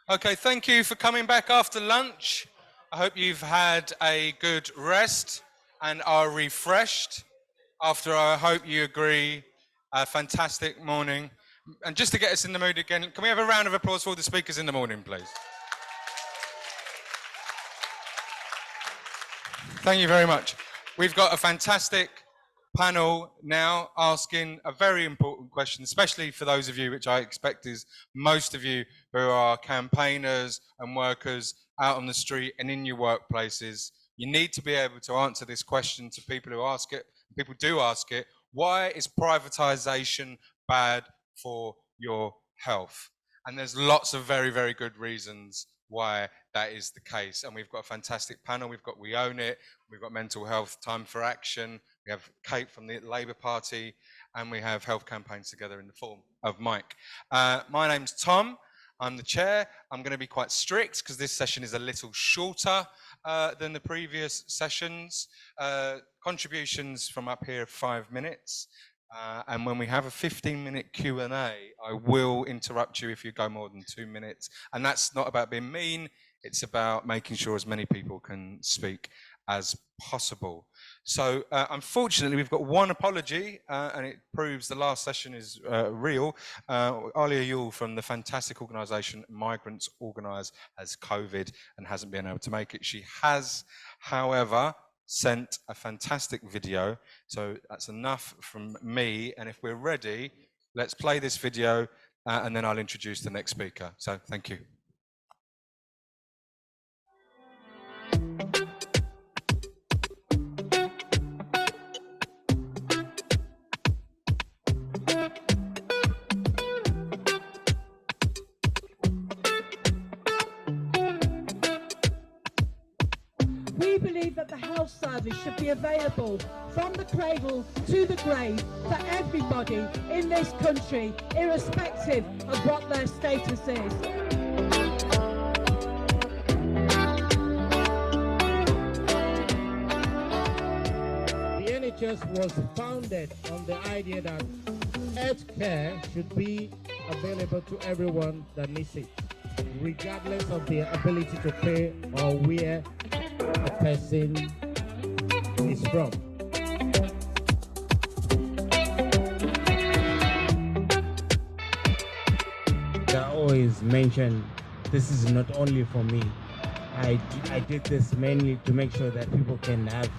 Okay, thank you for coming back after lunch. I hope you've had a good rest and are refreshed after, I hope you agree, a fantastic morning. And just to get us in the mood again, can we have a round of applause for all the speakers in the morning, please? Thank you very much. We've got a fantastic panel now asking a very important question, especially for those of you, which I expect is most of you who are campaigners and workers out on the street and in your workplaces. You need to be able to answer this question to people who ask it. People do ask it. Why is privatisation bad for your health? And there's lots of very, very good reasons why that is the case. And we've got a fantastic panel. We've got We Own It. We've got Mental Health Time for Action. We have Kate from the Labour Party. And we have Health Campaigns Together in the form of Mike. My name's Tom. I'm the chair. I'm going to be quite strict because this session is a little shorter than the previous sessions. Contributions from up here, 5 minutes. And when we have a 15-minute Q&A, I will interrupt you if you go more than 2 minutes. And that's not about being mean, it's about making sure as many people can speak as possible. So unfortunately, we've got one apology, and it proves the last session is real. Alia Yule from the fantastic organisation Migrants Organise has COVID and hasn't been able to make it. She has, however, sent a fantastic video, so that's enough from me. And if we're ready, let's play this video and then I'll introduce the next speaker. So thank you. We believe that the health service should be available from the cradle to the grave for everybody in this country, irrespective of what their status is. The NHS was founded on the idea that health care should be available to everyone that needs it, regardless of their ability to pay or where a person is from. I always mention this is not only for me. I did this mainly to make sure that people can have,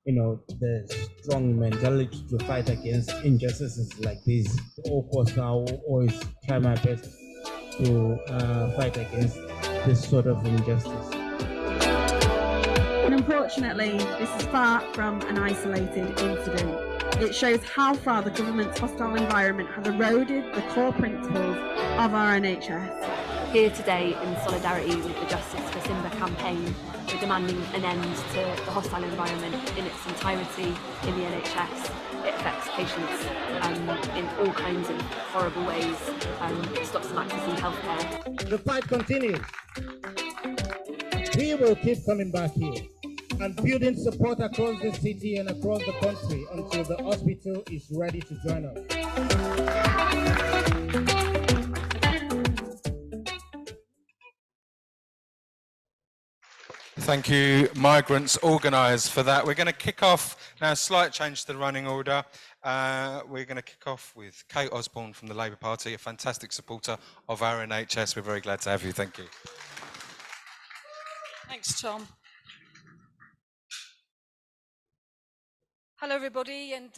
the strong mentality to fight against injustices like these. Of course, I will always try my best to fight against this sort of injustice. And unfortunately, this is far from an isolated incident. It shows how far the government's hostile environment has eroded the core principles of our NHS. Here today in solidarity with the Justice for Simba campaign, we're demanding an end to the hostile environment in its entirety in the NHS. It affects patients in all kinds of horrible ways, stops them accessing healthcare. The fight continues. We will keep coming back here and building support across the city and across the country until the hospital is ready to join us. Thank you, Migrants Organise, for that. We're going to kick off now, slight change to the running order. We're going to kick off with Kate Osborne from the Labour Party, a fantastic supporter of our NHS. We're very glad to have you. Thank you. Thanks, Tom. Hello, everybody, and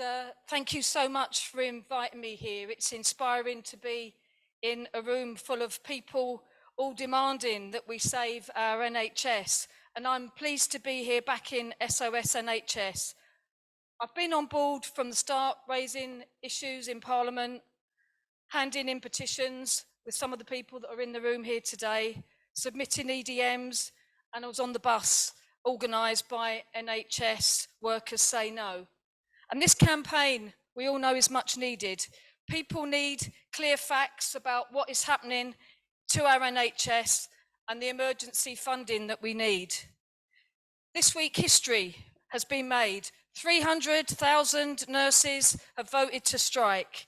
thank you so much for inviting me here. It's inspiring to be in a room full of people all demanding that we save our NHS, and I'm pleased to be here back in SOS NHS. I've been on board from the start, raising issues in Parliament, handing in petitions with some of the people that are in the room here today, submitting EDMs, and I was on the bus organised by NHS Workers Say No. And this campaign, we all know, is much needed. People need clear facts about what is happening to our NHS and the emergency funding that we need. This week, history has been made. 300,000 nurses have voted to strike.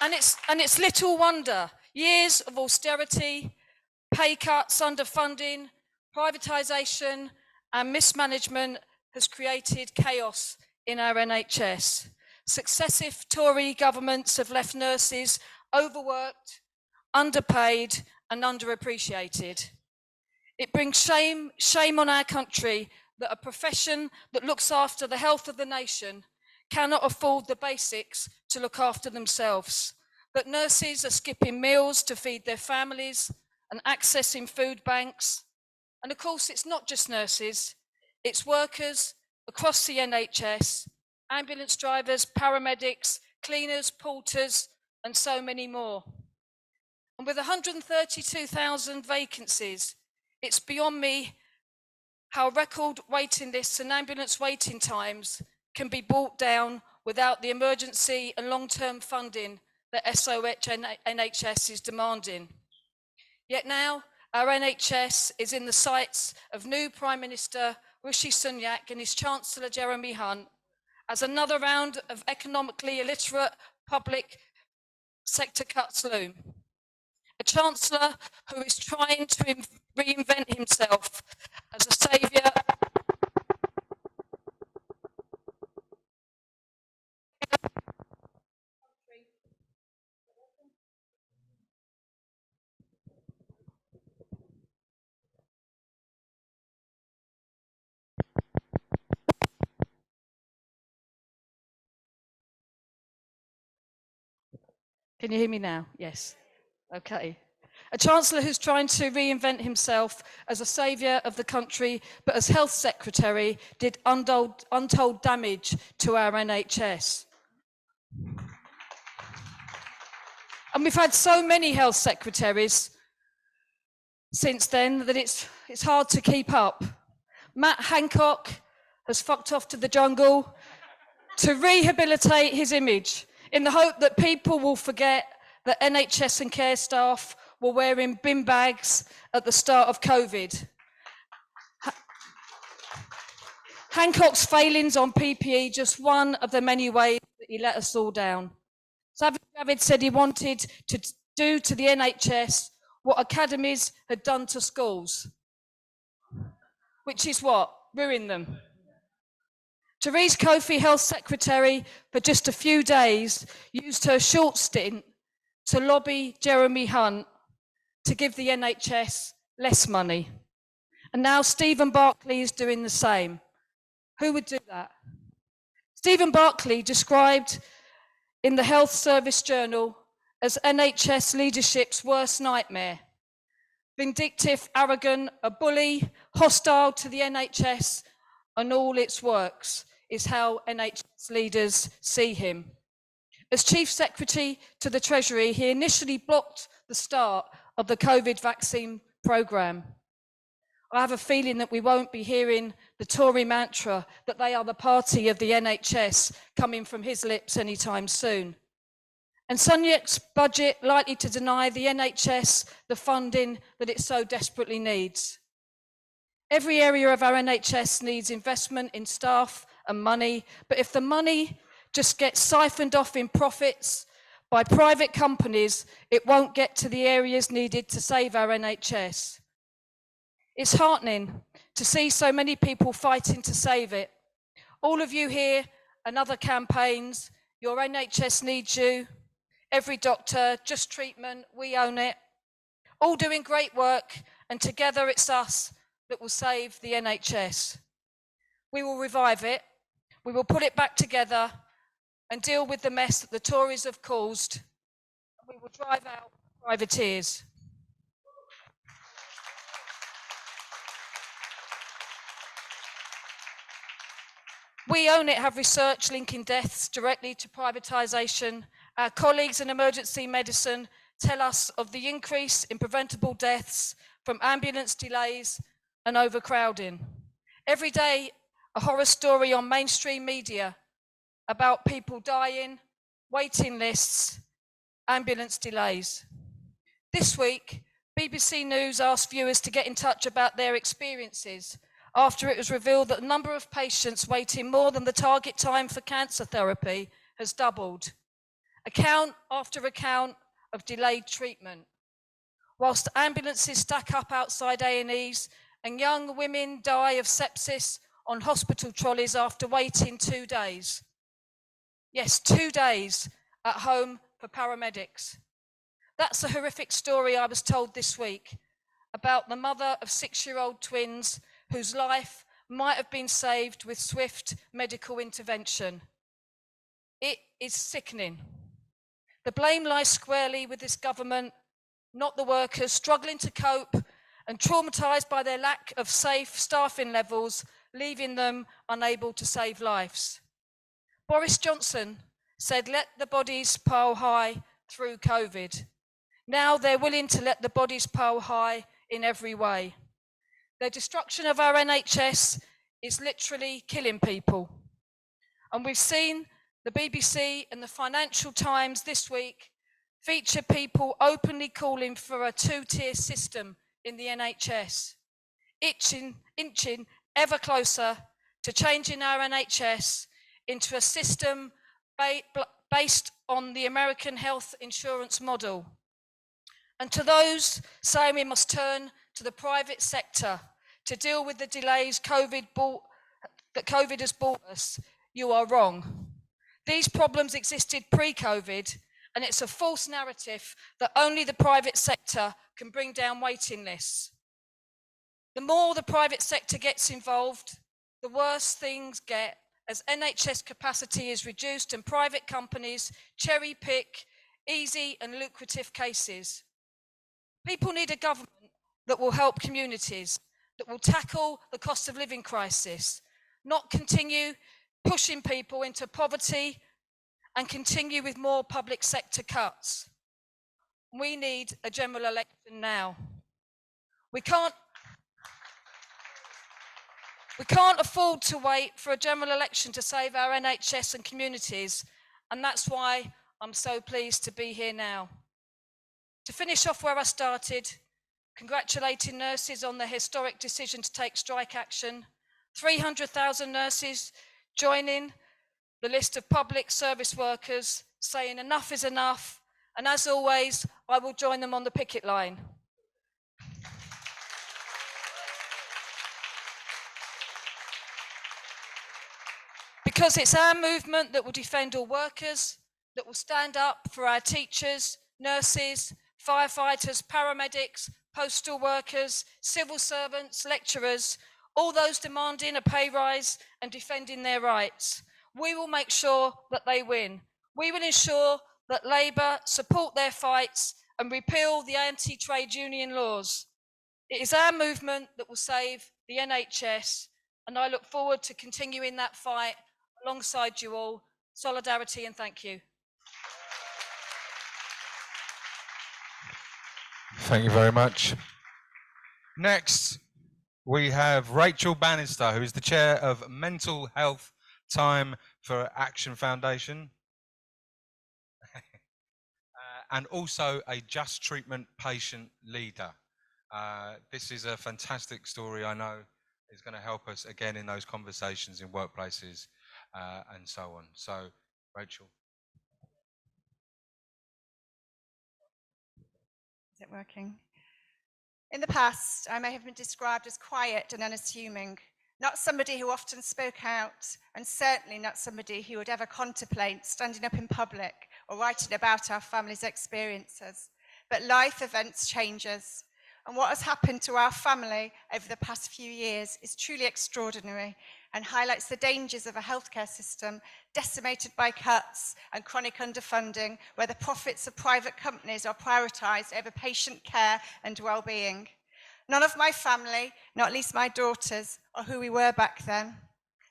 And it's little wonder. Years of austerity, pay cuts, underfunding, privatisation and mismanagement has created chaos in our NHS. Successive Tory governments have left nurses overworked, underpaid and underappreciated. It brings shame on our country that a profession that looks after the health of the nation cannot afford the basics to look after themselves. That nurses are skipping meals to feed their families and accessing food banks. And of course, it's not just nurses, it's workers across the NHS, ambulance drivers, paramedics, cleaners, porters, and so many more. And with 132,000 vacancies, it's beyond me how record waiting lists and ambulance waiting times can be brought down without the emergency and long-term funding that SOS NHS is demanding. Yet now, our NHS is in the sights of new Prime Minister Rishi Sunak and his Chancellor Jeremy Hunt as another round of economically illiterate public sector cuts loom. A Chancellor who is trying to reinvent himself as a saviour Can you hear me now? Yes. Okay. A Chancellor who's trying to reinvent himself as a saviour of the country, but as Health Secretary did untold damage to our NHS. And we've had so many Health Secretaries since then that it's hard to keep up. Matt Hancock has fucked off to the jungle to rehabilitate his image in the hope that people will forget that NHS and care staff were wearing bin bags at the start of COVID. Hancock's failings on PPE, just one of the many ways that he let us all down. Sajid Javid said he wanted to do to the NHS what academies had done to schools, which is what? Ruin them. Therese Coffey, Health Secretary, for just a few days, used her short stint to lobby Jeremy Hunt to give the NHS less money. And now Stephen Barclay is doing the same. Who would do that? Stephen Barclay described in the Health Service Journal as NHS leadership's worst nightmare. Vindictive, arrogant, a bully, hostile to the NHS and all its works is how NHS leaders see him. As Chief Secretary to the Treasury, he initially blocked the start of the COVID vaccine programme. I have a feeling that we won't be hearing the Tory mantra that they are the party of the NHS coming from his lips anytime soon. And Sunak's budget likely to deny the NHS the funding that it so desperately needs. Every area of our NHS needs investment in staff and money, but if the money just gets siphoned off in profits by private companies, it won't get to the areas needed to save our NHS. It's heartening to see so many people fighting to save it. All of you here and other campaigns, your NHS needs you, every doctor, just treatment, we own it. All doing great work, and together it's us that will save the NHS. We will revive it, we will put it back together and deal with the mess that the Tories have caused. We will drive out privateers. We Own It have research linking deaths directly to privatisation. Our colleagues in emergency medicine tell us of the increase in preventable deaths from ambulance delays and overcrowding. Every day, a horror story on mainstream media about people dying, waiting lists, ambulance delays. This week, BBC News asked viewers to get in touch about their experiences after it was revealed that the number of patients waiting more than the target time for cancer therapy has doubled. account after account of delayed treatment. Whilst ambulances stack up outside A&Es and young women die of sepsis on hospital trolleys after waiting 2 days. Yes, 2 days at home for paramedics. That's a horrific story I was told this week about the mother of 6-year-old twins whose life might have been saved with swift medical intervention. It is sickening. The blame lies squarely with this government, not the workers struggling to cope and traumatised by their lack of safe staffing levels, leaving them unable to save lives. Boris Johnson said, "Let the bodies pile high through COVID." Now they're willing to let the bodies pile high in every way. The destruction of our NHS is literally killing people. And we've seen the BBC and the Financial Times this week feature people openly calling for a 2-tier system in the NHS, inching ever closer to changing our NHS into a system based on the American health insurance model. And to those saying we must turn to the private sector to deal with the delays that COVID has brought us, you are wrong. These problems existed pre-COVID, and it's a false narrative that only the private sector can bring down waiting lists. The more the private sector gets involved, the worse things get, as NHS capacity is reduced and private companies cherry pick easy and lucrative cases. People need a government that will help communities, that will tackle the cost of living crisis, not continue pushing people into poverty and continue with more public sector cuts. We need a general election now. We can't afford to wait for a general election to save our NHS and communities, and that's why I'm so pleased to be here now. To finish off where I started, congratulating nurses on their historic decision to take strike action, 300,000 nurses joining the list of public service workers saying enough is enough, and as always, I will join them on the picket line. Because it's our movement that will defend all workers, that will stand up for our teachers, nurses, firefighters, paramedics, postal workers, civil servants, lecturers, all those demanding a pay rise and defending their rights. We will make sure that they win. We will ensure that Labour support their fights and repeal the anti-trade union laws. It is our movement that will save the NHS, and I look forward to continuing that fight alongside you all. Solidarity and thank you. Thank you very much. Next, we have Rachel Bannister, who is the chair of Mental Health Time for Action Foundation, and also a Just Treatment patient leader. This is a fantastic story, I know, is going to help us again in those conversations in workplaces and so on. So, Rachel. Is it working? In the past, I may have been described as quiet and unassuming, not somebody who often spoke out, and certainly not somebody who would ever contemplate standing up in public or writing about our family's experiences. But life events change us, and what has happened to our family over the past few years is truly extraordinary and highlights the dangers of a healthcare system decimated by cuts and chronic underfunding, where the profits of private companies are prioritised over patient care and well-being. None of my family, not least my daughters, are who we were back then.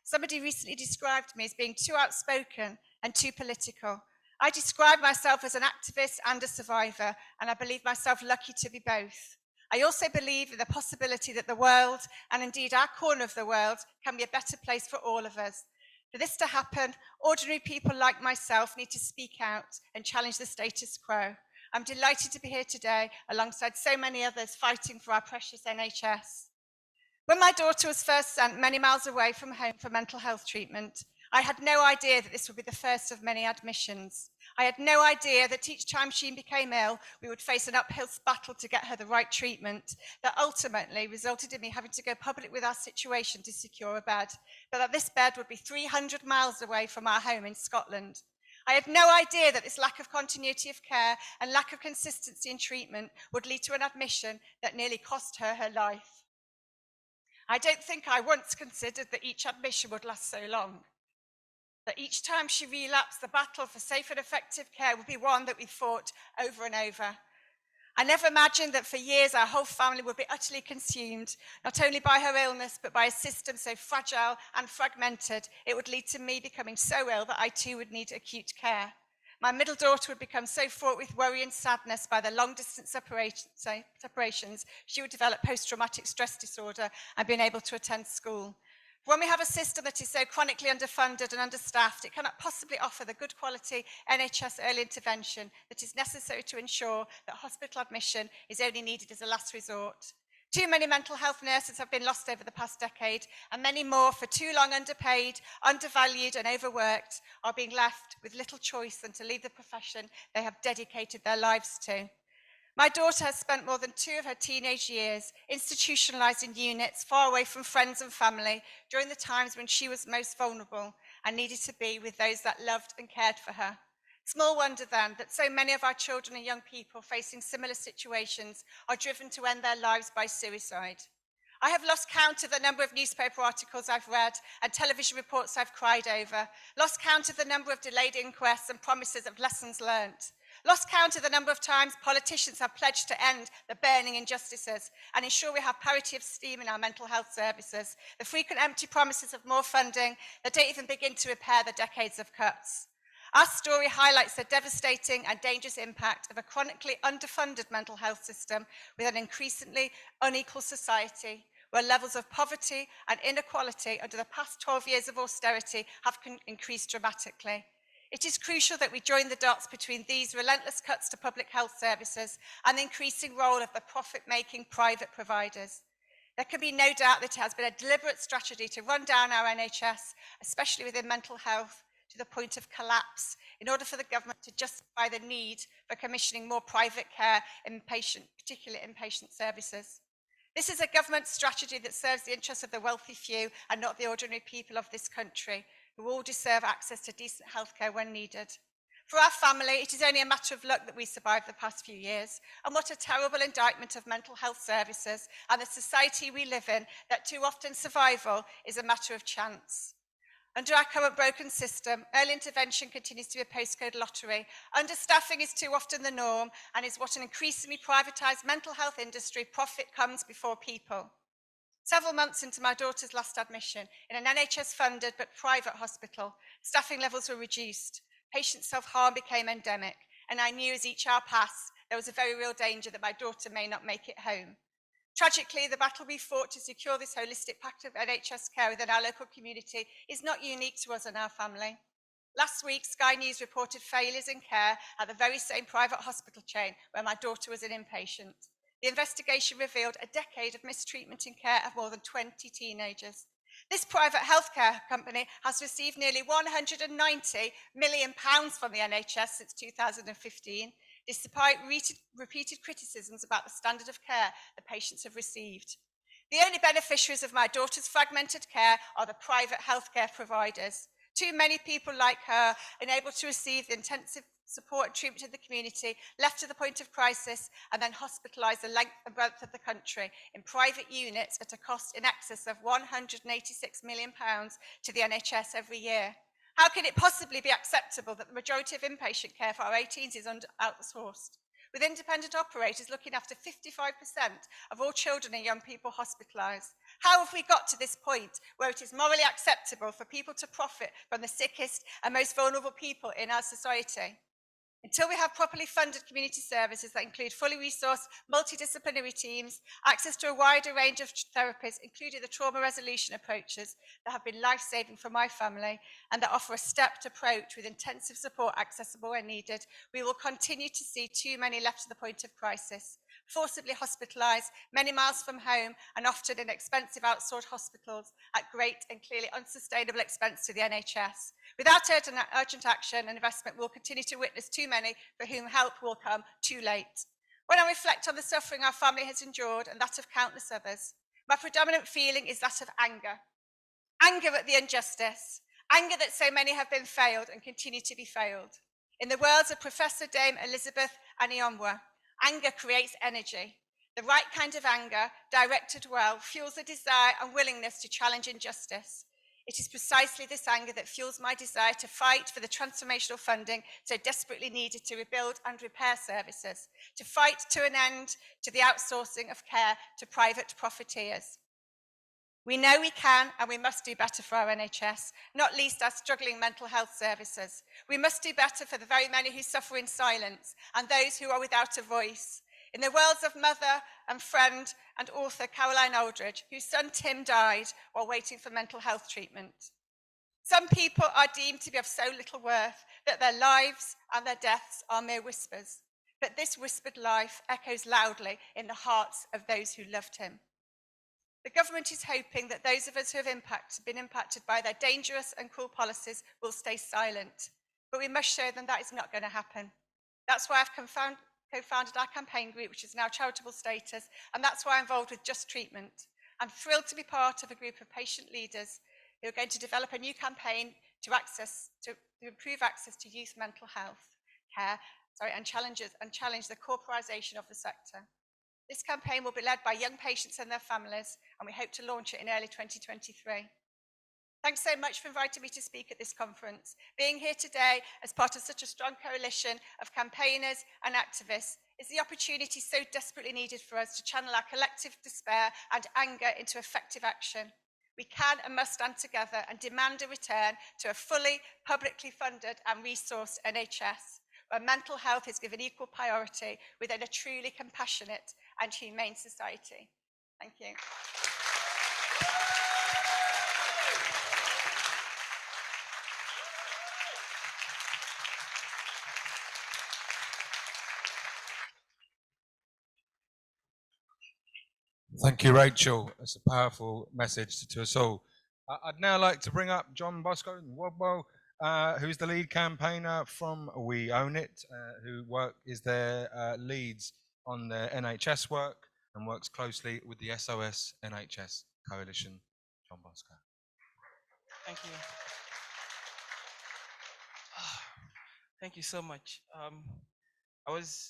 Somebody recently described me as being too outspoken and too political. I describe myself as an activist and a survivor, and I believe myself lucky to be both. I also believe in the possibility that the world, and indeed our corner of the world, can be a better place for all of us. For this to happen, ordinary people like myself need to speak out and challenge the status quo. I'm delighted to be here today alongside so many others fighting for our precious NHS. When my daughter was first sent many miles away from home for mental health treatment, I had no idea that this would be the first of many admissions. I had no idea that each time she became ill, we would face an uphill battle to get her the right treatment that ultimately resulted in me having to go public with our situation to secure a bed, but that this bed would be 300 miles away from our home in Scotland. I had no idea that this lack of continuity of care and lack of consistency in treatment would lead to an admission that nearly cost her her life. I don't think I once considered that each admission would last so long. That each time she relapsed, the battle for safe and effective care would be one that we fought over and over. I never imagined that for years our whole family would be utterly consumed, not only by her illness, but by a system so fragile and fragmented, it would lead to me becoming so ill that I too would need acute care. My middle daughter would become so fraught with worry and sadness by the long-distance separations, she would develop post-traumatic stress disorder and be unable to attend school. When we have a system that is so chronically underfunded and understaffed, it cannot possibly offer the good quality NHS early intervention that is necessary to ensure that hospital admission is only needed as a last resort. Too many mental health nurses have been lost over the past decade, and many more, for too long underpaid, undervalued and overworked, are being left with little choice than to leave the profession they have dedicated their lives to. My daughter has spent more than 2 of her teenage years institutionalised in units far away from friends and family during the times when she was most vulnerable and needed to be with those that loved and cared for her. Small wonder then that so many of our children and young people facing similar situations are driven to end their lives by suicide. I have lost count of the number of newspaper articles I've read and television reports I've cried over, lost count of the number of delayed inquests and promises of lessons learnt. Lost count of the number of times politicians have pledged to end the burning injustices and ensure we have parity of steam in our mental health services, the frequent empty promises of more funding that don't even begin to repair the decades of cuts. Our story highlights the devastating and dangerous impact of a chronically underfunded mental health system with an increasingly unequal society, where levels of poverty and inequality under the past 12 years of austerity have increased dramatically. It is crucial that we join the dots between these relentless cuts to public health services and the increasing role of the profit-making private providers. There can be no doubt that it has been a deliberate strategy to run down our NHS, especially within mental health, to the point of collapse in order for the government to justify the need for commissioning more private care, particularly inpatient services. This is a government strategy that serves the interests of the wealthy few and not the ordinary people of this country, who all deserve access to decent healthcare when needed. For our family, it is only a matter of luck that we survived the past few years, and what a terrible indictment of mental health services and the society we live in, that too often survival is a matter of chance. Under our current broken system, early intervention continues to be a postcode lottery. Understaffing is too often the norm and is what an increasingly privatised mental health industry, profit comes before people. Several months into my daughter's last admission in an NHS-funded but private hospital, staffing levels were reduced, patient self-harm became endemic, and I knew as each hour passed there was a very real danger that my daughter may not make it home. Tragically, the battle we fought to secure this holistic pact of NHS care within our local community is not unique to us and our family. Last week, Sky News reported failures in care at the very same private hospital chain where my daughter was an inpatient. The investigation revealed a decade of mistreatment in care of more than 20 teenagers. This private healthcare company has received nearly £190 million from the NHS since 2015, despite repeated criticisms about the standard of care the patients have received. The only beneficiaries of my daughter's fragmented care are the private healthcare providers. Too many people like her, unable to receive the intensive support and treatment in the community, left to the point of crisis and then hospitalised the length and breadth of the country in private units at a cost in excess of £186 million to the NHS every year. How can it possibly be acceptable that the majority of inpatient care for our 18s is outsourced, with independent operators looking after 55% of all children and young people hospitalised? How have we got to this point where it is morally acceptable for people to profit from the sickest and most vulnerable people in our society? Until we have properly funded community services that include fully resourced multidisciplinary teams, access to a wider range of therapies, including the trauma resolution approaches that have been life-saving for my family and that offer a stepped approach with intensive support accessible when needed, we will continue to see too many left to the point of crisis. forcibly hospitalised, many miles from home, and often in expensive outsourced hospitals at great and clearly unsustainable expense to the NHS. Without urgent action and investment, we'll continue to witness too many for whom help will come too late. When I reflect on the suffering our family has endured and that of countless others, my predominant feeling is that of anger. Anger at the injustice. Anger that so many have been failed and continue to be failed. In the words of Professor Dame Elizabeth Anionwa, anger creates energy. The right kind of anger, directed well, fuels the desire and willingness to challenge injustice. It is precisely this anger that fuels my desire to fight for the transformational funding so desperately needed to rebuild and repair services, to fight to an end to the outsourcing of care to private profiteers. We know we can and we must do better for our NHS, not least our struggling mental health services. We must do better for the very many who suffer in silence and those who are without a voice. In the words of mother and friend and author Caroline Aldridge, whose son Tim died while waiting for mental health treatment. Some people are deemed to be of so little worth that their lives and their deaths are mere whispers. But this whispered life echoes loudly in the hearts of those who loved him. The government is hoping that those of us who have been impacted by their dangerous and cruel policies will stay silent. But we must show them that is not going to happen. That's why I've co-founded our campaign group, which is now charitable status, and that's why I'm involved with Just Treatment. I'm thrilled to be part of a group of patient leaders who are going to develop a new campaign to improve access to youth mental health care, and challenge the corporatisation of the sector. This campaign will be led by young patients and their families, and we hope to launch it in early 2023. Thanks so much for inviting me to speak at this conference. Being here today as part of such a strong coalition of campaigners and activists is the opportunity so desperately needed for us to channel our collective despair and anger into effective action. We can and must stand together and demand a return to a fully publicly funded and resourced NHS, where mental health is given equal priority within a truly compassionate and humane society. Thank you. Thank you, Rachel. That's a powerful message to us all. I'd now like to bring up John Bosco Wobbo, who's the lead campaigner from We Own It, who is their leads on the NHS work and works closely with the SOS NHS Coalition. John Bosco. Thank you. Thank you so much.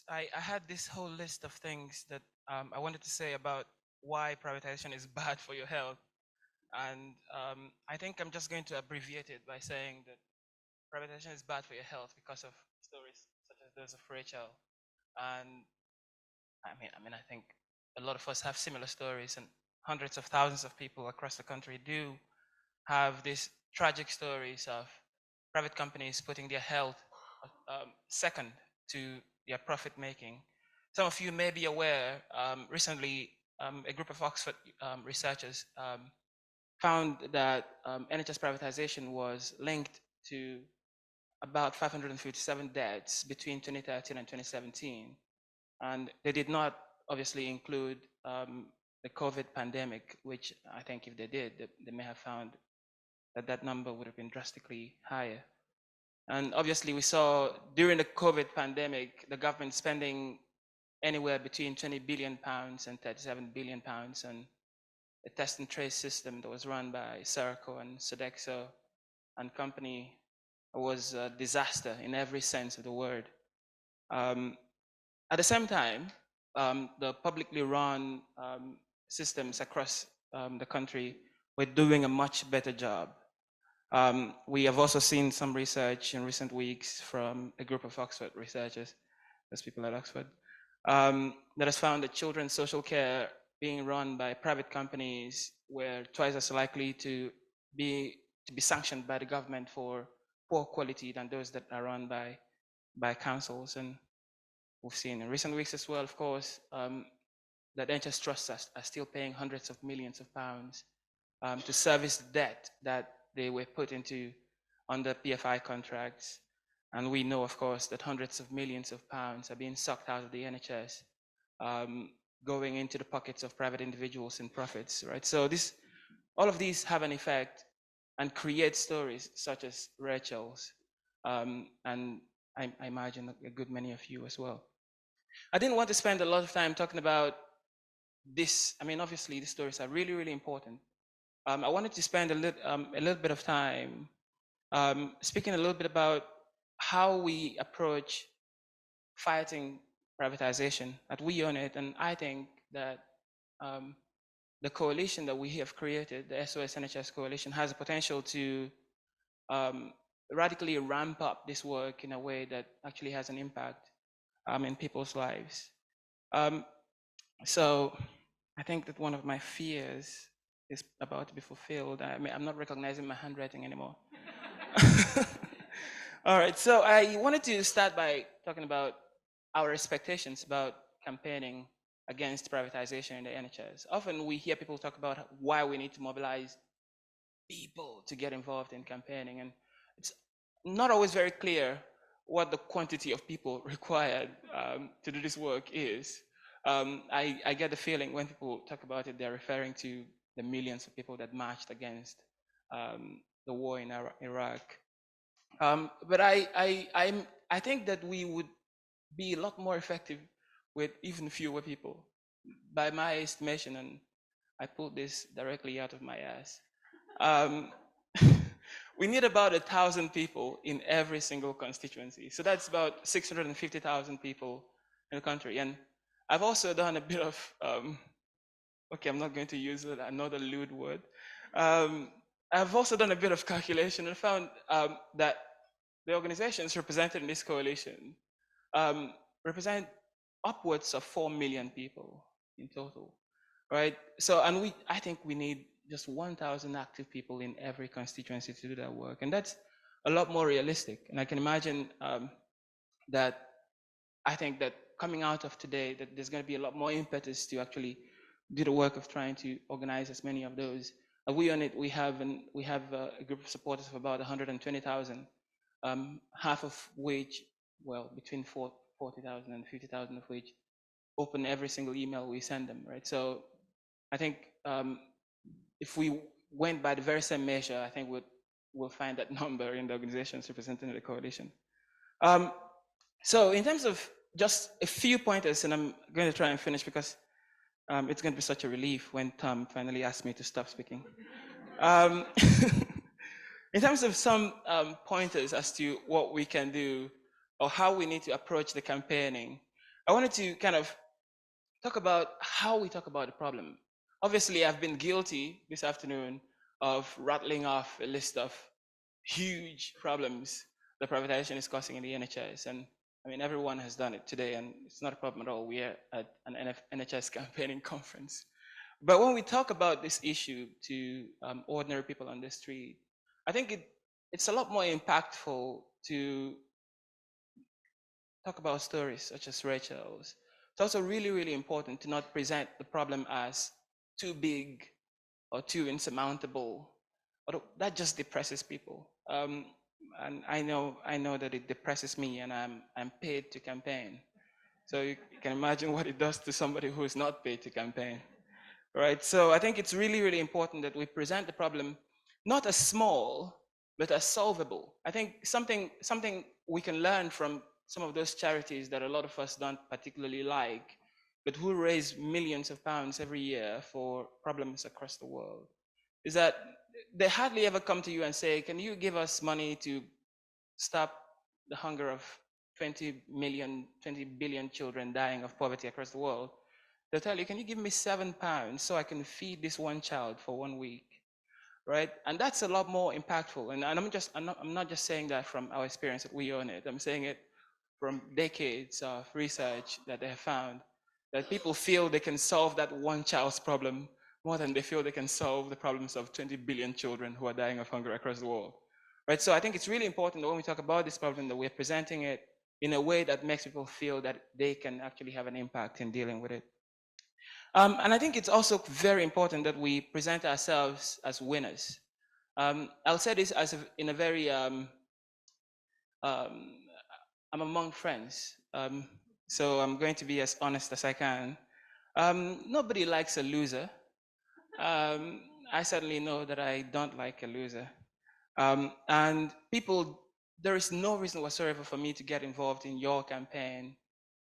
I had this whole list of things that I wanted to say about why privatization is bad for your health. And I think I'm just going to abbreviate it by saying that privatization is bad for your health because of stories such as those of Rachel. And I think a lot of us have similar stories, and hundreds of thousands of people across the country do have these tragic stories of private companies putting their health second to their profit making. Some of you may be aware, recently a group of Oxford researchers found that NHS privatization was linked to about 557 deaths between 2013 and 2017. And they did not obviously include the COVID pandemic, which I think if they did, they may have found that that number would have been drastically higher. And obviously we saw during the COVID pandemic, the government spending anywhere between £20 billion and £37 billion on a test and trace system that was run by Serco and Sodexo and company. Was a disaster in every sense of the word. At the same time, the publicly run systems across the country were doing a much better job. We have also seen some research in recent weeks from a group of Oxford researchers, those people at Oxford, that has found that children's social care being run by private companies were twice as likely to be sanctioned by the government for poor quality than those that are run by councils. And we've seen in recent weeks as well, of course, that NHS trusts are still paying hundreds of millions of pounds to service the debt that they were put into under PFI contracts. And we know, of course, that hundreds of millions of pounds are being sucked out of the NHS going into the pockets of private individuals and profits, right? So all of these have an effect and create stories such as Rachel's, and I imagine a good many of you as well. I didn't want to spend a lot of time talking about this. I mean, obviously, the stories are really, really important. I wanted to spend a little bit of time speaking a little bit about how we approach fighting privatization at We Own It, and I think that the coalition that we have created, the SOS NHS coalition, has the potential to radically ramp up this work in a way that actually has an impact in people's lives. So I think that one of my fears is about to be fulfilled. I mean, I'm not recognizing my handwriting anymore. All right, so I wanted to start by talking about our expectations about campaigning against privatization in the NHS. Often we hear people talk about why we need to mobilize people to get involved in campaigning, and it's not always very clear what the quantity of people required to do this work is. I get the feeling when people talk about it, they're referring to the millions of people that marched against the war in Iraq. But I think that we would be a lot more effective with even fewer people. By my estimation, and I pulled this directly out of my ass, we need about 1,000 people in every single constituency. So that's about 650,000 people in the country. And I've also done a bit of, okay, I'm not going to use another lewd word. I've also done a bit of calculation and found that the organizations represented in this coalition represent upwards of 4 million people in total, right? So, and I think we need just 1,000 active people in every constituency to do that work. And that's a lot more realistic. And I can imagine that I think that coming out of today, that there's going to be a lot more impetus to actually do the work of trying to organize as many of those. We Own It, we have a group of supporters of about 120,000, half of which, well, between 40,000 and 50,000 of which open every single email we send them, right? So I think if we went by the very same measure, I think we'll find that number in the organizations representing the coalition. So in terms of just a few pointers, and I'm going to try and finish because it's going to be such a relief when Tom finally asks me to stop speaking. In terms of some pointers as to what we can do or how we need to approach the campaigning, I wanted to kind of talk about how we talk about the problem. Obviously, I've been guilty this afternoon of rattling off a list of huge problems that privatization is causing in the NHS. And I mean, everyone has done it today, and it's not a problem at all. We are at an NHS campaigning conference. But when we talk about this issue to ordinary people on the street, I think it's a lot more impactful to talk about stories such as Rachel's. It's also really, really important to not present the problem as too big or too insurmountable. That just depresses people. And I know that it depresses me, and I'm paid to campaign. So you can imagine what it does to somebody who is not paid to campaign, right? So I think it's really, really important that we present the problem not as small, but as solvable. I think something we can learn from some of those charities that a lot of us don't particularly like, but who raise millions of pounds every year for problems across the world, is that they hardly ever come to you and say, can you give us money to stop the hunger of 20 billion children dying of poverty across the world? They'll tell you, can you give me £7 so I can feed this one child for 1 week, right? And that's a lot more impactful. And I'm not just saying that from our experience at We Own It. I'm saying it from decades of research that they have found that people feel they can solve that one child's problem more than they feel they can solve the problems of 20 billion children who are dying of hunger across the world, right? So I think it's really important that when we talk about this problem, that we're presenting it in a way that makes people feel that they can actually have an impact in dealing with it. And I think it's also very important that we present ourselves as winners. I'll say this in a very, I'm among friends. so I'm going to be as honest as I can. Nobody likes a loser. I certainly know that I don't like a loser. And people, there is no reason whatsoever for me to get involved in your campaign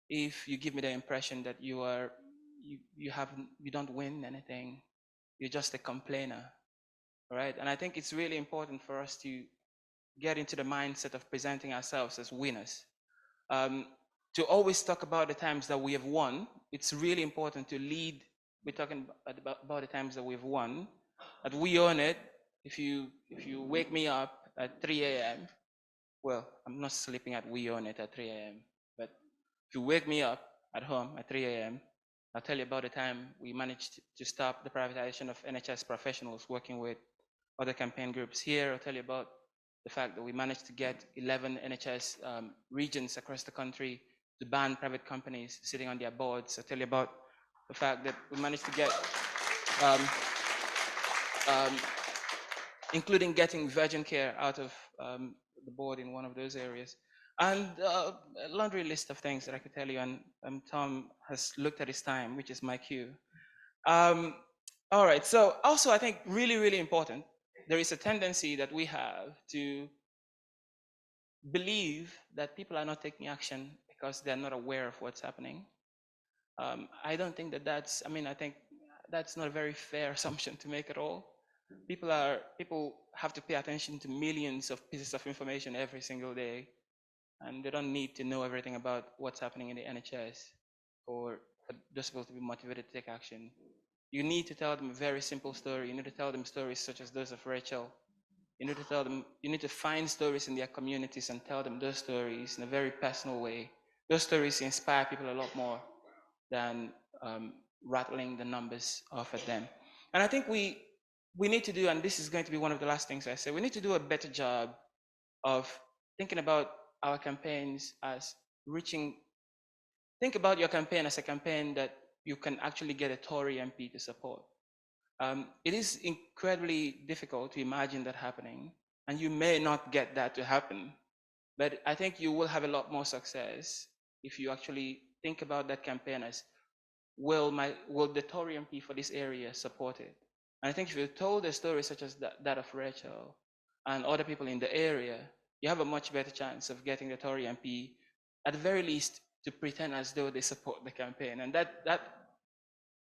if you give me the impression that you don't win anything. You're just a complainer, right? And I think it's really important for us to get into the mindset of presenting ourselves as winners. To always talk about the times that we have won, it's really important to lead. We're talking about the times that we've won, that we own it. If you wake me up at 3 a.m., well, I'm not sleeping at we own it at 3 a.m., but if you wake me up at home at 3 a.m., I'll tell you about the time we managed to stop the privatization of NHS professionals working with other campaign groups here. I'll tell you about the fact that we managed to get 11 NHS regions across the country to ban private companies sitting on their boards. I'll tell you about the fact that we managed to get, including getting Virgin Care out of the board in one of those areas. And a laundry list of things that I could tell you, and Tom has looked at his time, which is my cue. All right, so also I think really, really important, there is a tendency that we have to believe that people are not taking action because they're not aware of what's happening. I don't think that that's, I think that's not a very fair assumption to make at all. People have to pay attention to millions of pieces of information every single day, and they don't need to know everything about what's happening in the NHS for those people to be motivated to take action. You need to tell them a very simple story. You need to tell them stories such as those of Rachel. You need to tell them, you need to find stories in their communities and tell them those stories in a very personal way. Those stories inspire people a lot more than rattling the numbers off at them. And I think we need to do, and this is going to be one of the last things I say, we need to do a better job of thinking about our campaigns as think about your campaign as a campaign that you can actually get a Tory MP to support. It is incredibly difficult to imagine that happening, and you may not get that to happen, but I think you will have a lot more success if you actually think about that campaign as, will the Tory MP for this area support it? And I think if you told a story such as that of Rachel and other people in the area, you have a much better chance of getting the Tory MP, at the very least, to pretend as though they support the campaign. And that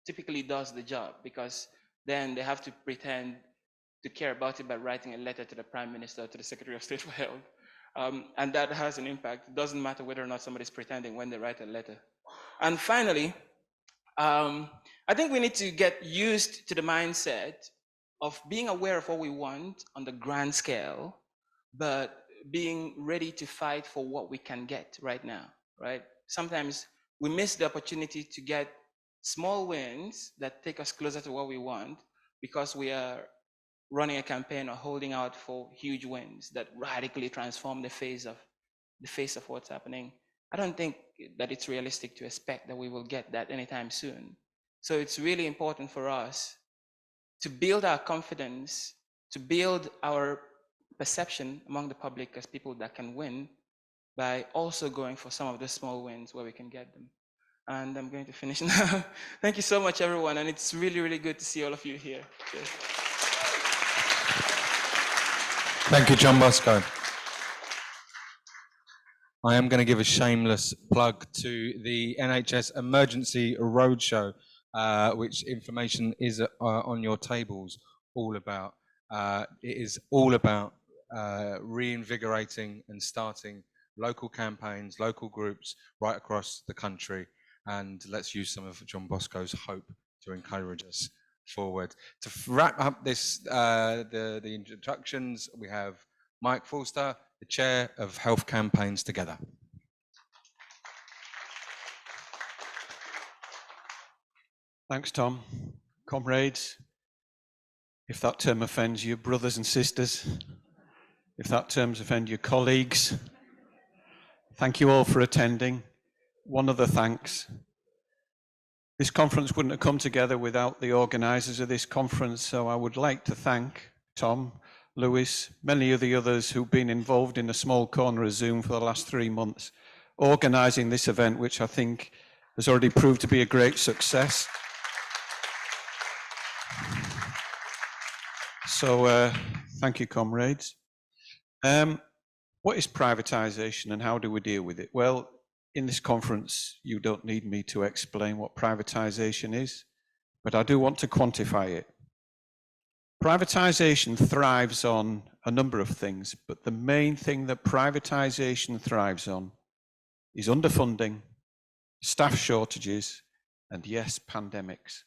typically does the job, because then they have to pretend to care about it by writing a letter to the Prime Minister, to the Secretary of State for Health. And that has an impact. It doesn't matter whether or not somebody's pretending when they write a letter. And finally, I think we need to get used to the mindset of being aware of what we want on the grand scale, but being ready to fight for what we can get right now, right? Sometimes we miss the opportunity to get small wins that take us closer to what we want because we are running a campaign or holding out for huge wins that radically transform the face of what's happening. I don't think that it's realistic to expect that we will get that anytime soon. So it's really important for us to build our confidence, to build our perception among the public as people that can win, by also going for some of the small wins where we can get them. And I'm going to finish now. Thank you so much, everyone. And it's really, really good to see all of you here. Cheers. Thank you, John Bosco. I am going to give a shameless plug to the NHS Emergency Roadshow, which information is on your tables all about. It is all about reinvigorating and starting local campaigns, local groups right across the country. And let's use some of John Bosco's hope to encourage us forward. To wrap up this, the introductions, we have Mike Forster, the Chair of Health Campaigns Together. Thanks, Tom. Comrades, if that term offends you, brothers and sisters, if that term offends your colleagues, thank you all for attending. One other thanks. This conference wouldn't have come together without the organisers of this conference, so I would like to thank Tom, Lewis, many of the others who've been involved in a small corner of Zoom for the last 3 months. organising this event, which I think has already proved to be a great success. So thank you, comrades. What is privatisation and how do we deal with it? Well, in this conference, you don't need me to explain what privatisation is, but I do want to quantify it. Privatisation thrives on a number of things, but the main thing that privatisation thrives on is underfunding, staff shortages, and yes, pandemics.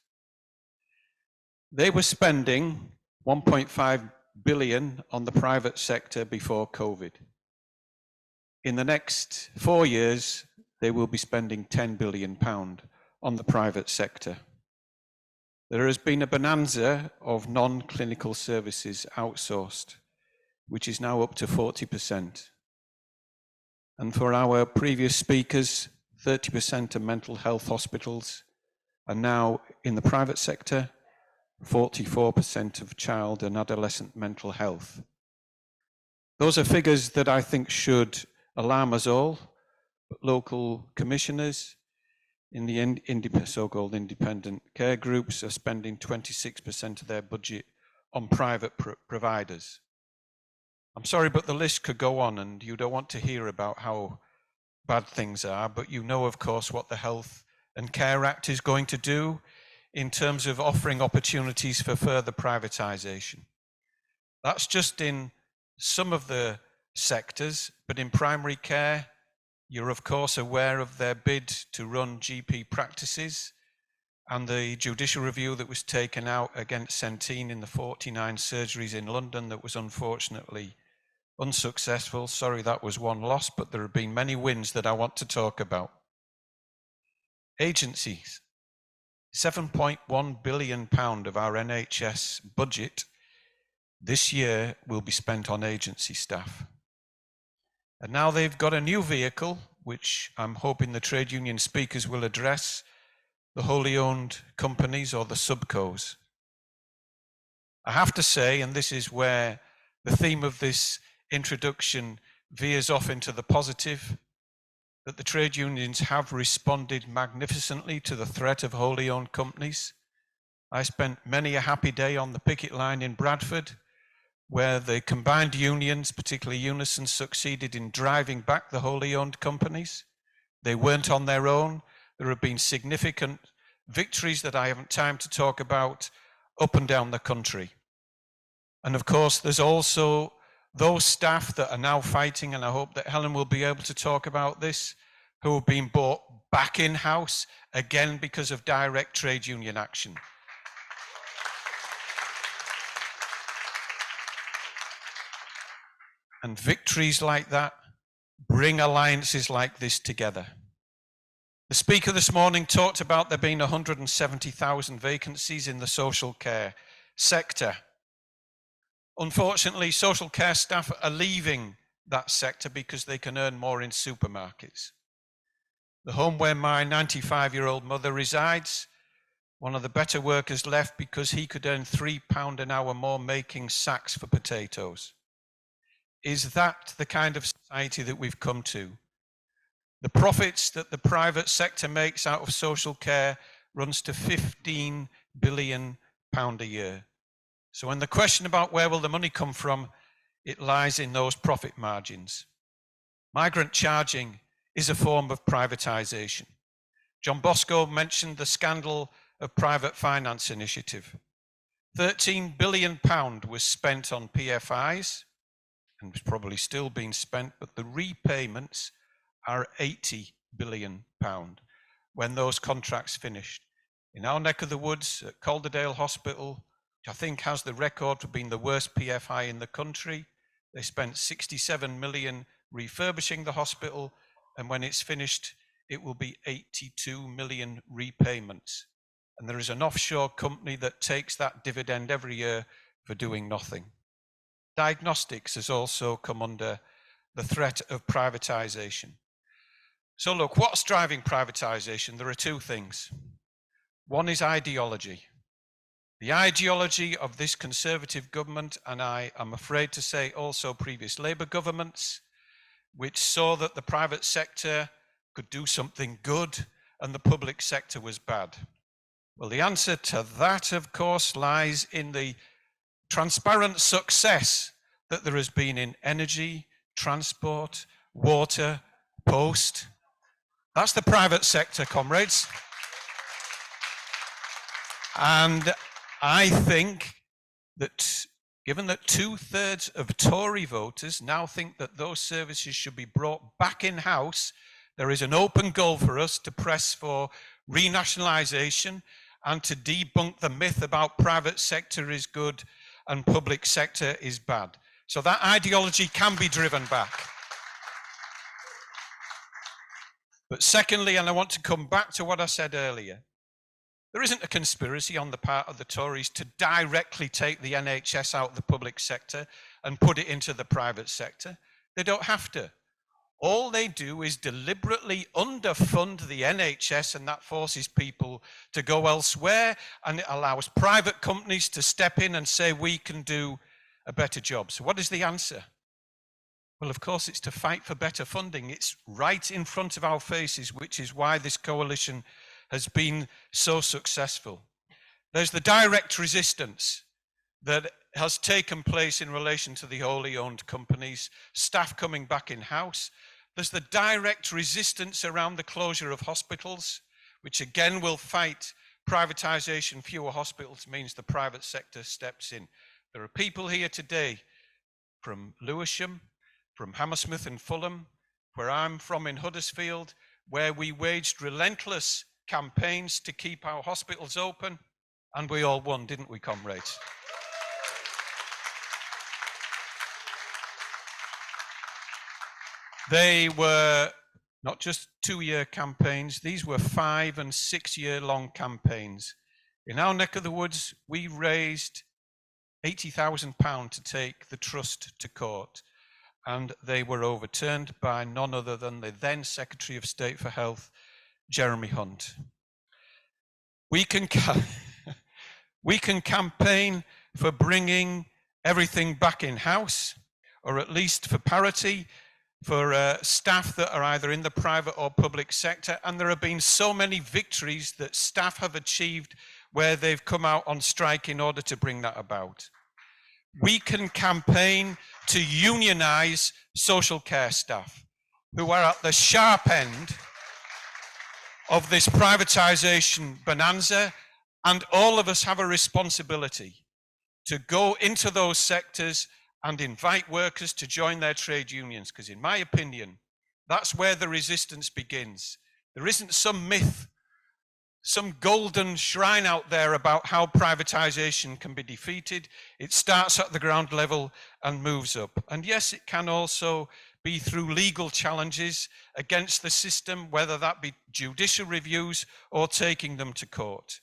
They were spending 1.5 billion on the private sector before COVID. In the next 4 years, they will be spending £10 billion on the private sector. There has been a bonanza of non-clinical services outsourced, which is now up to 40%. And for our previous speakers, 30% of mental health hospitals are now in the private sector, 44% of child and adolescent mental health. Those are figures that I think should alarm us all. Local commissioners in the so-called independent care groups are spending 26% of their budget on private providers. I'm sorry, but the list could go on, and you don't want to hear about how bad things are, but you know, of course, what the Health and Care Act is going to do in terms of offering opportunities for further privatisation. That's just in some of the sectors, but in primary care, you're of course aware of their bid to run GP practices and the judicial review that was taken out against Centene in the 49 surgeries in London that was unfortunately unsuccessful. Sorry, that was one loss, but there have been many wins that I want to talk about. Agencies. £7.1 billion of our NHS budget this year will be spent on agency staff. And now they've got a new vehicle, which I'm hoping the trade union speakers will address, the wholly owned companies or the subcos. I have to say, and this is where the theme of this introduction veers off into the positive, that the trade unions have responded magnificently to the threat of wholly owned companies. I spent many a happy day on the picket line in Bradford, where the combined unions, particularly Unison, succeeded in driving back the wholly owned companies. They weren't on their own. There have been significant victories that I haven't time to talk about up and down the country. And of course, there's also those staff that are now fighting, and I hope that Helen will be able to talk about this, who have been brought back in-house, again because of direct trade union action. And victories like that bring alliances like this together. The speaker this morning talked about there being 170,000 vacancies in the social care sector. Unfortunately, social care staff are leaving that sector because they can earn more in supermarkets. The home where my 95-year-old mother resides, one of the better workers left because he could earn £3 an hour more making sacks for potatoes. Is that the kind of society that we've come to? The profits that the private sector makes out of social care runs to £15 billion a year. So when the question about where will the money come from, it lies in those profit margins. Migrant charging is a form of privatisation. John Bosco mentioned the scandal of private finance initiative. £13 billion was spent on PFIs, and was probably still being spent, but the repayments are £80 billion when those contracts finished. In our neck of the woods at Calderdale Hospital, which I think has the record for being the worst PFI in the country, they spent 67 million refurbishing the hospital, and when it's finished, it will be 82 million repayments. And there is an offshore company that takes that dividend every year for doing nothing. Diagnostics has also come under the threat of privatisation. So look, what's driving privatisation? There are two things. One is ideology. The ideology of this Conservative government, and I am afraid to say also previous Labour governments, which saw that the private sector could do something good and the public sector was bad? Well, the answer to that, of course, lies in the transparent success that there has been in energy, transport, water, post. That's the private sector, comrades. And I think that given that 2/3 of Tory voters now think that those services should be brought back in-house, there is an open goal for us to press for renationalisation and to debunk the myth about private sector is good and public sector is bad. So that ideology can be driven back. But secondly, and I want to come back to what I said earlier, there isn't a conspiracy on the part of the Tories to directly take the NHS out of the public sector and put it into the private sector. They don't have to. All they do is deliberately underfund the NHS, and that forces people to go elsewhere, and it allows private companies to step in and say, we can do a better job. So what is the answer? Well, of course, it's to fight for better funding. It's right in front of our faces, which is why this coalition has been so successful. There's the direct resistance that has taken place in relation to the wholly owned companies, staff coming back in-house. There's the direct resistance around the closure of hospitals, which again will fight privatisation. Fewer hospitals means the private sector steps in. There are people here today from Lewisham, from Hammersmith and Fulham, where I'm from in Huddersfield, where we waged relentless campaigns to keep our hospitals open, and we all won, didn't we, comrades? They were not just 2-year campaigns, these were 5- and 6-year-long campaigns. In our neck of the woods, we raised £80,000 to take the trust to court, and they were overturned by none other than the then Secretary of State for Health, Jeremy Hunt. We can campaign for bringing everything back in-house, or at least for parity, for staff that are either in the private or public sector, and there have been so many victories that staff have achieved where they've come out on strike in order to bring that about. We can campaign to unionise social care staff who are at the sharp end of this privatisation bonanza, and all of us have a responsibility to go into those sectors and invite workers to join their trade unions, because in my opinion, that's where the resistance begins. There isn't some myth, some golden shrine out there about how privatisation can be defeated. It starts at the ground level and moves up. And yes, it can also be through legal challenges against the system, whether that be judicial reviews or taking them to court.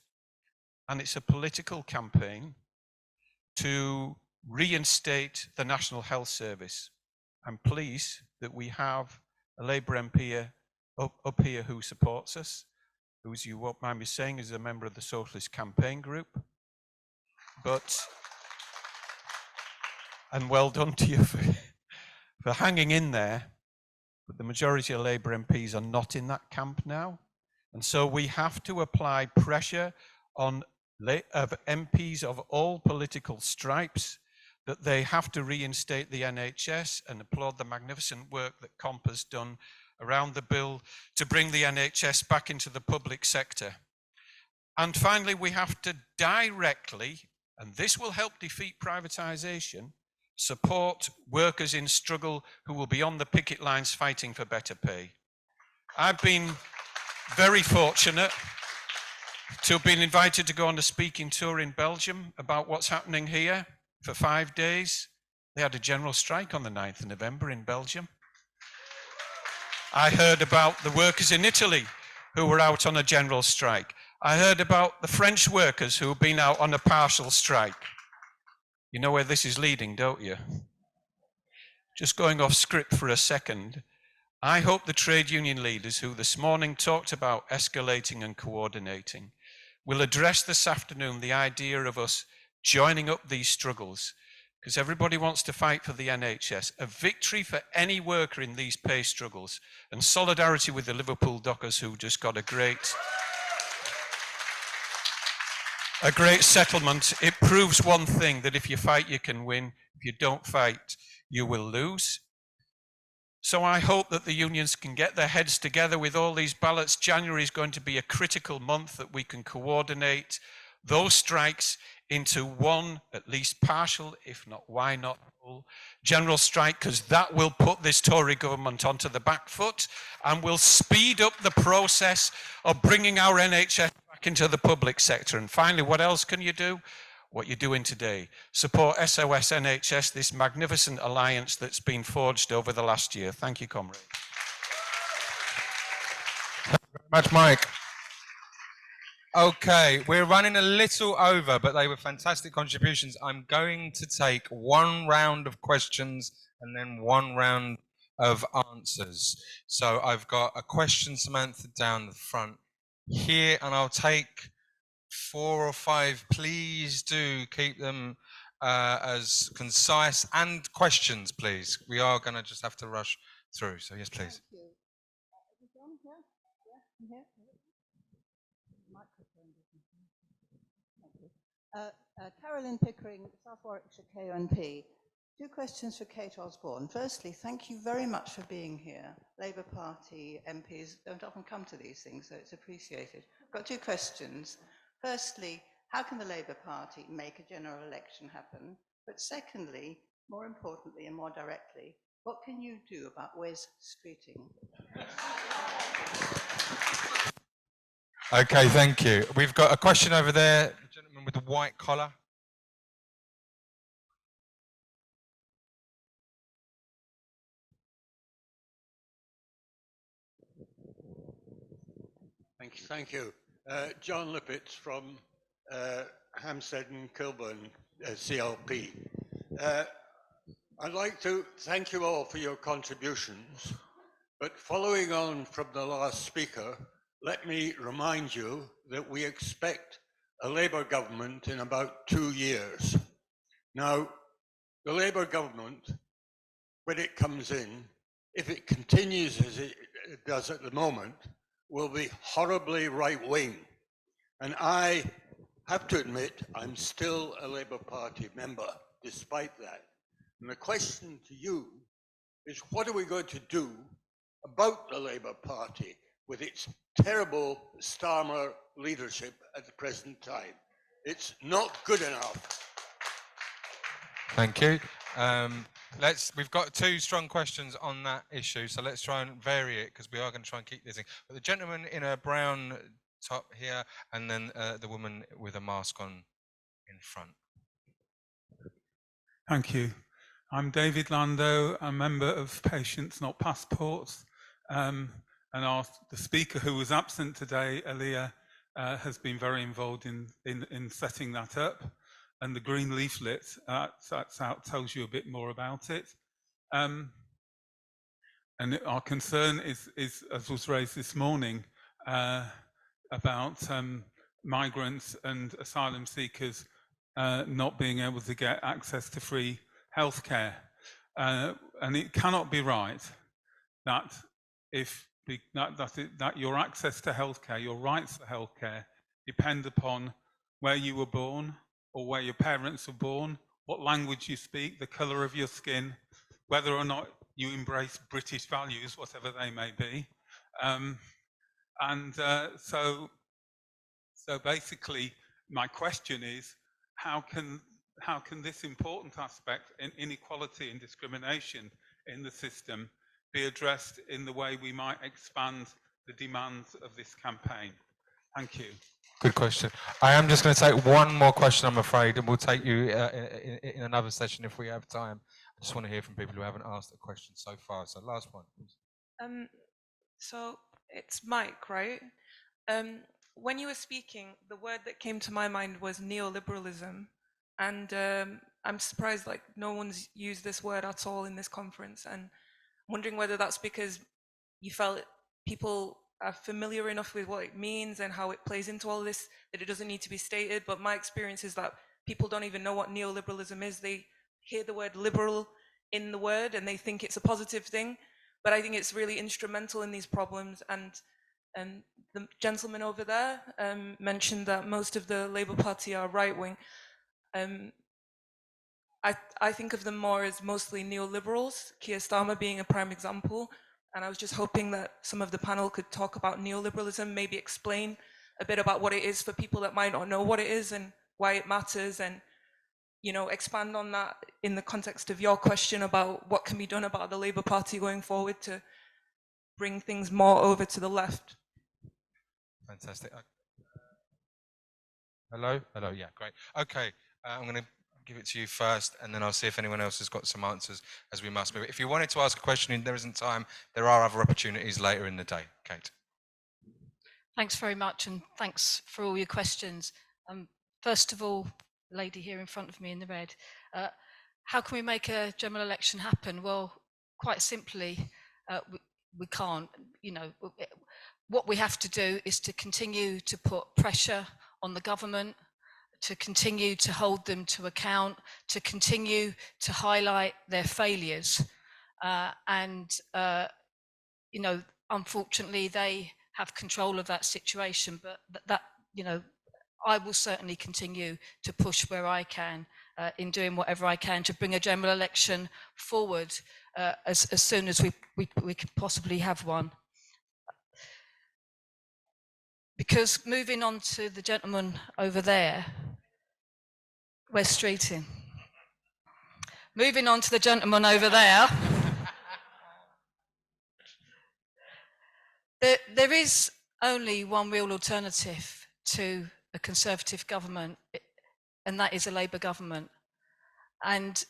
And it's a political campaign to reinstate the National Health Service. I'm pleased that we have a Labour MP up here who supports us, who, as you won't mind me saying, is a member of the Socialist Campaign Group. And well done to you for hanging in there, but the majority of Labour MPs are not in that camp now. And so we have to apply pressure on MPs of all political stripes that they have to reinstate the NHS, and applaud the magnificent work that Comp has done around the bill to bring the NHS back into the public sector. And finally, we have to directly, and this will help defeat privatisation, support workers in struggle who will be on the picket lines fighting for better pay. I've been very fortunate to have been invited to go on a speaking tour in Belgium about what's happening here for 5 days. They had a general strike on the 9th of November in Belgium. I heard about the workers in Italy who were out on a general strike. I heard about the French workers who have been out on a partial strike. You know where this is leading, don't you? Just going off script for a second, I hope the trade union leaders who this morning talked about escalating and coordinating will address this afternoon the idea of us joining up these struggles, because everybody wants to fight for the NHS, a victory for any worker in these pay struggles, and solidarity with the Liverpool dockers who just got a great settlement. It proves one thing, that if you fight, you can win. If you don't fight, you will lose. So I hope that the unions can get their heads together with all these ballots. January is going to be a critical month, that we can coordinate those strikes into one, at least partial, if not, why not full, general strike, because that will put this Tory government onto the back foot and will speed up the process of bringing our NHS back into the public sector. And finally, what else can you do? What you're doing today. Support SOS NHS, this magnificent alliance that's been forged over the last year. Thank you, comrade. Thank you very much, Mike. Okay, we're running a little over, but they were fantastic contributions. I'm going to take one round of questions and then one round of answers. So I've got a question, Samantha, down the front here, and I'll take 4 or 5. Please do keep them as concise, and questions, please. We are going to just have to rush through. So yes, please. Thank you. Is it on here? Yeah, here. Microphone. Thank you. Carolyn Pickering, South Warwickshire KMP. 2 questions for Kate Osborne. Firstly, thank you very much for being here. Labour Party MPs don't often come to these things, so it's appreciated. I've got 2 questions. Firstly, how can the Labour Party make a general election happen? But secondly, more importantly and more directly, what can you do about Wes Streeting? Okay, thank you. We've got a question over there, the gentleman with the white collar. Thank you. John Lippitz from Hampstead and Kilburn, CLP. I'd like to thank you all for your contributions, but following on from the last speaker, let me remind you that we expect a Labour government in about 2 years. Now, the Labour government, when it comes in, if it continues as it does at the moment, will be horribly right-wing. And I have to admit, I'm still a Labour Party member, despite that. And the question to you is, what are we going to do about the Labour Party with its terrible Starmer leadership at the present time? It's not good enough. Thank you. We've got 2 strong questions on that issue, so let's try and vary it, because we are going to try and keep this in. But the gentleman in a brown top here, and then the woman with a mask on in front. Thank you. I'm David Lando, a member of Patients Not Passports, and the speaker who was absent today, Aliyah, has been very involved in setting that up. And the green leaflet that's out tells you a bit more about it. And our concern is, as was raised this morning, about migrants and asylum seekers not being able to get access to free healthcare. And it cannot be right that that your access to healthcare, your rights to healthcare, depend upon where you were born, or where your parents were born, what language you speak, the colour of your skin, whether or not you embrace British values, whatever they may be. So basically, my question is, how can this important aspect in inequality and discrimination in the system be addressed in the way we might expand the demands of this campaign? Thank you. Good question. I am just going to take one more question, I'm afraid, and we'll take you in another session if we have time. I just want to hear from people who haven't asked a question so far. So last one, please. So it's Mike, right? When you were speaking, the word that came to my mind was neoliberalism. And I'm surprised like no one's used this word at all in this conference. And I'm wondering whether that's because you felt people are familiar enough with what it means and how it plays into all this that it doesn't need to be stated. But my experience is that people don't even know what neoliberalism is. They hear the word liberal in the word and they think it's a positive thing. But I think it's really instrumental in these problems. And the gentleman over there mentioned that most of the Labour Party are right-wing. I think of them more as mostly neoliberals, Keir Starmer being a prime example. And I was just hoping that some of the panel could talk about neoliberalism, maybe explain a bit about what it is for people that might not know what it is and why it matters, and expand on that in the context of your question about what can be done about the Labour Party going forward to bring things more over to the left. Fantastic. Hello? Hello, yeah, great. Okay, I'm going to give it to you first, and then I'll see if anyone else has got some answers as we must move. If you wanted to ask a question and there isn't time, there are other opportunities later in the day. Kate. Thanks very much, and thanks for all your questions. First of all, the lady here in front of me in the red, how can we make a general election happen? Well, quite simply, we can't. What we have to do is to continue to put pressure on the government, to continue to hold them to account, to continue to highlight their failures. Unfortunately, they have control of that situation, but I will certainly continue to push where I can in doing whatever I can to bring a general election forward as soon as we can possibly have one. Because moving on to the gentleman over there, Wes Streeting. Moving on to the gentleman over there. There is only one real alternative to a Conservative government, and that is a Labour government. And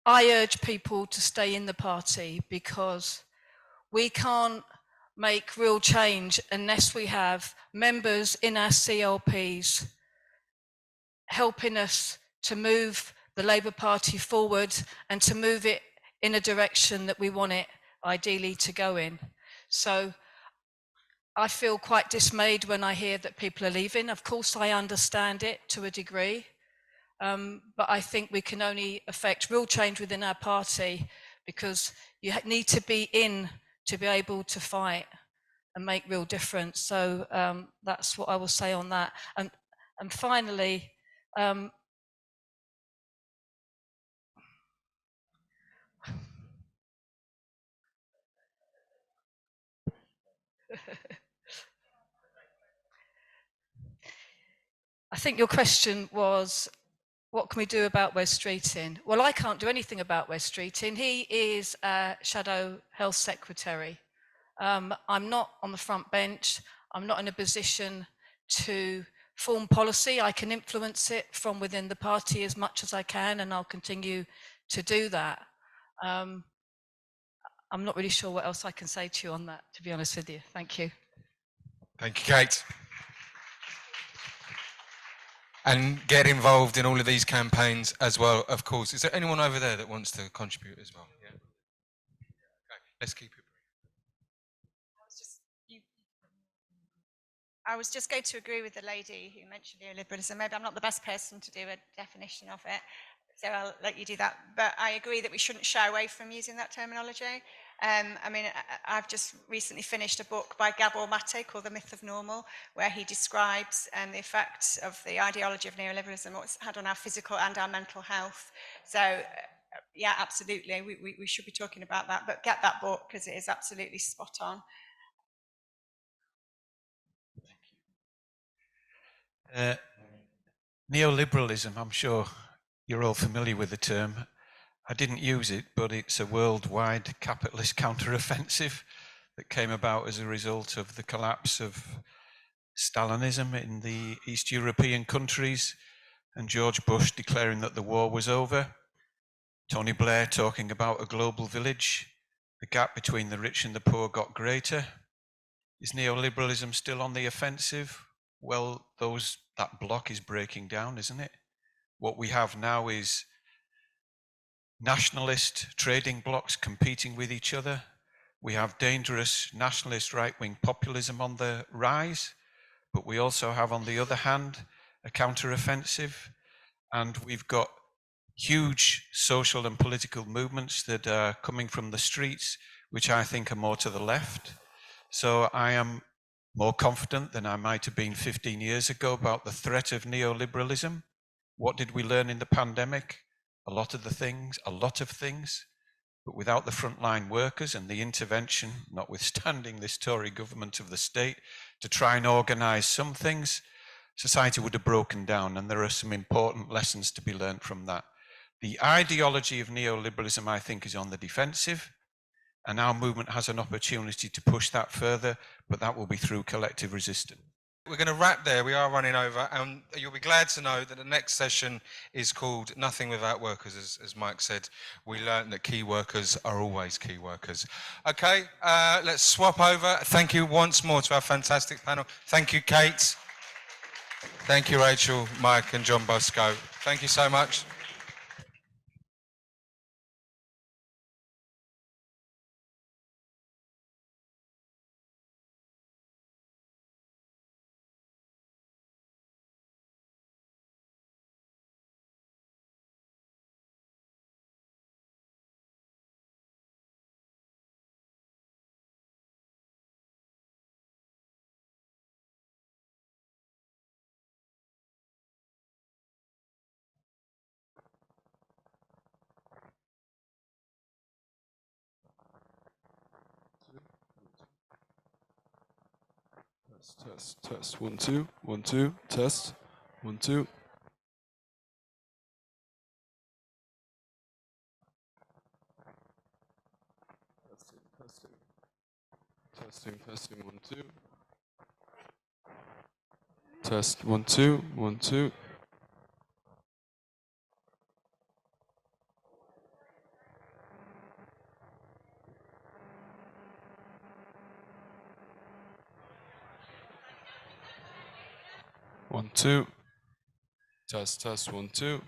I urge people to stay in the party, because we can't make real change unless we have members in our CLPs helping us to move the Labour Party forward and to move it in a direction that we want it ideally to go in. So I feel quite dismayed when I hear that people are leaving. Of course, I understand it to a degree, but I think we can only affect real change within our party because you need to be in to be able to fight and make real difference. So that's what I will say on that. And finally, I think your question was, what can we do about Wes Streeting? Well, I can't do anything about Wes Streeting. He is a Shadow Health Secretary. I'm not on the front bench. I'm not in a position to form policy. I can influence it from within the party as much as I can, and I'll continue to do that. I'm not really sure what else I can say to you on that, to be honest with you. Thank you. Thank you, Kate. And get involved in all of these campaigns as well, of course. Is there anyone over there that wants to contribute as well? Yeah. Okay, let's keep it brief. I was just going to agree with the lady who mentioned neoliberalism. Maybe I'm not the best person to do a definition of it, so I'll let you do that. But I agree that we shouldn't shy away from using that terminology. I mean, I've just recently finished a book by Gabor Mate called The Myth of Normal, where he describes the effects of the ideology of neoliberalism, what it's had on our physical and our mental health. So, yeah, absolutely, we should be talking about that. But get that book because it is absolutely spot on. Neoliberalism, I'm sure you're all familiar with the term. I didn't use it, but it's a worldwide capitalist counter-offensive that came about as a result of the collapse of Stalinism in the East European countries, and George Bush declaring that the war was over, Tony Blair talking about a global village, the gap between the rich and the poor got greater. Is neoliberalism still on the offensive? Well, that block is breaking down, isn't it? What we have now is nationalist trading blocks competing with each other. We have dangerous nationalist right-wing populism on the rise, but we also have, on the other hand, a counter-offensive, and we've got huge social and political movements that are coming from the streets, which I think are more to the left. So I am more confident than I might have been 15 years ago about the threat of neoliberalism. What did we learn in the pandemic? A lot of things, but without the frontline workers and the intervention, notwithstanding this Tory government of the state, to try and organise some things, society would have broken down, and there are some important lessons to be learned from that. The ideology of neoliberalism, I think, is on the defensive, and our movement has an opportunity to push that further, but that will be through collective resistance. We're going to wrap there. We are running over, and you'll be glad to know that the next session is called Nothing Without Workers, as Mike said. We learned that key workers are always key workers. Okay, let's swap over. Thank you once more to our fantastic panel. Thank you, Kate. Thank you, Rachel, Mike, and John Bosco. Thank you so much. Test. 1 2 1 2 test 1 2. Testing 1 2. Test 1 2 1 2. One, two. Test 1 2.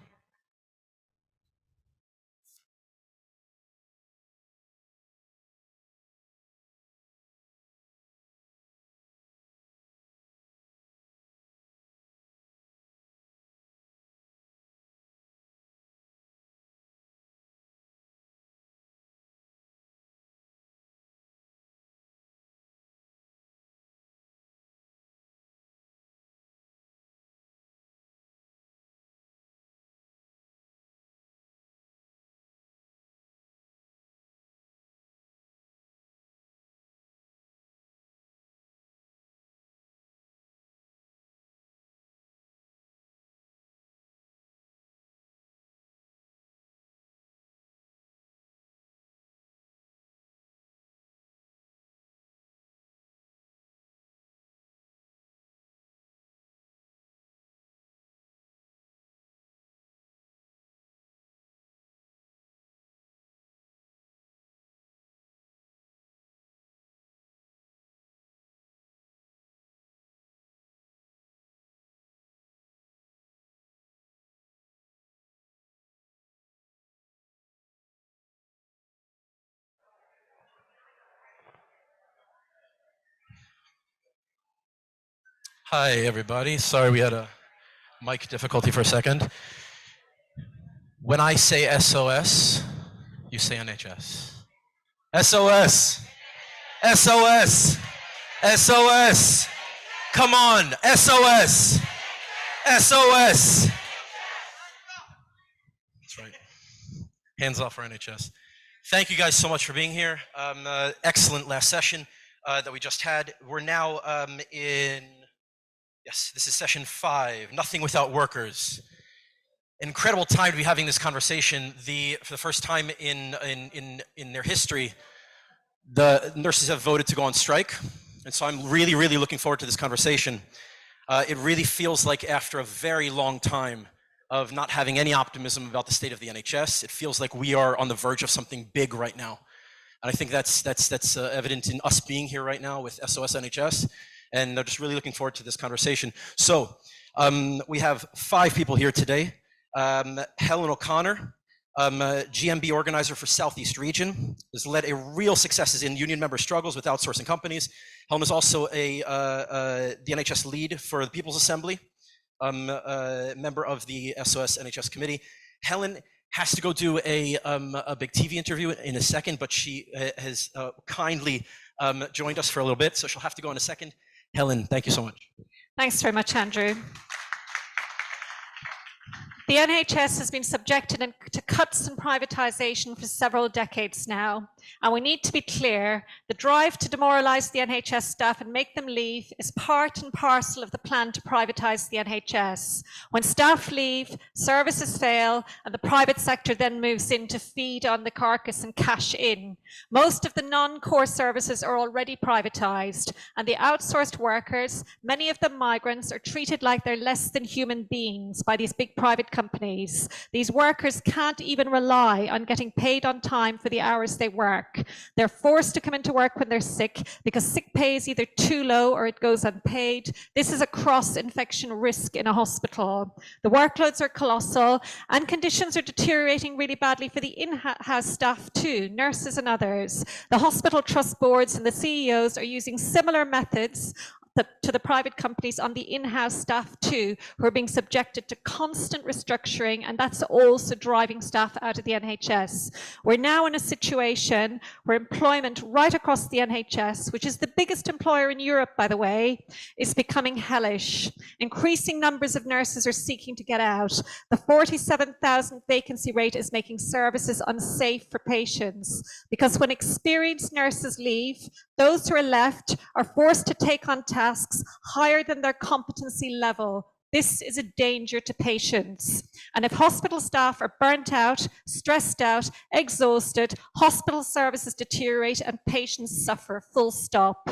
Hi, everybody. Sorry we had a mic difficulty for a second. When I say SOS, you say NHS. SOS! SOS! SOS! Come on, SOS! SOS! That's right. Hands off for NHS. Thank you guys so much for being here. Excellent last session that we just had. We're now yes, this is session 5, Nothing Without Workers. Incredible time to be having this conversation. For the first time in their history, the nurses have voted to go on strike. And so I'm really, really looking forward to this conversation. It really feels like after a very long time of not having any optimism about the state of the NHS, it feels like we are on the verge of something big right now. And I think that's evident in us being here right now with SOS NHS. And I'm just really looking forward to this conversation. So we have 5 people here today. Helen O'Connor, GMB organizer for Southeast Region, has led a real successes in union member struggles with outsourcing companies. Helen is also the NHS lead for the People's Assembly, member of the SOS NHS committee. Helen has to go do a big TV interview in a second, but she has kindly joined us for a little bit, so she'll have to go in a second. Helen, thank you so much. Thanks very much, Andrew. The NHS has been subjected to cuts and privatisation for several decades now, and we need to be clear, the drive to demoralise the NHS staff and make them leave is part and parcel of the plan to privatise the NHS. When staff leave, services fail, and the private sector then moves in to feed on the carcass and cash in. Most of the non-core services are already privatised, and the outsourced workers, many of them migrants, are treated like they're less than human beings by these big private companies. These workers can't even rely on getting paid on time for the hours they work. They're forced to come into work when they're sick because sick pay is either too low or it goes unpaid. This is a cross-infection risk in a hospital. The workloads are colossal and conditions are deteriorating really badly for the in-house staff too, nurses and others. The hospital trust boards and the CEOs are using similar methods to the private companies on the in-house staff too, who are being subjected to constant restructuring, and that's also driving staff out of the NHS. We're now in a situation where employment right across the NHS, which is the biggest employer in Europe, by the way, is becoming hellish. Increasing numbers of nurses are seeking to get out. The 47,000 vacancy rate is making services unsafe for patients, because when experienced nurses leave, those who are left are forced to take on tasks higher than their competency level. This is a danger to patients. And if hospital staff are burnt out, stressed out, exhausted, hospital services deteriorate and patients suffer, full stop.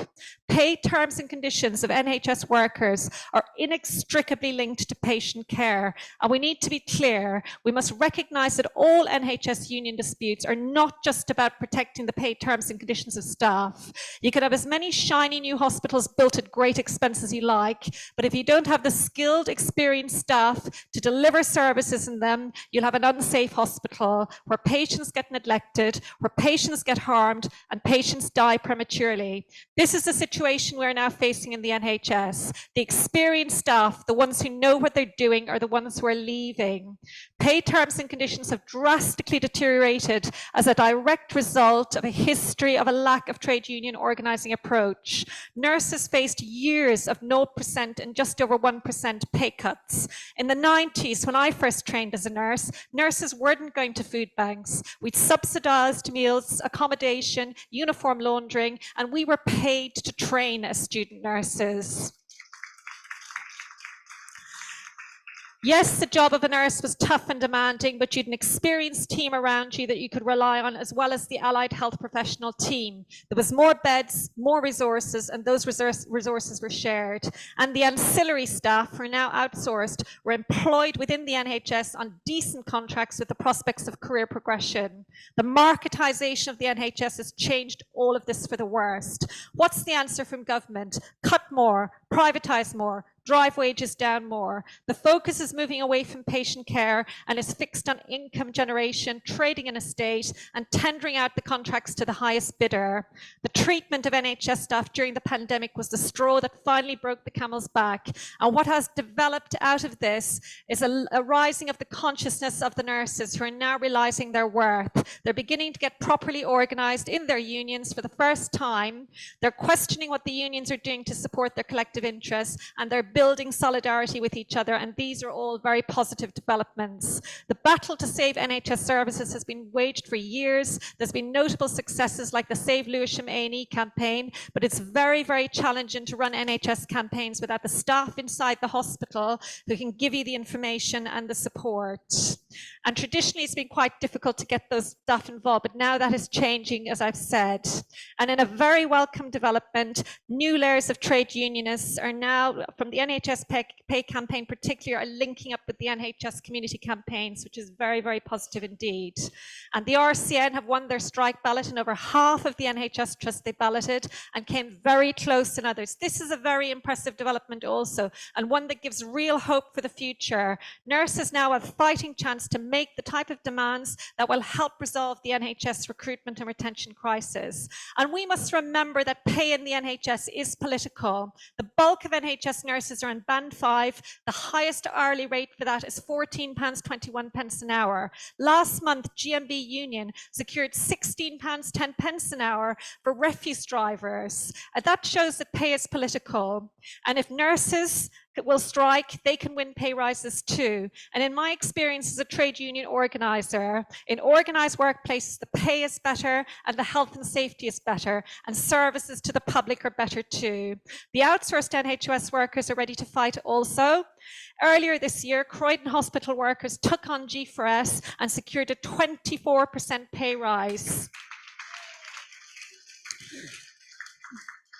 Pay terms and conditions of NHS workers are inextricably linked to patient care. And we need to be clear, we must recognise that all NHS union disputes are not just about protecting the pay terms and conditions of staff. You can have as many shiny new hospitals built at great expense as you like, but if you don't have the skilled, experienced staff to deliver services in them, you'll have an unsafe hospital where patients get neglected, where patients get harmed, and patients die prematurely. This is the situation we're now facing in the NHS. The experienced staff, the ones who know what they're doing, are the ones who are leaving. Pay terms and conditions have drastically deteriorated as a direct result of a history of a lack of trade union organising approach. Nurses faced years of 0% and just over 1% pay cuts. In the 90s, when I first trained as a nurse, nurses weren't going to food banks. We'd subsidised meals, accommodation, uniform laundering, and we were paid to train as student nurses. Yes, the job of a nurse was tough and demanding, but you had an experienced team around you that you could rely on, as well as the allied health professional team. There was more beds, more resources, and those resources were shared. And the ancillary staff, who are now outsourced, were employed within the NHS on decent contracts with the prospects of career progression. The marketisation of the NHS has changed all of this for the worst. What's the answer from government? Cut more, privatise more, drive wages down more. The focus is moving away from patient care and is fixed on income generation, trading in a state, and tendering out the contracts to the highest bidder. The treatment of NHS staff during the pandemic was the straw that finally broke the camel's back. And what has developed out of this is a rising of the consciousness of the nurses, who are now realising their worth. They're beginning to get properly organised in their unions for the first time. They're questioning what the unions are doing to support their collective interests, and they're building solidarity with each other, and these are all very positive developments. The battle to save NHS services has been waged for years. There's been notable successes like the Save Lewisham A&E campaign, but it's very, very challenging to run NHS campaigns without the staff inside the hospital who can give you the information and the support. And traditionally, it's been quite difficult to get those staff involved, but now that is changing, as I've said. And in a very welcome development, new layers of trade unionists are now, from the NHS pay campaign particularly, are linking up with the NHS community campaigns, which is very, very positive indeed. And the RCN have won their strike ballot in over half of the NHS trusts they balloted, and came very close in others. This is a very impressive development also, and one that gives real hope for the future. Nurses now have a fighting chance to make the type of demands that will help resolve the NHS recruitment and retention crisis. And we must remember that pay in the NHS is political. The bulk of NHS nurses nurses are in band 5. The highest hourly rate for that is £14.21 an hour. Last month, GMB Union secured £16.10 an hour for refuse drivers. That shows that pay is political. And if nurses will strike, they can win pay rises too. And in my experience as a trade union organiser, in organised workplaces, the pay is better and the health and safety is better, and services to the public are better too. The outsourced NHS workers are ready to fight also. Earlier this year, Croydon hospital workers took on G4S and secured a 24% pay rise.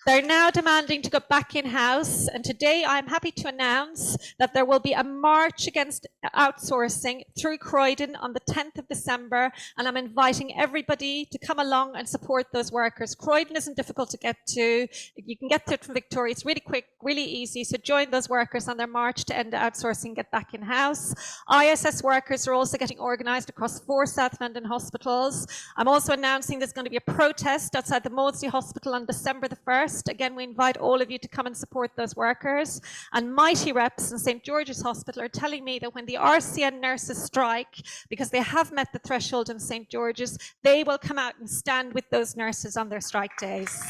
They're now demanding to go back in-house, and today I'm happy to announce that there will be a march against outsourcing through Croydon on the 10th of December, and I'm inviting everybody to come along and support those workers. Croydon isn't difficult to get to. You can get to it from Victoria. It's really quick, really easy, so join those workers on their march to end outsourcing and get back in-house. ISS workers are also getting organised across 4 South London hospitals. I'm also announcing there's going to be a protest outside the Maudsley Hospital on December the 1st. Again, we invite all of you to come and support those workers. And mighty reps in St George's Hospital are telling me that when the RCN nurses strike, because they have met the threshold in St George's, they will come out and stand with those nurses on their strike days.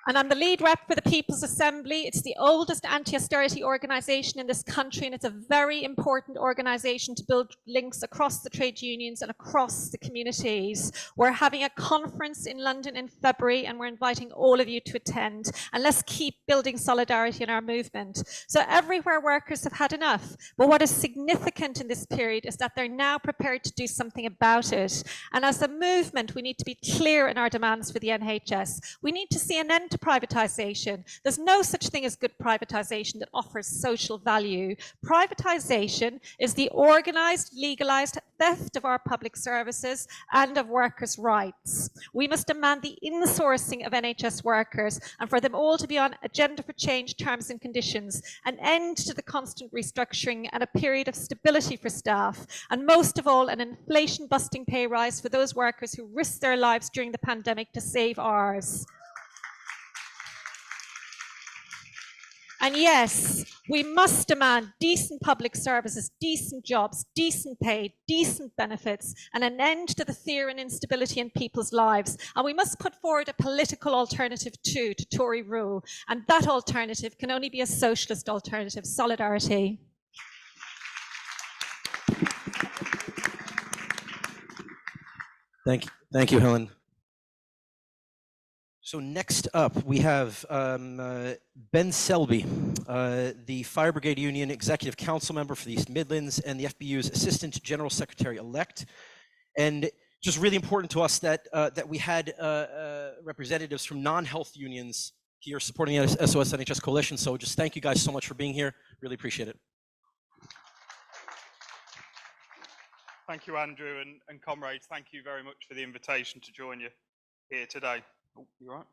And I'm the lead rep for the People's Assembly. It's the oldest anti-austerity organisation in this country, and it's a very important organisation to build links across the trade unions and across the communities. We're having a conference in London in February, and we're inviting all of you to attend. And let's keep building solidarity in our movement. So everywhere workers have had enough. But what is significant in this period is that they're now prepared to do something about it. And as a movement, we need to be clear in our demands for the NHS. We need to see an end to privatisation. There's no such thing as good privatisation that offers social value. Privatisation is the organised, legalised theft of our public services and of workers' rights. We must demand the insourcing of NHS workers and for them all to be on Agenda for Change terms and conditions, an end to the constant restructuring and a period of stability for staff, and most of all, an inflation-busting pay rise for those workers who risked their lives during the pandemic to save ours. And yes, we must demand decent public services, decent jobs, decent pay, decent benefits, and an end to the fear and instability in people's lives. And we must put forward a political alternative too to Tory rule. And that alternative can only be a socialist alternative, solidarity. Thank you, Helen. So next up, we have Ben Selby, the Fire Brigade Union Executive Council Member for the East Midlands and the FBU's Assistant General Secretary-elect. And just really important to us that, that we had representatives from non-health unions here supporting the SOS NHS Coalition. So just thank you guys so much for being here. Really appreciate it. Thank you, Andrew, and comrades. Thank you very much for the invitation to join you here today. Oh, you all right?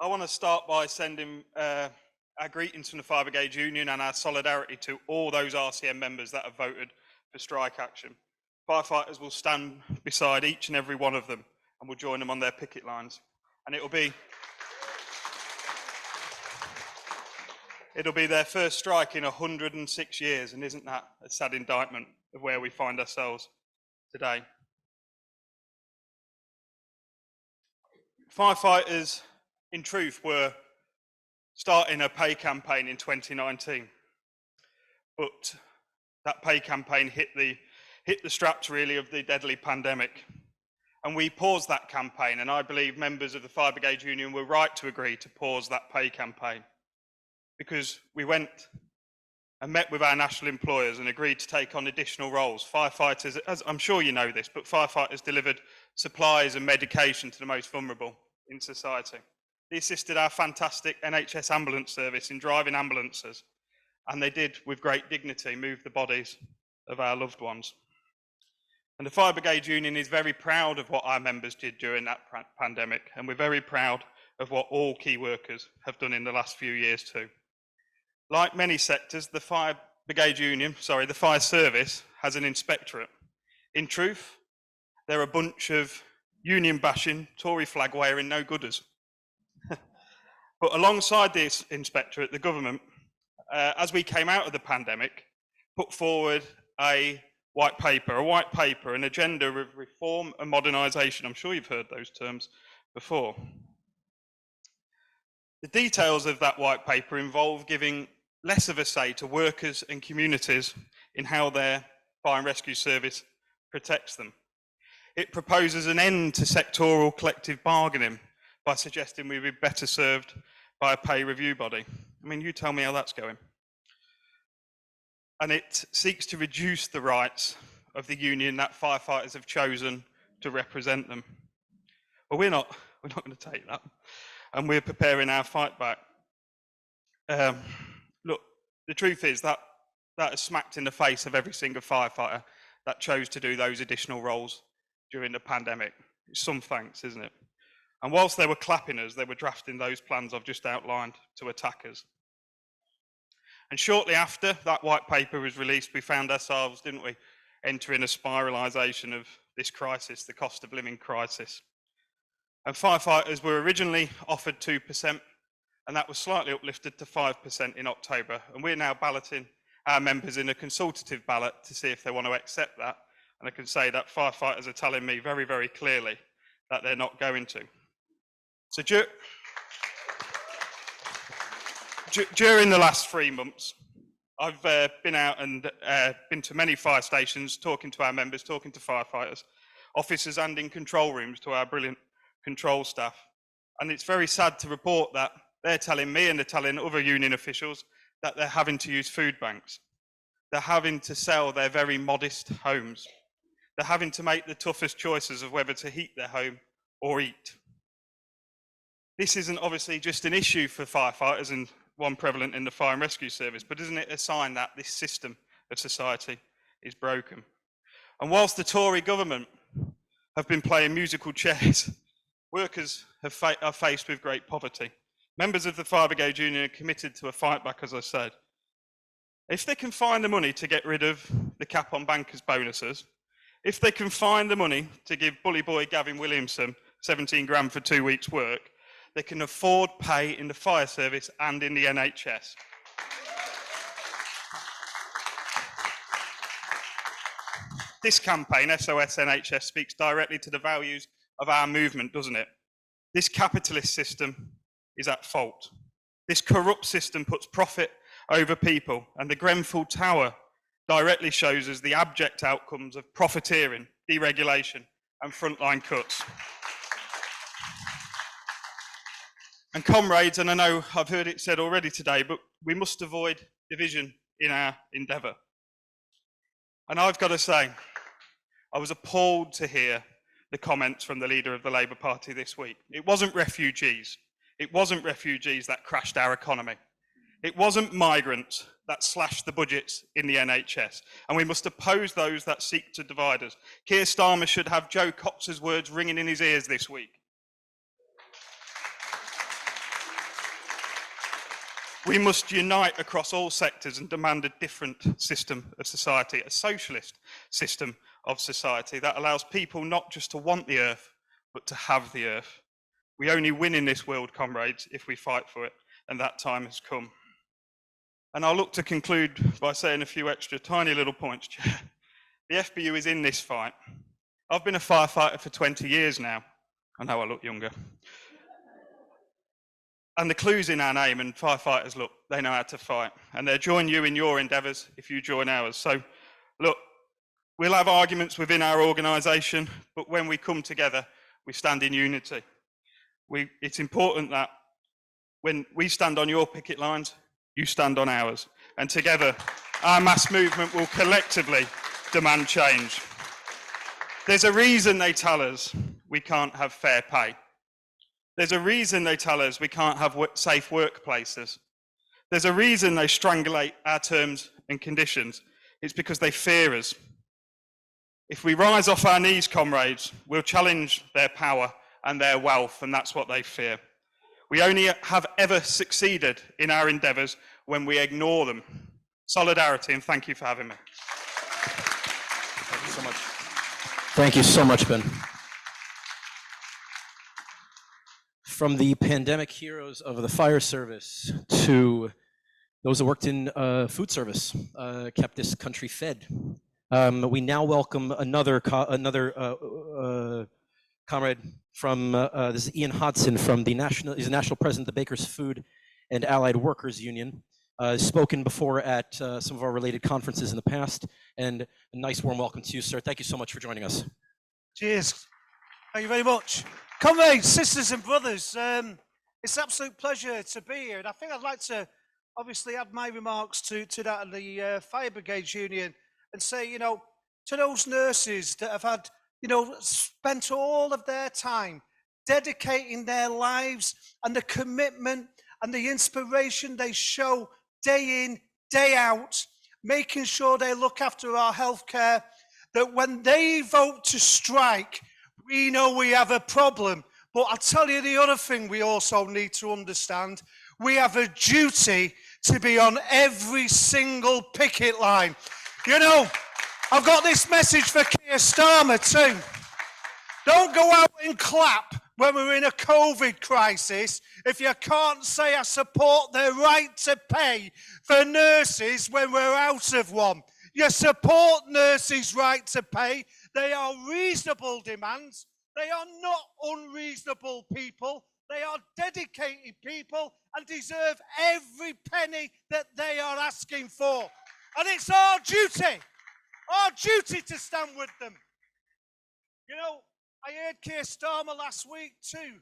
I want to start by sending our greetings from the Fire Brigade Union and our solidarity to all those RCN members that have voted for strike action. Firefighters will stand beside each and every one of them and will join them on their picket lines. And it'll be their first strike in 106 years, and isn't that a sad indictment of where we find ourselves today? Firefighters, in truth, were starting a pay campaign in 2019, but that pay campaign hit the straps really of the deadly pandemic, and we paused that campaign. And I believe members of the Fire Brigade Union were right to agree to pause that pay campaign, because we went and met with our national employers and agreed to take on additional roles. Firefighters, as I'm sure you know this, but firefighters delivered supplies and medication to the most vulnerable in society. They assisted our fantastic NHS ambulance service in driving ambulances, and they did, with great dignity, move the bodies of our loved ones. And the Fire Brigade Union is very proud of what our members did during that pandemic, and we're very proud of what all key workers have done in the last few years too. Like many sectors, the Fire Brigade Union, the fire service has an inspectorate. In truth, they're a bunch of union bashing, Tory flag wearing no-gooders. But alongside this inspectorate, the government, as we came out of the pandemic, put forward a white paper, an agenda of reform and modernisation. I'm sure you've heard those terms before. The details of that white paper involve giving less of a say to workers and communities in how their fire and rescue service protects them. It proposes an end to sectoral collective bargaining by suggesting we'd be better served by a pay review body. I mean, you tell me how that's going. And it seeks to reduce the rights of the union that firefighters have chosen to represent them. Well, we're not going to take that, and we're preparing our fight back. Look, the truth is that has smacked in the face of every single firefighter that chose to do those additional roles during the pandemic. It's some thanks, isn't it? And whilst they were clapping us, they were drafting those plans I've just outlined to attack us. And shortly after that white paper was released, we found ourselves, didn't we, entering a spiralisation of this crisis, the cost of living crisis. And firefighters were originally offered 2%, and that was slightly uplifted to 5% in October. And we're now balloting our members in a consultative ballot to see if they want to accept that. And I can say that firefighters are telling me very, very clearly that they're not going to. So during the last 3 months, I've been out and been to many fire stations, talking to our members, talking to firefighters, officers, and in control rooms to our brilliant control staff. And it's very sad to report that they're telling me and they're telling other union officials that they're having to use food banks. They're having to sell their very modest homes. They're having to make the toughest choices of whether to heat their home or eat. This isn't obviously just an issue for firefighters and one prevalent in the fire and rescue service, but isn't it a sign that this system of society is broken? And whilst the Tory government have been playing musical chairs, workers are faced with great poverty. Members of the Fire Brigade Union are committed to a fight back, as I said. If they can find the money to get rid of the cap on bankers' bonuses, if they can find the money to give bully boy Gavin Williamson 17 grand for 2 weeks' work, they can afford pay in the fire service and in the NHS. This campaign, SOS NHS, speaks directly to the values of our movement, doesn't it? This capitalist system is at fault. This corrupt system puts profit over people, and the Grenfell Tower directly shows us the abject outcomes of profiteering, deregulation, and frontline cuts. And comrades, and I know I've heard it said already today, but we must avoid division in our endeavour. And I've got to say, I was appalled to hear the comments from the leader of the Labour Party this week. It wasn't refugees. It wasn't refugees that crashed our economy. It wasn't migrants that slashed the budgets in the NHS. And we must oppose those that seek to divide us. Keir Starmer should have Joe Cox's words ringing in his ears this week. We must unite across all sectors and demand a different system of society, a socialist system of society that allows people not just to want the earth, but to have the earth. We only win in this world, comrades, if we fight for it, and that time has come. And I'll look to conclude by saying a few extra tiny little points, Chair. The FBU is in this fight. I've been a firefighter for 20 years now. I know I look younger. And the clue's in our name, and firefighters, look, they know how to fight. And they'll join you in your endeavours if you join ours. So, look, we'll have arguments within our organisation, but when we come together, we stand in unity. It's important that when we stand on your picket lines, you stand on ours. And together, our mass movement will collectively demand change. There's a reason they tell us we can't have fair pay. There's a reason they tell us we can't have safe workplaces. There's a reason they strangulate our terms and conditions. It's because they fear us. If we rise off our knees, comrades, we'll challenge their power and their wealth, and that's what they fear. We only have ever succeeded in our endeavours when we ignore them. Solidarity, and thank you for having me. Thank you so much. Thank you so much, Ben. from the pandemic heroes of the fire service to those who worked in food service, kept this country fed. We now welcome another comrade from, this is Ian Hodson from the he's the national president of the Bakers Food and Allied Workers Union. Spoken before at some of our related conferences in the past, and a nice warm welcome to you, sir. Thank you so much for joining us. Cheers. Thank you very much. Comrades, sisters and brothers, it's an absolute pleasure to be here. And I think I'd like to obviously add my remarks to that of the Fire Brigades Union and say, you know, to those nurses that have had, you know, spent all of their time dedicating their lives and the commitment and the inspiration they show day in, day out, making sure they look after our healthcare, that when they vote to strike, we know we have a problem. But I'll tell you the other thing we also need to understand. We have a duty to be on every single picket line. You know, I've got this message for Keir Starmer too. Don't go out and clap when we're in a COVID crisis if you can't say I support the right to pay for nurses when we're out of one. You support nurses' right to pay. They are reasonable demands. They are not unreasonable people. They are dedicated people and deserve every penny that they are asking for. And it's our duty to stand with them. You know, I heard Keir Starmer last week too,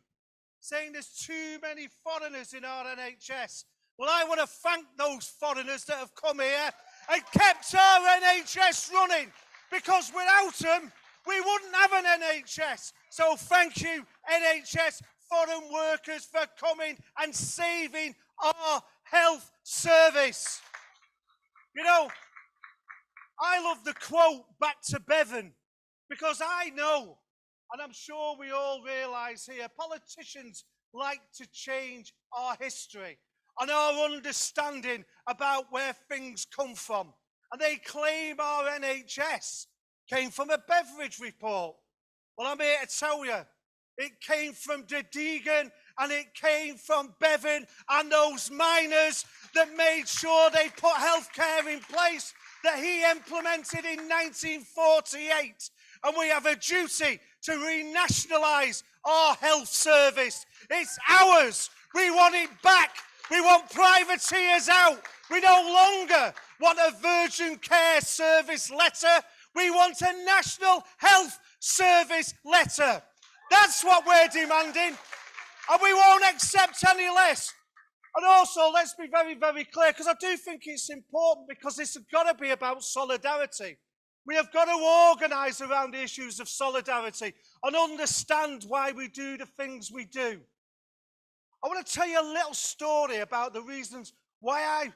saying there's too many foreigners in our NHS. Well, I want to thank those foreigners that have come here and kept our NHS running, because without them, we wouldn't have an NHS. So thank you, NHS foreign workers, for coming and saving our health service. You know, I love the quote back to Bevan, because I know, and I'm sure we all realise here, politicians like to change our history and our understanding about where things come from. And they claim our NHS came from a Beveridge report. Well, I'm here to tell you, it came from De Deegan and it came from Bevan and those miners that made sure they put healthcare in place that he implemented in 1948. And we have a duty to renationalise our health service. It's ours. We want it back. We want privateers out. We no longer want a Virgin Care Service letter. We want a National Health Service letter. That's what we're demanding. And we won't accept any less. And also, let's be very, very clear, because I do think it's important, because it's got to be about solidarity. We have got to organise around the issues of solidarity and understand why we do the things we do. I want to tell you a little story about the reasons why I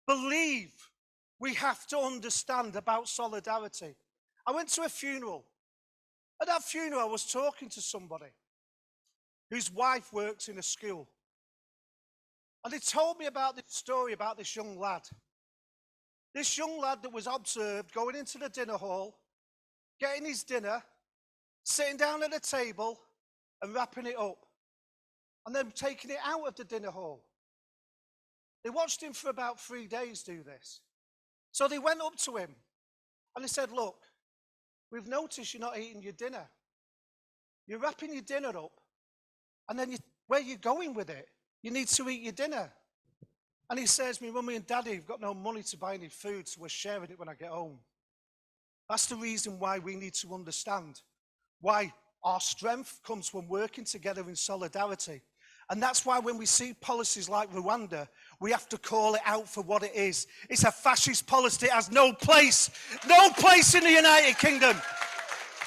believe we have to understand about solidarity. I went to a funeral. At that funeral, I was talking to somebody whose wife works in a school. And they told me about this story about this young lad. This young lad that was observed going into the dinner hall, getting his dinner, sitting down at the table and wrapping it up, and then taking it out of the dinner hall. They watched him for about 3 days do this. So they went up to him and they said, look, we've noticed you're not eating your dinner. You're wrapping your dinner up, and then where are you going with it? You need to eat your dinner. And he says, my mummy and daddy have got no money to buy any food, so we're sharing it when I get home. That's the reason why we need to understand why our strength comes from working together in solidarity. And that's why when we see policies like Rwanda, we have to call it out for what it is. It's a fascist policy. It has no place in the United Kingdom.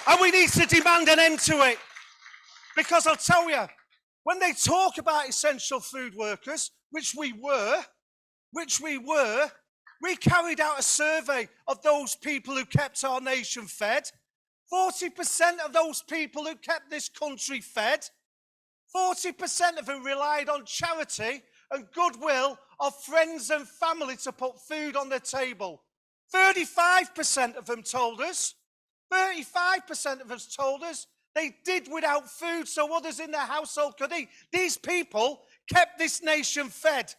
And we need to demand an end to it. Because I'll tell you, when they talk about essential food workers, which we were, we carried out a survey of those people who kept our nation fed. 40% of those people who kept this country fed, 40% of them relied on charity and goodwill of friends and family to put food on the table. 35% of them told us They did without food so others in their household could eat. These people kept this nation fed.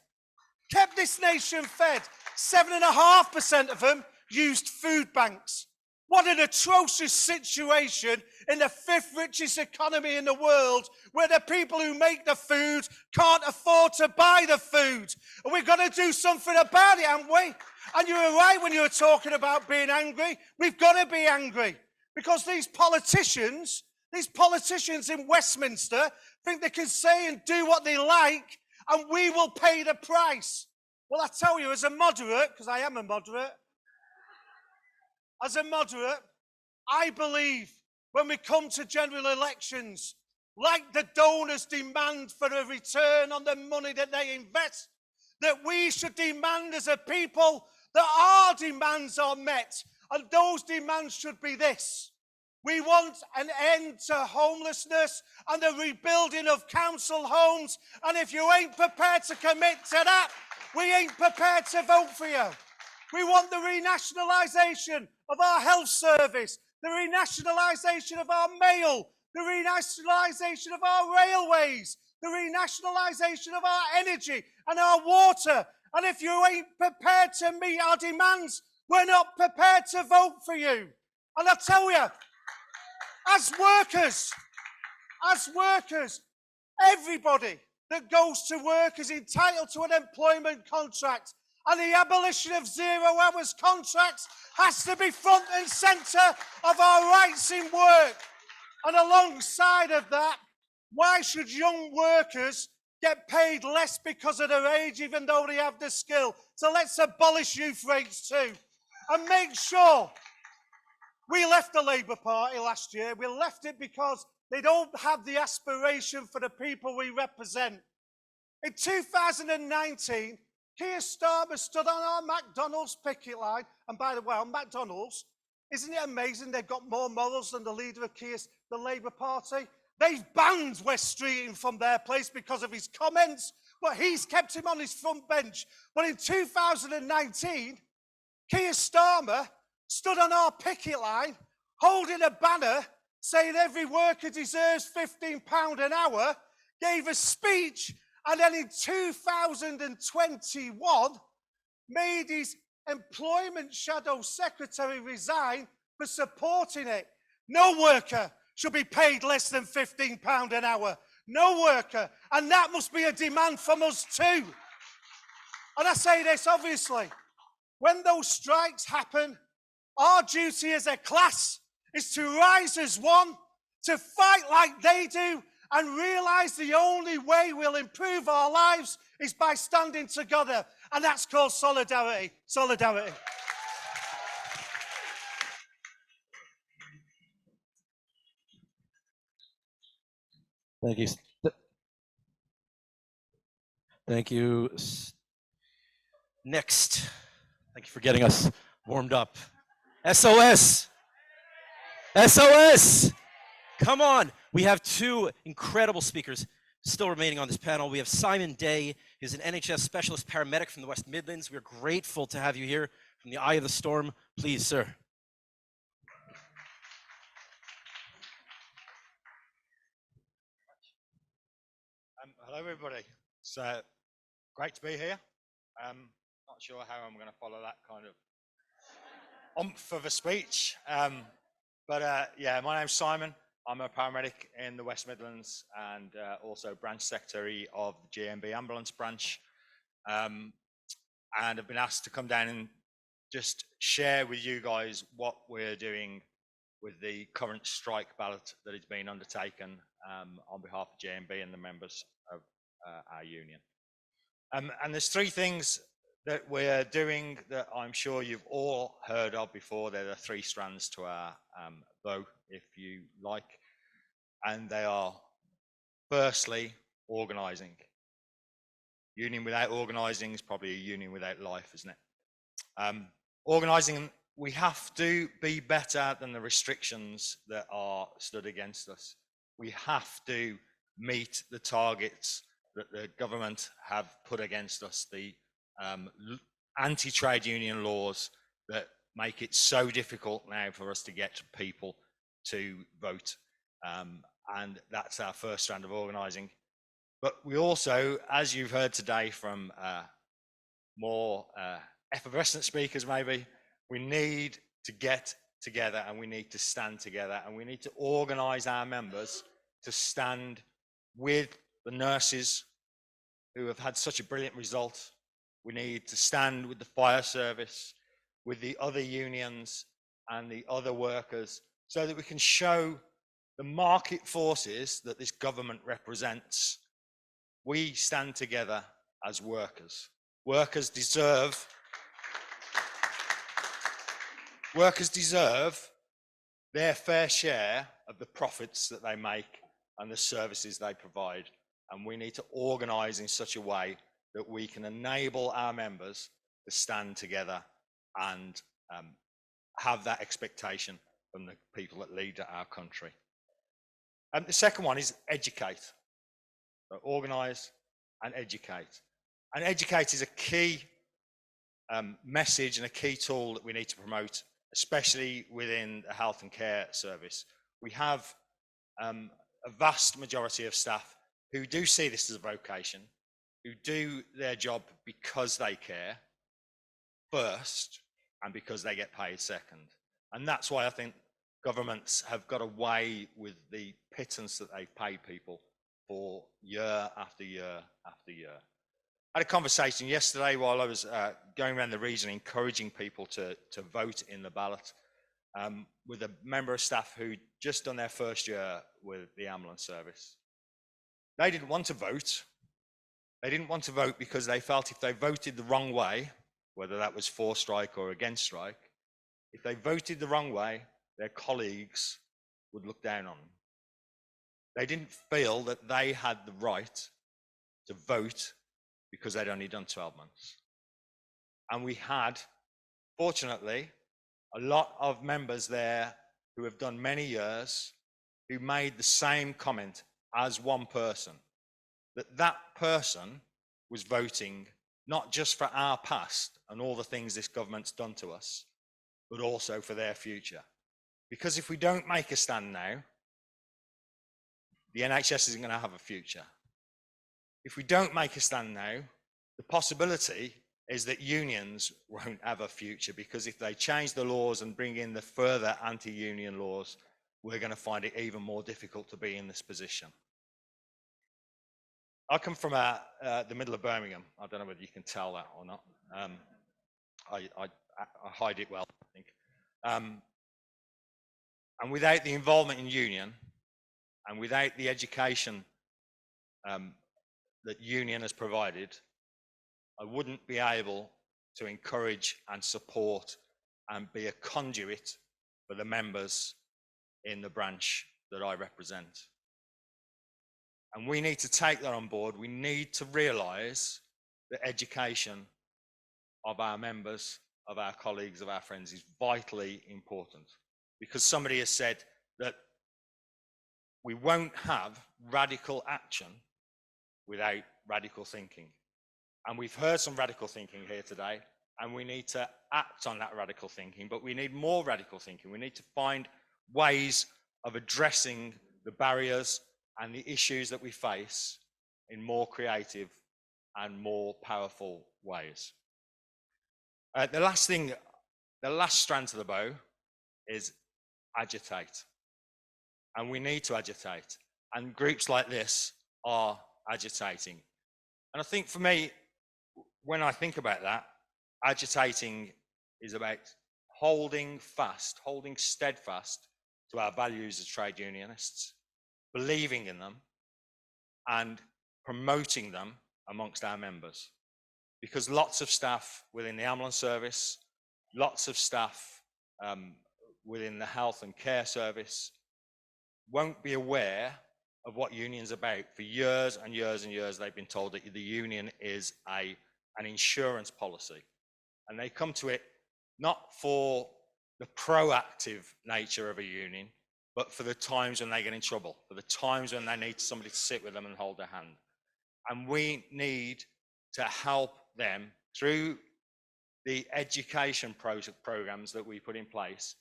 Kept this nation fed. 7.5% of them used food banks. What an atrocious situation in the 5th richest economy in the world, where the people who make the food can't afford to buy the food. And we've got to do something about it, haven't we? And you were right when you were talking about being angry. We've got to be angry because these politicians in Westminster think they can say and do what they like and we will pay the price. Well, I tell you, as a moderate, because I am a moderate, I believe when we come to general elections, like the donors demand for a return on the money that they invest, that we should demand as a people that our demands are met. And those demands should be this. We want an end to homelessness and the rebuilding of council homes. And if you ain't prepared to commit to that, we ain't prepared to vote for you. We want the renationalisation of our health service, the renationalisation of our mail, the renationalisation of our railways, the renationalisation of our energy and our water. And if you ain't prepared to meet our demands, we're not prepared to vote for you. And I tell you, as workers, everybody that goes to work is entitled to an employment contract. And the abolition of 0 hours contracts has to be front and centre of our rights in work. And alongside of that, why should young workers get paid less because of their age, even though they have the skill? So let's abolish youth rates too. And make sure. We left the Labour Party last year. We left it because they don't have the aspiration for the people we represent. In 2019, Keir Starmer stood on our McDonald's picket line. And by the way, on McDonald's, isn't it amazing they've got more morals than the leader of the Labour Party? They've banned Wes Streeting from their place because of his comments, but he's kept him on his front bench. But in 2019, Keir Starmer stood on our picket line, holding a banner saying every worker deserves £15 an hour, gave a speech, and then in 2021 made his employment shadow secretary resign for supporting it. No worker should be paid less than £15 an hour. No worker. And that must be a demand from us too. And I say this obviously, when those strikes happen, our duty as a class is to rise as one, to fight like they do, and realise the only way we'll improve our lives is by standing together. And that's called solidarity. Solidarity. Thank you. Thank you. Next, thank you for getting us warmed up. SOS! SOS! Come on. We have two incredible speakers still remaining on this panel. We have Simon Day, who's an NHS specialist paramedic from the West Midlands. We're grateful to have you here from the eye of the storm. Please, sir. Hello, everybody. It's great to be here. Not sure how I'm going to follow that kind of oomph of a speech. Yeah, my name's Simon. I'm a paramedic in the West Midlands and also branch secretary of the GMB ambulance branch. And I've been asked to come down and just share with you guys what we're doing with the current strike ballot that is being undertaken on behalf of GMB and the members of our union. And there's three things that we're doing that I'm sure you've all heard of before. There are three strands to our bow, if you like. And they are, firstly, organising. Union without organising is probably a union without life, isn't it? Organising, we have to be better than the restrictions that are stood against us. We have to meet the targets that the government have put against us, the anti-trade union laws that make it so difficult now for us to get people to vote. And that's our first strand of organising. But we also, as you've heard today from more effervescent speakers maybe, we need to get together and we need to stand together and we need to organise our members to stand with the nurses who have had such a brilliant result. We need to stand with the fire service, with the other unions and the other workers, so that we can show the market forces that this government represents. We stand together as workers. Workers deserve their fair share of the profits that they make and the services they provide. And we need to organise in such a way that we can enable our members to stand together and have that expectation from the people that lead our country. And the second one is educate. So organise and educate. And educate is a key message and a key tool that we need to promote, especially within the health and care service. We have a vast majority of staff who do see this as a vocation, who do their job because they care first and because they get paid second. And that's why I think governments have got away with the pittance that they've paid people for year after year after year. I had a conversation yesterday while I was going around the region encouraging people to vote in the ballot with a member of staff who'd just done their first year with the ambulance service. They didn't want to vote. They didn't want to vote because they felt if they voted the wrong way, whether that was for strike or against strike, if they voted the wrong way, their colleagues would look down on them. They didn't feel that they had the right to vote because they'd only done 12 months. And we had, fortunately, a lot of members there who have done many years who made the same comment as one person, that that person was voting not just for our past and all the things this government's done to us, but also for their future. Because if we don't make a stand now, the NHS isn't going to have a future. If we don't make a stand now, the possibility is that unions won't have a future, because if they change the laws and bring in the further anti-union laws, we're going to find it even more difficult to be in this position. I come from the middle of Birmingham. I don't know whether you can tell that or not. I hide it well, I think. And without the involvement in union and without the education that union has provided, I wouldn't be able to encourage and support and be a conduit for the members in the branch that I represent. And we need to take that on board. We need to realise that education of our members, of our colleagues, of our friends is vitally important. Because somebody has said that we won't have radical action without radical thinking. And we've heard some radical thinking here today, and we need to act on that radical thinking, but we need more radical thinking. We need to find ways of addressing the barriers and the issues that we face in more creative and more powerful ways. The last strand to the bow is agitate. And we need to agitate. And groups like this are agitating. And I think for me, when I think about that, agitating is about holding steadfast to our values as trade unionists, believing in them and promoting them amongst our members. Because lots of staff within the ambulance service, lots of staff within the health and care service won't be aware of what union's about. For years and years and years, they've been told that the union is an insurance policy. And they come to it not for the proactive nature of a union, but for the times when they get in trouble, for the times when they need somebody to sit with them and hold their hand. And we need to help them through the education programs that we put in place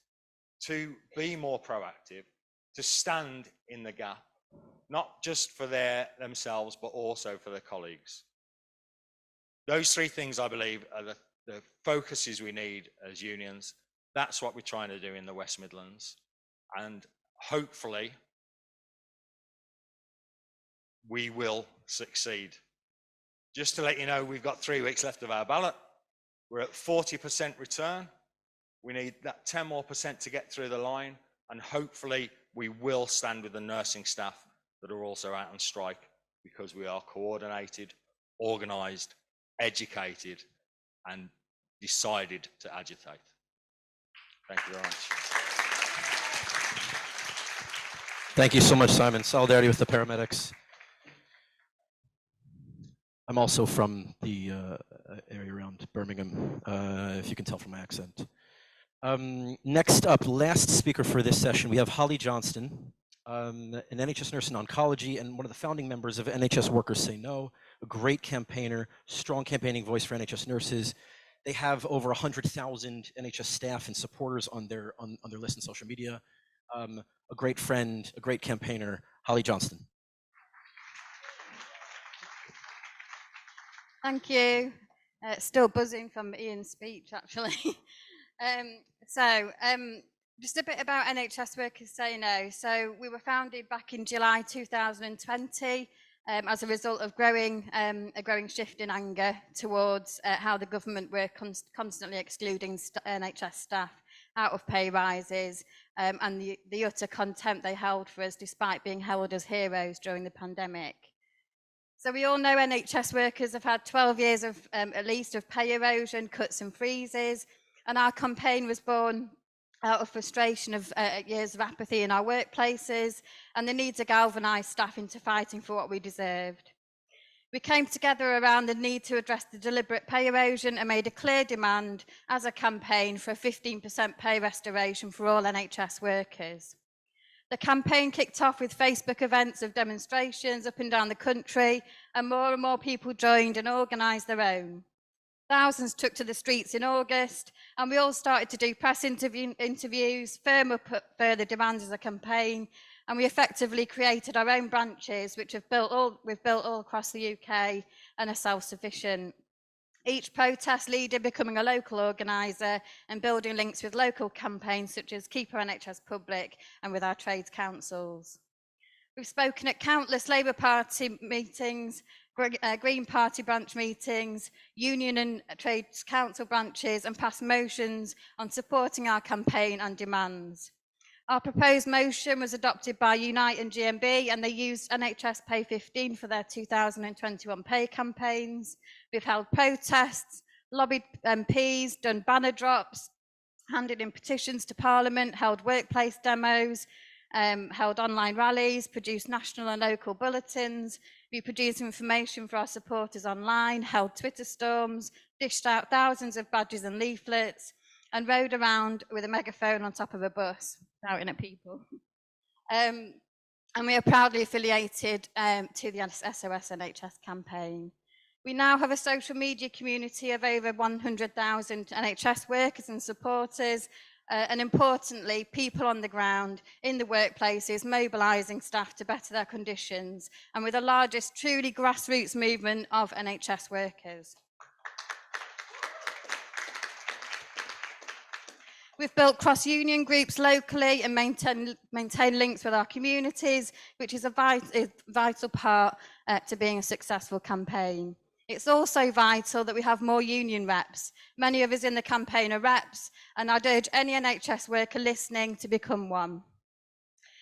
to be more proactive, to stand in the gap, not just for themselves, but also for their colleagues. Those three things, I believe, are the focuses we need as unions. That's what we're trying to do in the West Midlands. And hopefully, we will succeed. Just to let you know, we've got 3 weeks left of our ballot. We're at 40% return. We need that 10% more to get through the line. And hopefully, we will stand with the nursing staff that are also out on strike, because we are coordinated, organised, educated, and decided to agitate. Thank you very much. Thank you so much, Simon. Solidarity with the paramedics. I'm also from the area around Birmingham, if you can tell from my accent. Next up, last speaker for this session, we have Holly Johnston, an NHS nurse in oncology and one of the founding members of NHS Workers Say No, a great campaigner, strong campaigning voice for NHS nurses. They have over 100,000 NHS staff and supporters on their list in social media. A great friend, a great campaigner, Holly Johnston. Thank you. Still buzzing from Ian's speech, actually. Just a bit about NHS Workers Say No. So we were founded back in July 2020 as a result of a growing shift in anger towards how the government were constantly excluding NHS staff out of pay rises and the utter contempt they held for us despite being held as heroes during the pandemic. So we all know NHS workers have had 12 years of at least of pay erosion, cuts and freezes, and our campaign was born out of frustration of years of apathy in our workplaces and the need to galvanise staff into fighting for what we deserved. We came together around the need to address the deliberate pay erosion and made a clear demand as a campaign for a 15% pay restoration for all NHS workers. The campaign kicked off with Facebook events of demonstrations up and down the country, and more people joined and organised their own. Thousands took to the streets in August, and we all started to do press interviews, firm up further demands as a campaign, and we effectively created our own branches, which we've built all across the UK and are self-sufficient. Each protest leader becoming a local organiser and building links with local campaigns such as Keep Our NHS Public and with our trades councils. We've spoken at countless Labour Party meetings, Green Party branch meetings, Union and Trades Council branches, and passed motions on supporting our campaign and demands. Our proposed motion was adopted by Unite and GMB, and they used NHS Pay 15 for their 2021 pay campaigns. We've held protests, lobbied MPs, done banner drops, handed in petitions to Parliament, held workplace demos, held online rallies, produced national and local bulletins. We produced information for our supporters online, held Twitter storms, dished out thousands of badges and leaflets, and rode around with a megaphone on top of a bus, shouting at people. And we are proudly affiliated to the SOS NHS campaign. We now have a social media community of over 100,000 NHS workers and supporters, and importantly, people on the ground in the workplaces mobilising staff to better their conditions, and with the largest truly grassroots movement of NHS workers. We've built cross-union groups locally and maintain links with our communities, which is a vital part to being a successful campaign. It's also vital that we have more union reps. Many of us in the campaign are reps, and I'd urge any NHS worker listening to become one.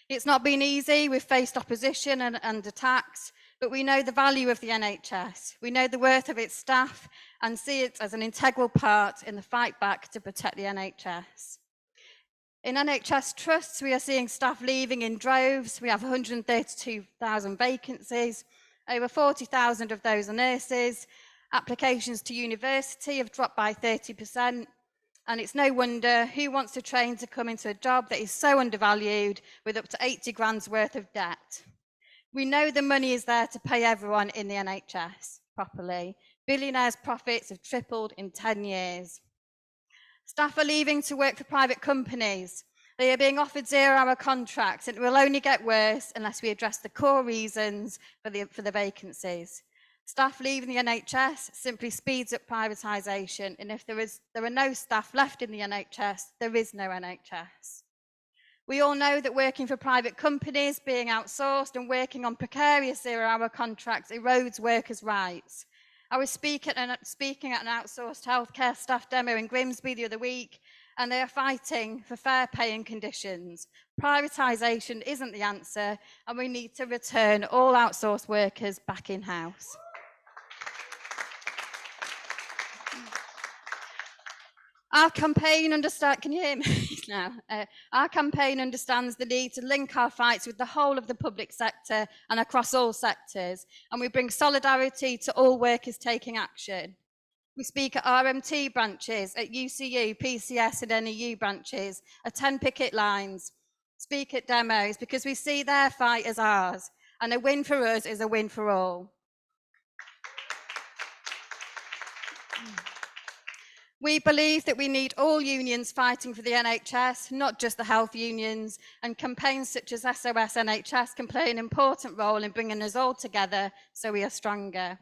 It's not been easy. We've faced opposition and attacks, but we know the value of the NHS. We know the worth of its staff and see it as an integral part in the fight back to protect the NHS. In NHS trusts, we are seeing staff leaving in droves. We have 132,000 vacancies. Over 40,000 of those are nurses. Applications to university have dropped by 30%. And it's no wonder who wants to train to come into a job that is so undervalued with up to 80 grand's worth of debt. We know the money is there to pay everyone in the NHS properly. Billionaires' profits have tripled in 10 years. Staff are leaving to work for private companies, They are being offered zero-hour contracts, and it will only get worse unless we address the core reasons for the vacancies. Staff leaving the NHS simply speeds up privatisation, and if there are no staff left in the NHS, there is no NHS. We all know that working for private companies, being outsourced and working on precarious zero-hour contracts erodes workers' rights. I was speaking at an outsourced healthcare staff demo in Grimsby the other week, and they are fighting for fair pay and conditions. Privatisation isn't the answer, and we need to return all outsourced workers back in-house. Our campaign can you hear me now? Our campaign understands the need to link our fights with the whole of the public sector and across all sectors, and we bring solidarity to all workers taking action. We speak at RMT branches, at UCU, PCS and NEU branches, attend picket lines, speak at demos, because we see their fight as ours, and a win for us is a win for all. We believe that we need all unions fighting for the NHS, not just the health unions, and campaigns such as SOS NHS can play an important role in bringing us all together so we are stronger.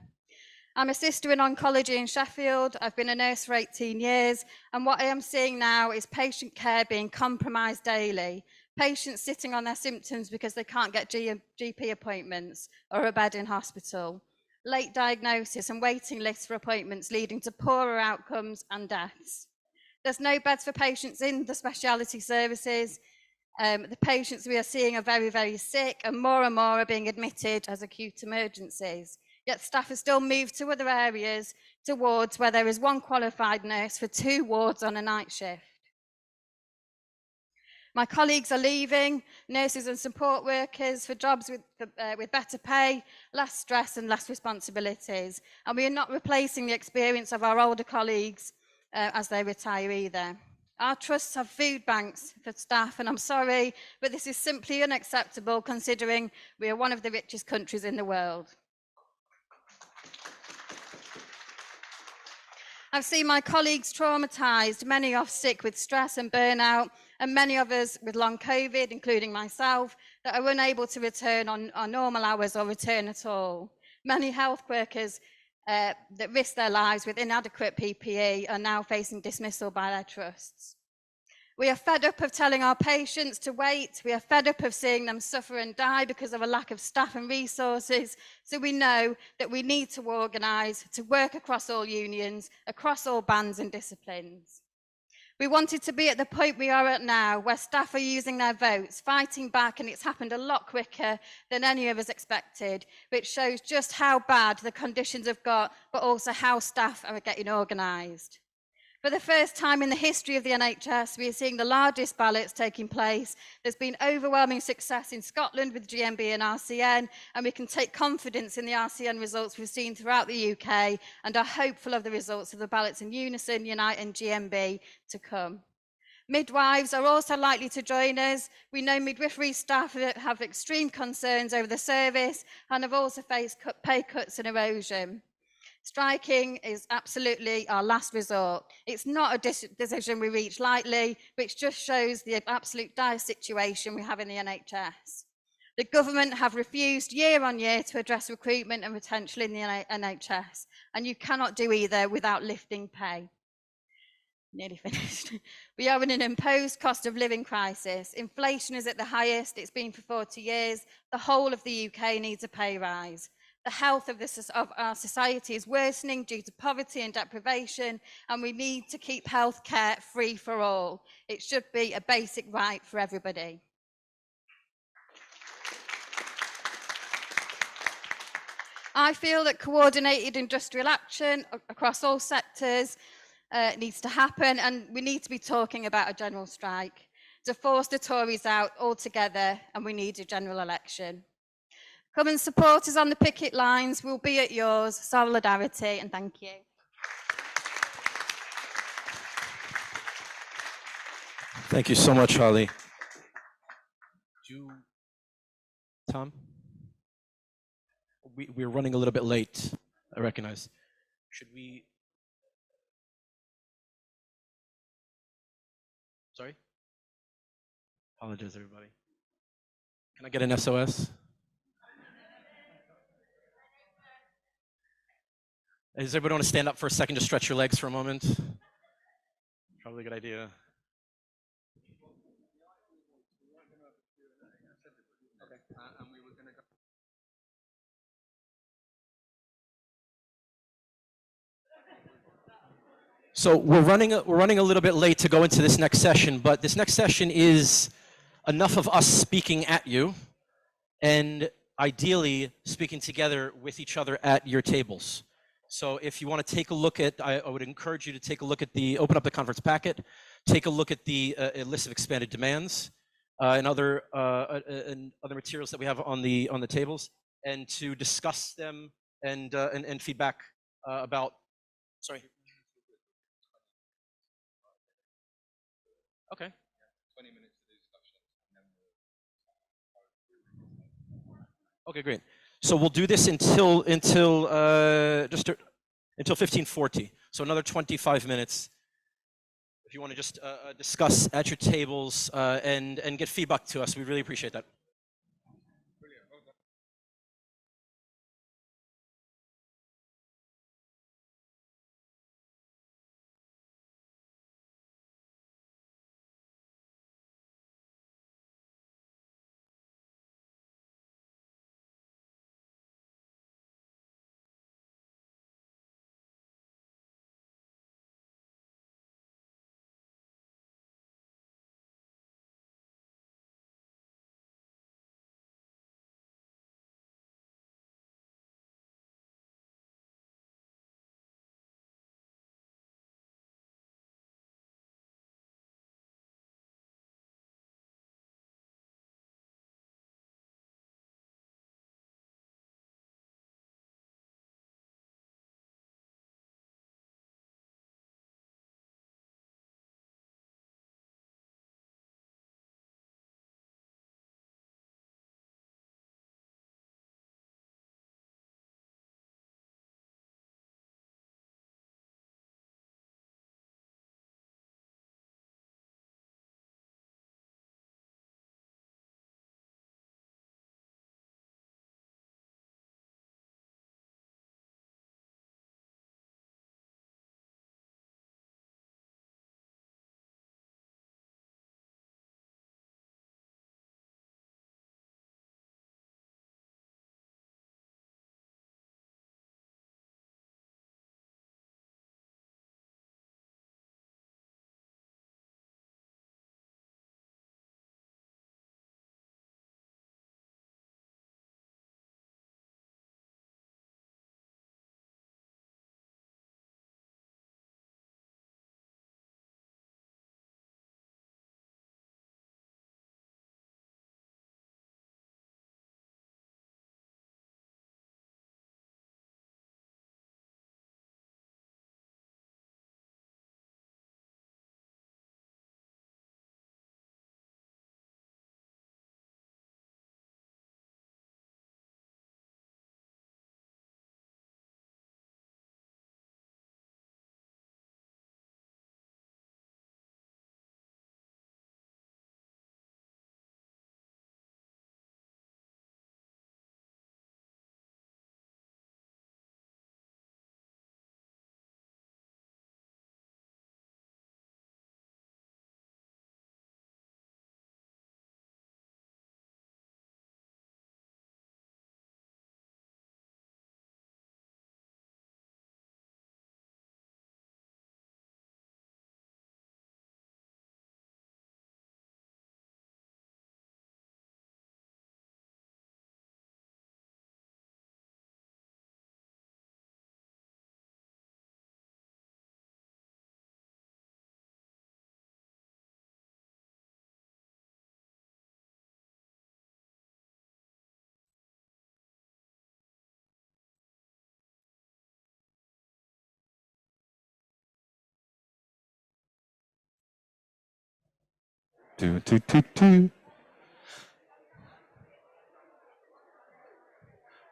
I'm a sister in oncology in Sheffield. I've been a nurse for 18 years, and what I am seeing now is patient care being compromised daily. Patients sitting on their symptoms because they can't get GP appointments or a bed in hospital. Late diagnosis and waiting lists for appointments leading to poorer outcomes and deaths. There's no beds for patients in the specialty services. The patients we are seeing are very, very sick, and more are being admitted as acute emergencies. Yet staff have still moved to other areas towards where there is one qualified nurse for 2 wards on a night shift. My colleagues are leaving, nurses and support workers, for jobs with better pay, less stress and less responsibilities. And we are not replacing the experience of our older colleagues as they retire either. Our trusts have food banks for staff, and I'm sorry, but this is simply unacceptable considering we are one of the richest countries in the world. I've seen my colleagues traumatised, many off sick with stress and burnout, and many of us with long COVID, including myself, that are unable to return on normal hours or return at all. Many health workers that risk their lives with inadequate PPE are now facing dismissal by their trusts. We are fed up of telling our patients to wait. We are fed up of seeing them suffer and die because of a lack of staff and resources. So we know that we need to organise, to work across all unions, across all bands and disciplines. We wanted to be at the point we are at now, where staff are using their votes, fighting back, and it's happened a lot quicker than any of us expected, which shows just how bad the conditions have got, but also how staff are getting organised. For the first time in the history of the NHS, we are seeing the largest ballots taking place. There's been overwhelming success in Scotland with GMB and RCN, and we can take confidence in the RCN results we've seen throughout the UK and are hopeful of the results of the ballots in Unison, Unite and GMB to come. Midwives are also likely to join us. We know midwifery staff have extreme concerns over the service and have also faced pay cuts and erosion. Striking is absolutely our last resort. It's not a decision we reach lightly, which just shows the absolute dire situation we have in the NHS. The government have refused year on year to address recruitment and retention in the NHS, and you cannot do either without lifting pay. Nearly finished. We are in an imposed cost of living crisis. Inflation is at the highest it's been for 40 years. The whole of the UK needs a pay rise. The health of our society is worsening due to poverty and deprivation, and we need to keep healthcare free for all. It should be a basic right for everybody. I feel that coordinated industrial action across all sectors needs to happen, and we need to be talking about a general strike to force the Tories out altogether, and we need a general election. Come and support us on the picket lines. We'll be at yours. Solidarity, and thank you. Thank you so much, Holly. Tom? We're running a little bit late, I recognize. Should we? Sorry? Apologize, everybody. Can I get an SOS? Does everybody want to stand up for a second to stretch your legs for a moment? Probably a good idea. So we're running a little bit late to go into this next session, but this next session is enough of us speaking at you and ideally speaking together with each other at your tables. So if you want to take a look at, I would encourage you to take a look at open up the conference packet, take a look at the list of expanded demands and other materials that we have on the tables, and to discuss them and feedback about. Sorry. Okay. 20 minutes to discussion. Okay, great. So we'll do this until 15:40. So another 25 minutes. If you want to just discuss at your tables and get feedback to us, we really appreciate that.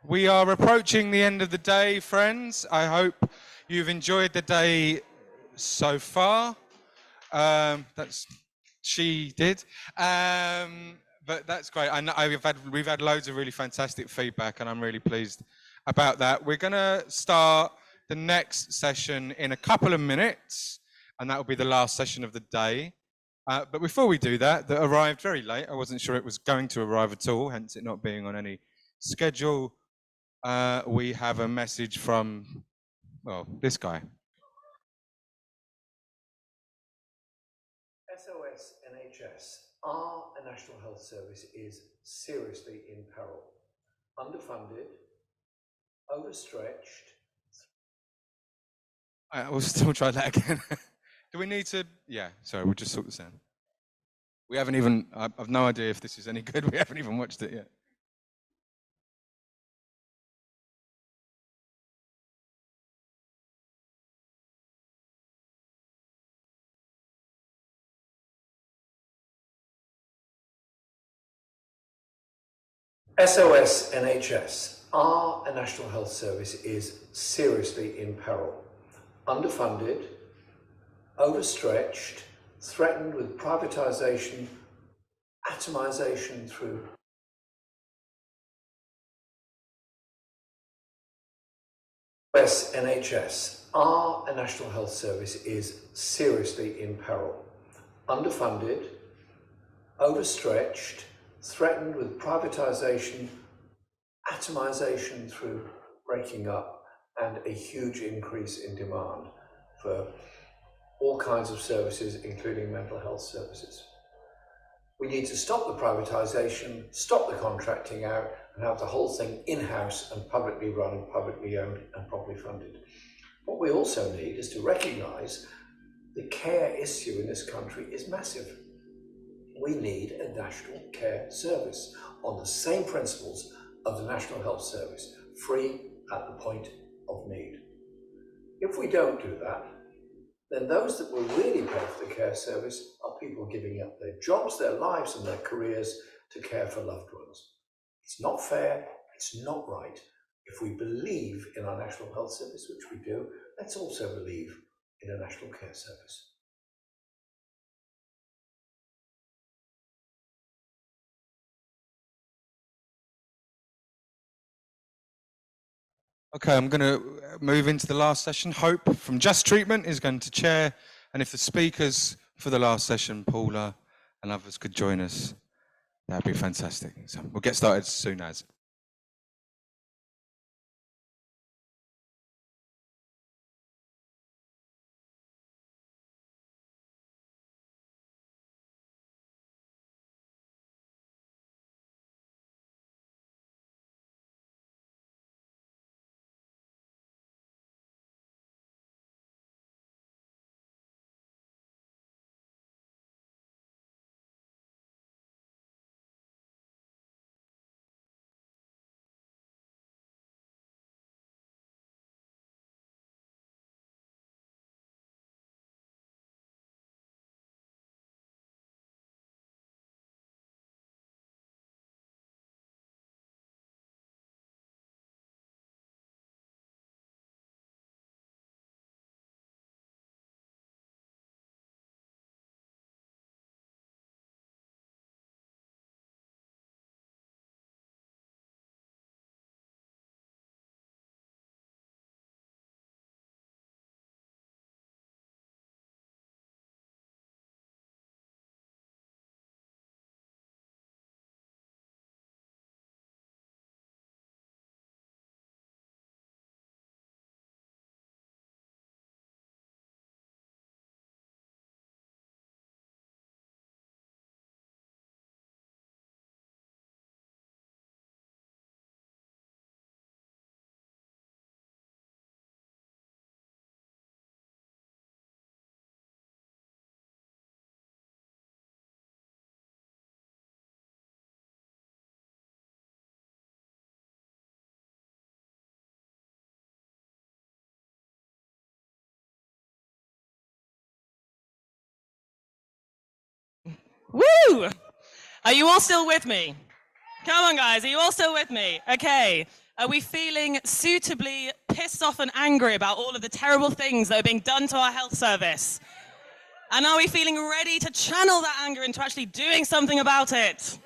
We are approaching the end of the day, friends. I hope you've enjoyed the day so far. That's she did. But that's great. I know we've had loads of really fantastic feedback, and I'm really pleased about that. We're going to start the next session in a couple of minutes, and that will be the last session of the day. But before we do that arrived very late. I wasn't sure it was going to arrive at all, hence it not being on any schedule. We have a message from, well, this guy. SOS NHS, our National Health Service is seriously in peril. Underfunded, overstretched. We'll still try that again. Do we need to? Yeah, sorry, we'll just sort this out. We haven't even, I've no idea if this is any good. We haven't even watched it yet. SOS NHS, our National Health Service is seriously in peril. Underfunded, overstretched, threatened with privatisation, atomisation through SOS NHS, our National Health Service is seriously in peril. Underfunded, overstretched, threatened with privatisation, atomisation through breaking up, and a huge increase in demand for all kinds of services, including mental health services. We need to stop the privatisation, stop the contracting out, and have the whole thing in-house and publicly run, publicly owned, and properly funded. What we also need is to recognise the care issue in this country is massive. We need a national care service on the same principles of the National Health Service, free at the point of need. If we don't do that, then those that will really pay for the care service are people giving up their jobs, their lives and their careers to care for loved ones. It's not fair, it's not right. If we believe in our National Health Service, which we do, let's also believe in a National Care Service. Okay, I'm going to move into the last session. Hope from Just Treatment is going to chair, and if the speakers for the last session, Paula and others, could join us, that'd be fantastic. So we'll get started as soon as. Woo! Are you all still with me? Come on, guys. Are you all still with me? Okay. Are we feeling suitably pissed off and angry about all of the terrible things that are being done to our health service? And are we feeling ready to channel that anger into actually doing something about it?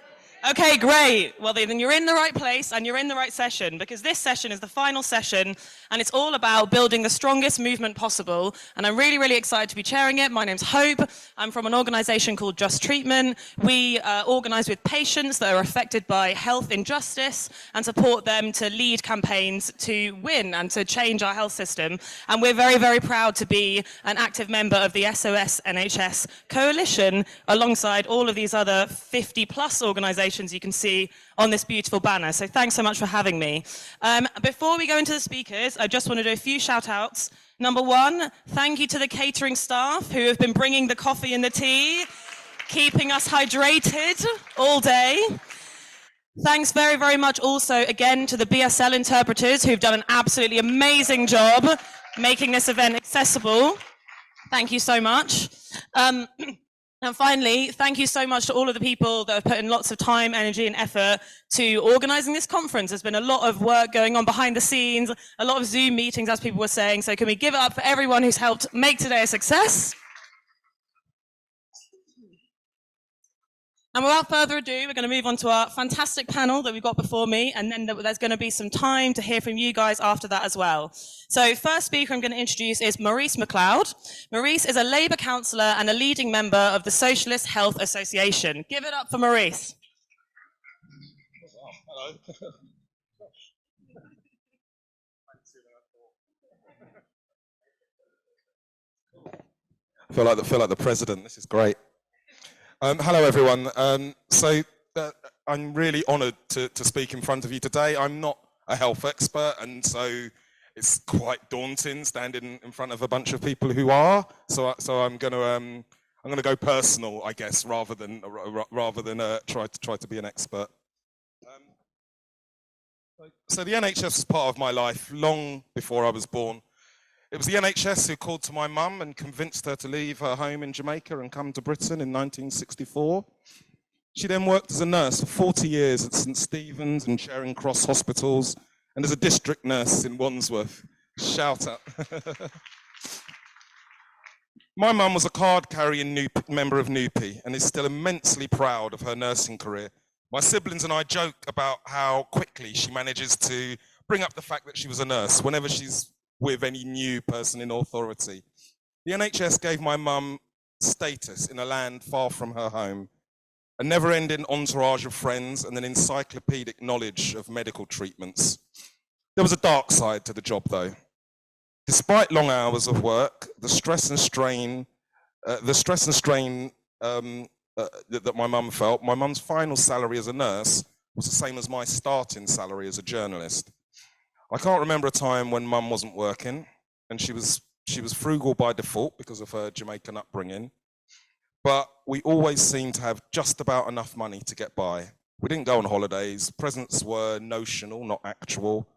Okay, great. Well, then you're in the right place and you're in the right session, because this session is the final session and it's all about building the strongest movement possible. And I'm really, really excited to be chairing it. My name's Hope. I'm from an organisation called Just Treatment. We organise with patients that are affected by health injustice and support them to lead campaigns to win and to change our health system. And we're very, very proud to be an active member of the SOS NHS Coalition alongside all of these other 50 plus organisations you can see on this beautiful banner. So thanks so much for having me. Before we go into the speakers, I just want to do a few shout outs. Number one, thank you to the catering staff who have been bringing the coffee and the tea, keeping us hydrated all day. Thanks very, very much also again to the BSL interpreters who've done an absolutely amazing job making this event accessible. Thank you so much. And finally, thank you so much to all of the people that have put in lots of time, energy and effort to organising this conference. There's been a lot of work going on behind the scenes, a lot of Zoom meetings, as people were saying. So can we give it up for everyone who's helped make today a success? And without further ado, we're going to move on to our fantastic panel that we've got before me, and then there's going to be some time to hear from you guys after that as well. So first speaker I'm going to introduce is Maurice MacLeod. Maurice is a Labour councillor and a leading member of the Socialist Health Association. Give it up for Maurice. Hello. I feel like the president. This is great. Hello, everyone. I'm really honoured to speak in front of you today. I'm not a health expert, and so it's quite daunting standing in front of a bunch of people who are. So I'm going to go personal, I guess, rather than try to be an expert. So the NHS was part of my life long before I was born. It was the NHS who called to my mum and convinced her to leave her home in Jamaica and come to Britain in 1964. She then worked as a nurse for 40 years at St Stephen's and Charing Cross hospitals and as a district nurse in Wandsworth. Shout out. My mum was a card-carrying member of NUPE and is still immensely proud of her nursing career. My siblings and I joke about how quickly she manages to bring up the fact that she was a nurse whenever she's with any new person in authority. The NHS gave my mum status in a land far from her home, a never-ending entourage of friends and an encyclopedic knowledge of medical treatments. There was a dark side to the job though. Despite long hours of work, the stress and strain that my mum felt, my mum's final salary as a nurse was the same as my starting salary as a journalist. I can't remember a time when mum wasn't working, and she was frugal by default because of her Jamaican upbringing, but we always seemed to have just about enough money to get by. We didn't go on holidays, presents were notional, not actual.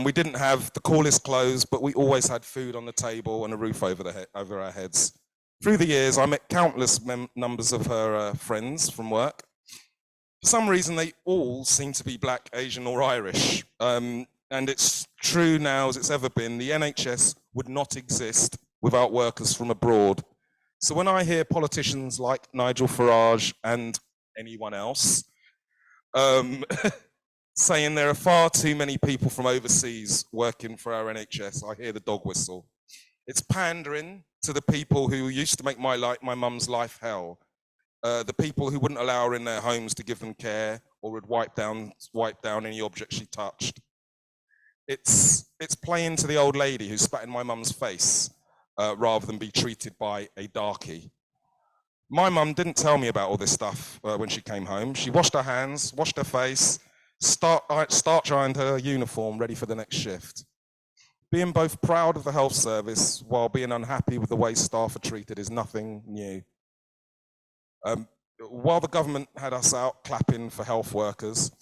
We didn't have the coolest clothes, but we always had food on the table and a roof over our heads. Through the years, I met countless numbers of her friends from work. For some reason, they all seem to be Black, Asian or Irish. And it's true now as it's ever been, the NHS would not exist without workers from abroad. So when I hear politicians like Nigel Farage and anyone else saying there are far too many people from overseas working for our NHS, I hear the dog whistle. It's pandering to the people who used to make my mum's life hell. The people who wouldn't allow her in their homes to give them care or would wipe down any object she touched. It's playing to the old lady who spat in my mum's face rather than be treated by a darkie. My mum didn't tell me about all this stuff when she came home. She washed her hands, washed her face, starch ironed her uniform ready for the next shift. Being both proud of the health service while being unhappy with the way staff are treated is nothing new. While the government had us out clapping for health workers,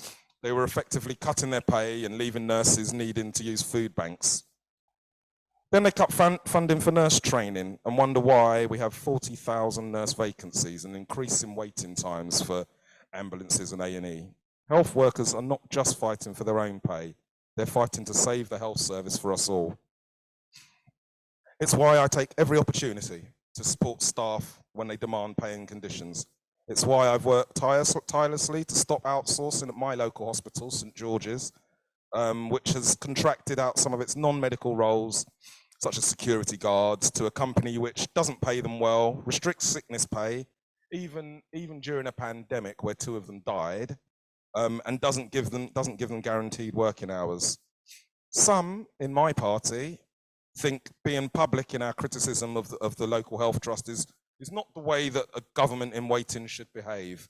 they were effectively cutting their pay and leaving nurses needing to use food banks. Then they cut funding for nurse training and wonder why we have 40,000 nurse vacancies and increasing waiting times for ambulances and A&E. Health workers are not just fighting for their own pay, they're fighting to save the health service for us all. It's why I take every opportunity to support staff when they demand paying conditions. It's why I've worked tirelessly to stop outsourcing at my local hospital, St George's, which has contracted out some of its non-medical roles, such as security guards, to a company which doesn't pay them well, restricts sickness pay, even during a pandemic where 2 of them died, and doesn't give them guaranteed working hours. Some in my party think being public in our criticism of the local health trust is not the way that a government in waiting should behave.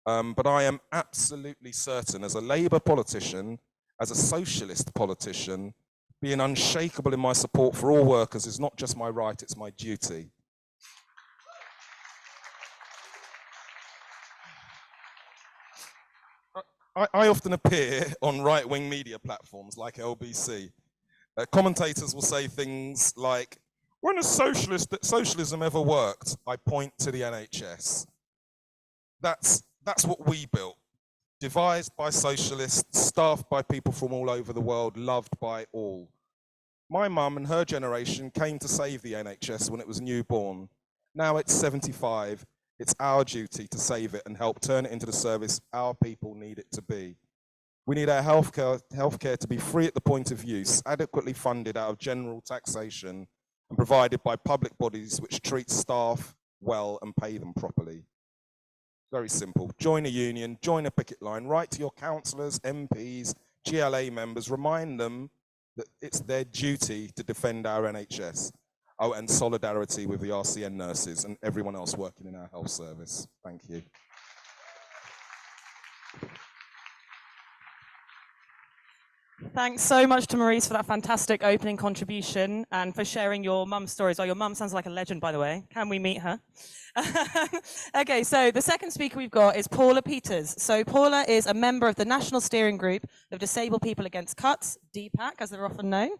But I am absolutely certain, as a Labour politician, as a socialist politician, being unshakable in my support for all workers is not just my right, it's my duty. I often appear on right-wing media platforms like LBC. Commentators will say things like, when has socialism ever worked? I point to the NHS. That's what we built. Devised by socialists, staffed by people from all over the world, loved by all. My mum and her generation came to save the NHS when it was newborn. Now it's 75. It's our duty to save it and help turn it into the service our people need it to be. We need our healthcare to be free at the point of use, adequately funded out of general taxation, and provided by public bodies which treat staff well and pay them properly. Very simple. Join a union, join a picket line, write to your councillors, MPs, GLA members, remind them that it's their duty to defend our NHS. Oh, and solidarity with the RCN nurses and everyone else working in our health service. Thank you. Thanks so much to Maurice for that fantastic opening contribution and for sharing your mum's stories. Oh, your mum sounds like a legend, by the way. Can we meet her? Okay, so the second speaker we've got is Paula Peters. So Paula is a member of the National Steering Group of Disabled People Against Cuts, DPAC, as they're often known.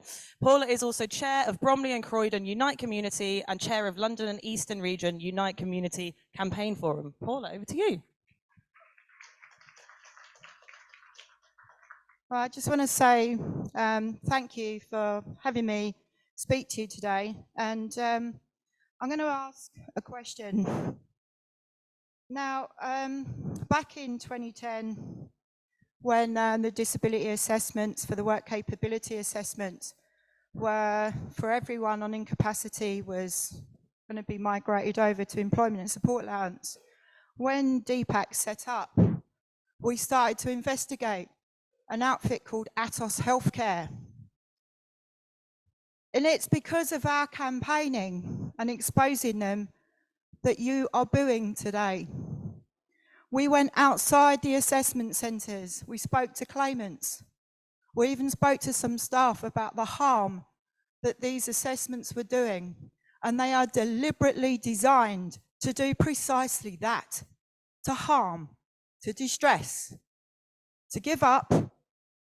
Paula is also chair of Bromley and Croydon Unite Community and chair of London and Eastern Region Unite Community Campaign Forum. Paula, over to you. Well, I just want to say thank you for having me speak to you today. And I'm going to ask a question. Now, back in 2010, when the disability assessments for the work capability assessment were for everyone on incapacity was going to be migrated over to employment and support allowance, when DPAC set up, we started to investigate an outfit called Atos Healthcare. And it's because of our campaigning and exposing them that you are booing today. We went outside the assessment centres. We spoke to claimants. We even spoke to some staff about the harm that these assessments were doing. And they are deliberately designed to do precisely that, to harm, to distress, to give up.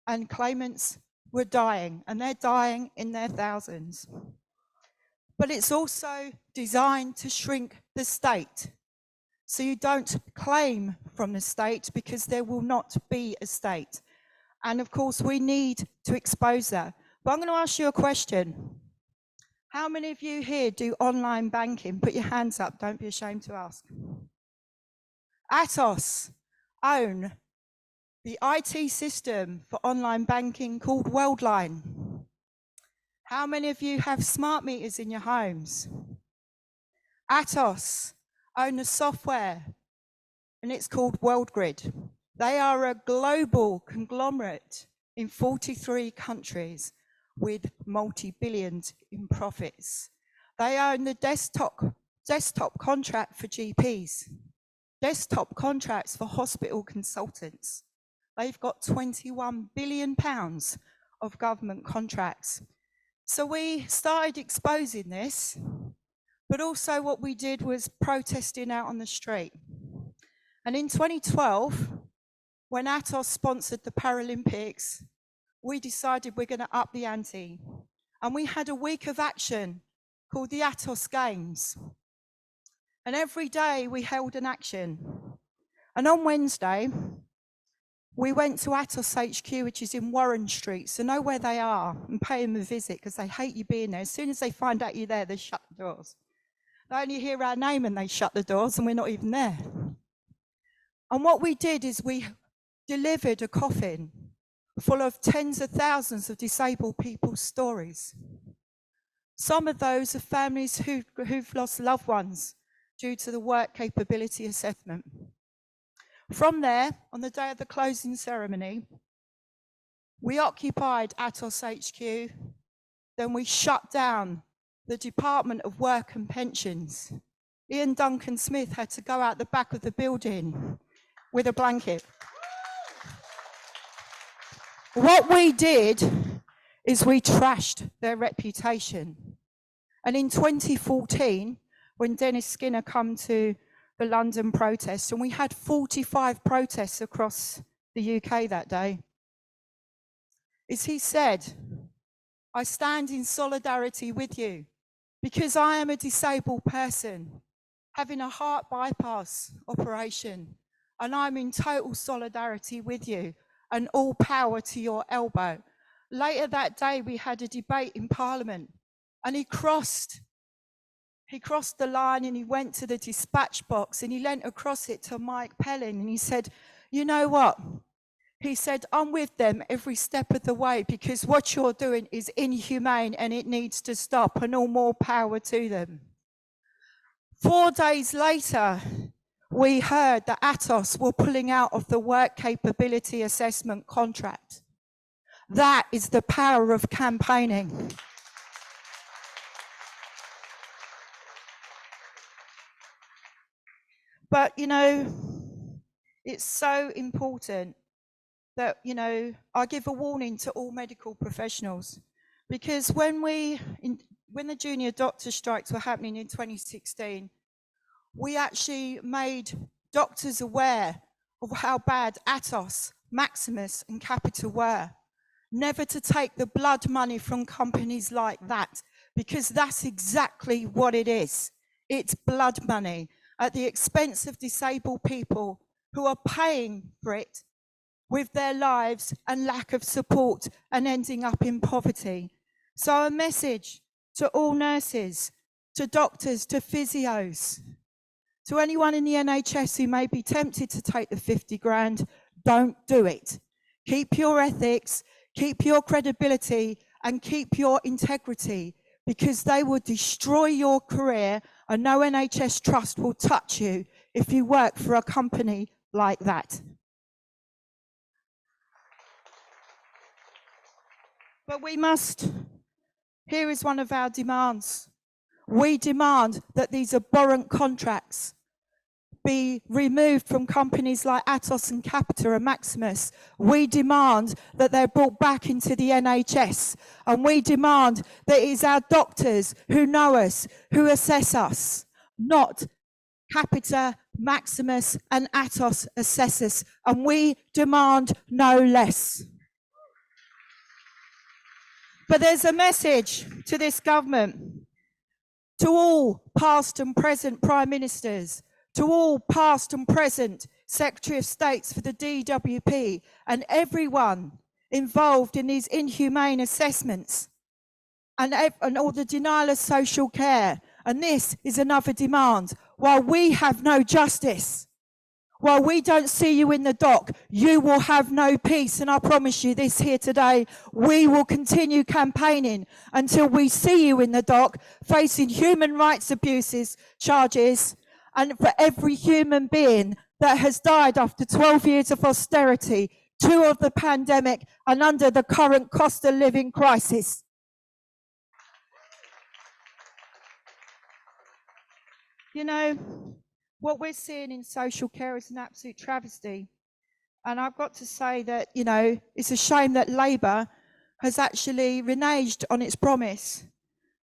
And claimants were dying, and they're dying in their thousands. But it's also designed to shrink the state. So you don't claim from the state because there will not be a state. And of course, we need to expose that. But I'm going to ask you a question. How many of you here do online banking? Put your hands up, don't be ashamed to ask. Atos own the IT system for online banking called Worldline. How many of you have smart meters in your homes? Atos own the software, and it's called WorldGrid. They are a global conglomerate in 43 countries with multi-billions in profits. They own the desktop contract for GPs, desktop contracts for hospital consultants. They've got £21 billion of government contracts. So we started exposing this, but also what we did was protesting out on the street. And in 2012, when Atos sponsored the Paralympics, we decided we're going to up the ante. And we had a week of action called the Atos Games. And every day we held an action. And on Wednesday, we went to Atos HQ, which is in Warren Street, so know where they are and pay them a visit because they hate you being there. As soon as they find out you're there, they shut the doors. They only hear our name and they shut the doors and we're not even there. And what we did is we delivered a coffin full of tens of thousands of disabled people's stories. Some of those are families who've lost loved ones due to the work capability assessment. From there, on the day of the closing ceremony, we occupied Atos HQ, then we shut down the Department of Work and Pensions. Ian Duncan Smith had to go out the back of the building with a blanket. What we did is we trashed their reputation. And in 2014, when Dennis Skinner came to the London protests, and we had 45 protests across the UK that day, is he said, I stand in solidarity with you because I am a disabled person having a heart bypass operation, and I'm in total solidarity with you and all power to your elbow. Later that day, we had a debate in Parliament, and he crossed the line and he went to the dispatch box and he leant across it to Mike Pellin and he said, you know what? He said, I'm with them every step of the way because what you're doing is inhumane and it needs to stop, and all more power to them. 4 days later, we heard that Atos were pulling out of the work capability assessment contract. That is the power of campaigning. But, you know, it's so important that, you know, I give a warning to all medical professionals, because when the junior doctor strikes were happening in 2016, we actually made doctors aware of how bad Atos, Maximus and Capita were. Never to take the blood money from companies like that, because that's exactly what it is. It's blood money at the expense of disabled people who are paying for it with their lives and lack of support and ending up in poverty. So a message to all nurses, to doctors, to physios, to anyone in the NHS who may be tempted to take the 50 grand, don't do it. Keep your ethics, keep your credibility, and keep your integrity, because they will destroy your career, and no NHS trust will touch you if you work for a company like that. But we must, here is one of our demands. We demand that these abhorrent contracts be removed from companies like Atos and Capita and Maximus. We demand that they're brought back into the NHS. And we demand that it is our doctors who know us, who assess us, not Capita, Maximus and Atos assess us. And we demand no less. But there's a message to this government, to all past and present Prime Ministers, to all past and present Secretary of States for the DWP and everyone involved in these inhumane assessments and all the denial of social care. And this is another demand. While we have no justice, while we don't see you in the dock, you will have no peace. And I promise you this here today, we will continue campaigning until we see you in the dock, facing human rights abuses charges, and for every human being that has died after 12 years of austerity, 2 of the pandemic, and under the current cost of living crisis. You know, what we're seeing in social care is an absolute travesty. And I've got to say that, you know, it's a shame that Labour has actually reneged on its promise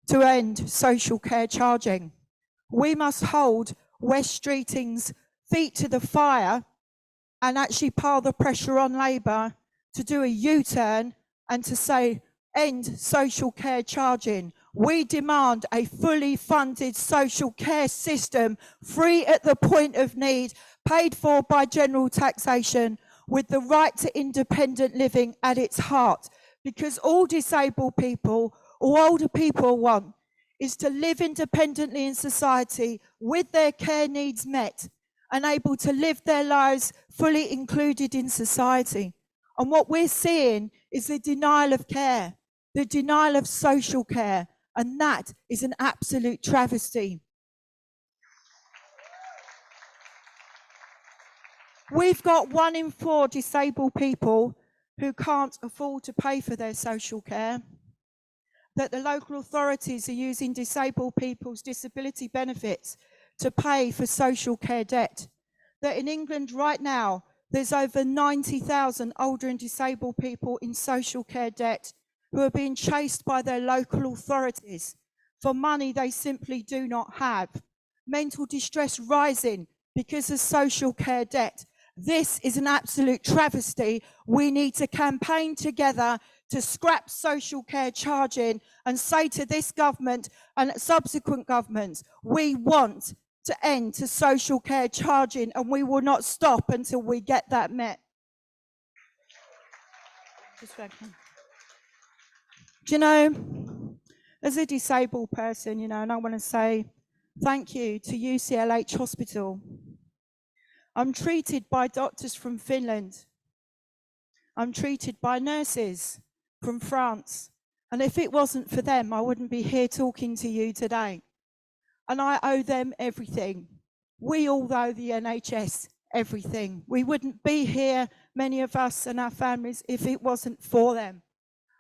to end social care charging. We must hold West Streeting's feet to the fire and actually pile the pressure on Labour to do a U-turn and to say, end social care charging. We demand a fully funded social care system, free at the point of need, paid for by general taxation, with the right to independent living at its heart. Because all disabled people, all older people want is to live independently in society with their care needs met and able to live their lives fully included in society. And what we're seeing is the denial of care, the denial of social care, and that is an absolute travesty. We've got 1 in 4 disabled people who can't afford to pay for their social care, that the local authorities are using disabled people's disability benefits to pay for social care debt, that in England right now, there's over 90,000 older and disabled people in social care debt who are being chased by their local authorities for money they simply do not have. Mental distress rising because of social care debt. This is an absolute travesty. We need to campaign together to scrap social care charging and say to this government and subsequent governments, we want to end to social care charging and we will not stop until we get that met. Do you know, as a disabled person, you know, and I want to say thank you to UCLH Hospital. I'm treated by doctors from Finland. I'm treated by nurses from France. And if it wasn't for them, I wouldn't be here talking to you today. And I owe them everything. We all owe the NHS everything. We wouldn't be here, many of us and our families, if it wasn't for them.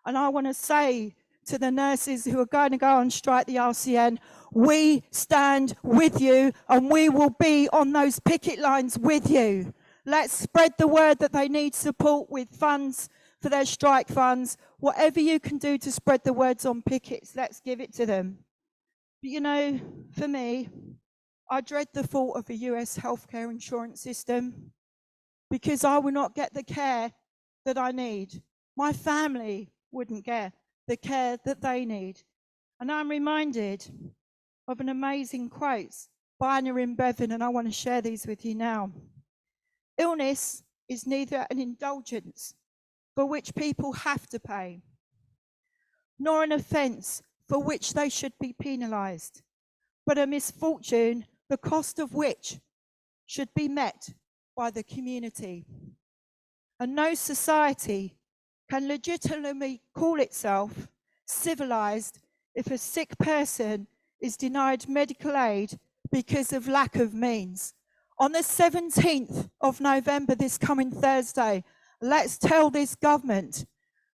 And I want to say to the nurses who are going to go on strike, the RCN, we stand with you and we will be on those picket lines with you. Let's spread the word that they need support with funds for their strike funds. Whatever you can do to spread the words on pickets, let's give it to them. But you know, for me, I dread the thought of a US healthcare insurance system because I will not get the care that I need. My family wouldn't get the care that they need. And I'm reminded of an amazing quote by Anna in Bevan, and I want to share these with you now. Illness is neither an indulgence for which people have to pay, nor an offence for which they should be penalised, but a misfortune, the cost of which should be met by the community. And no society can legitimately call itself civilised if a sick person is denied medical aid because of lack of means. On the 17th of November, this coming Thursday, let's tell this government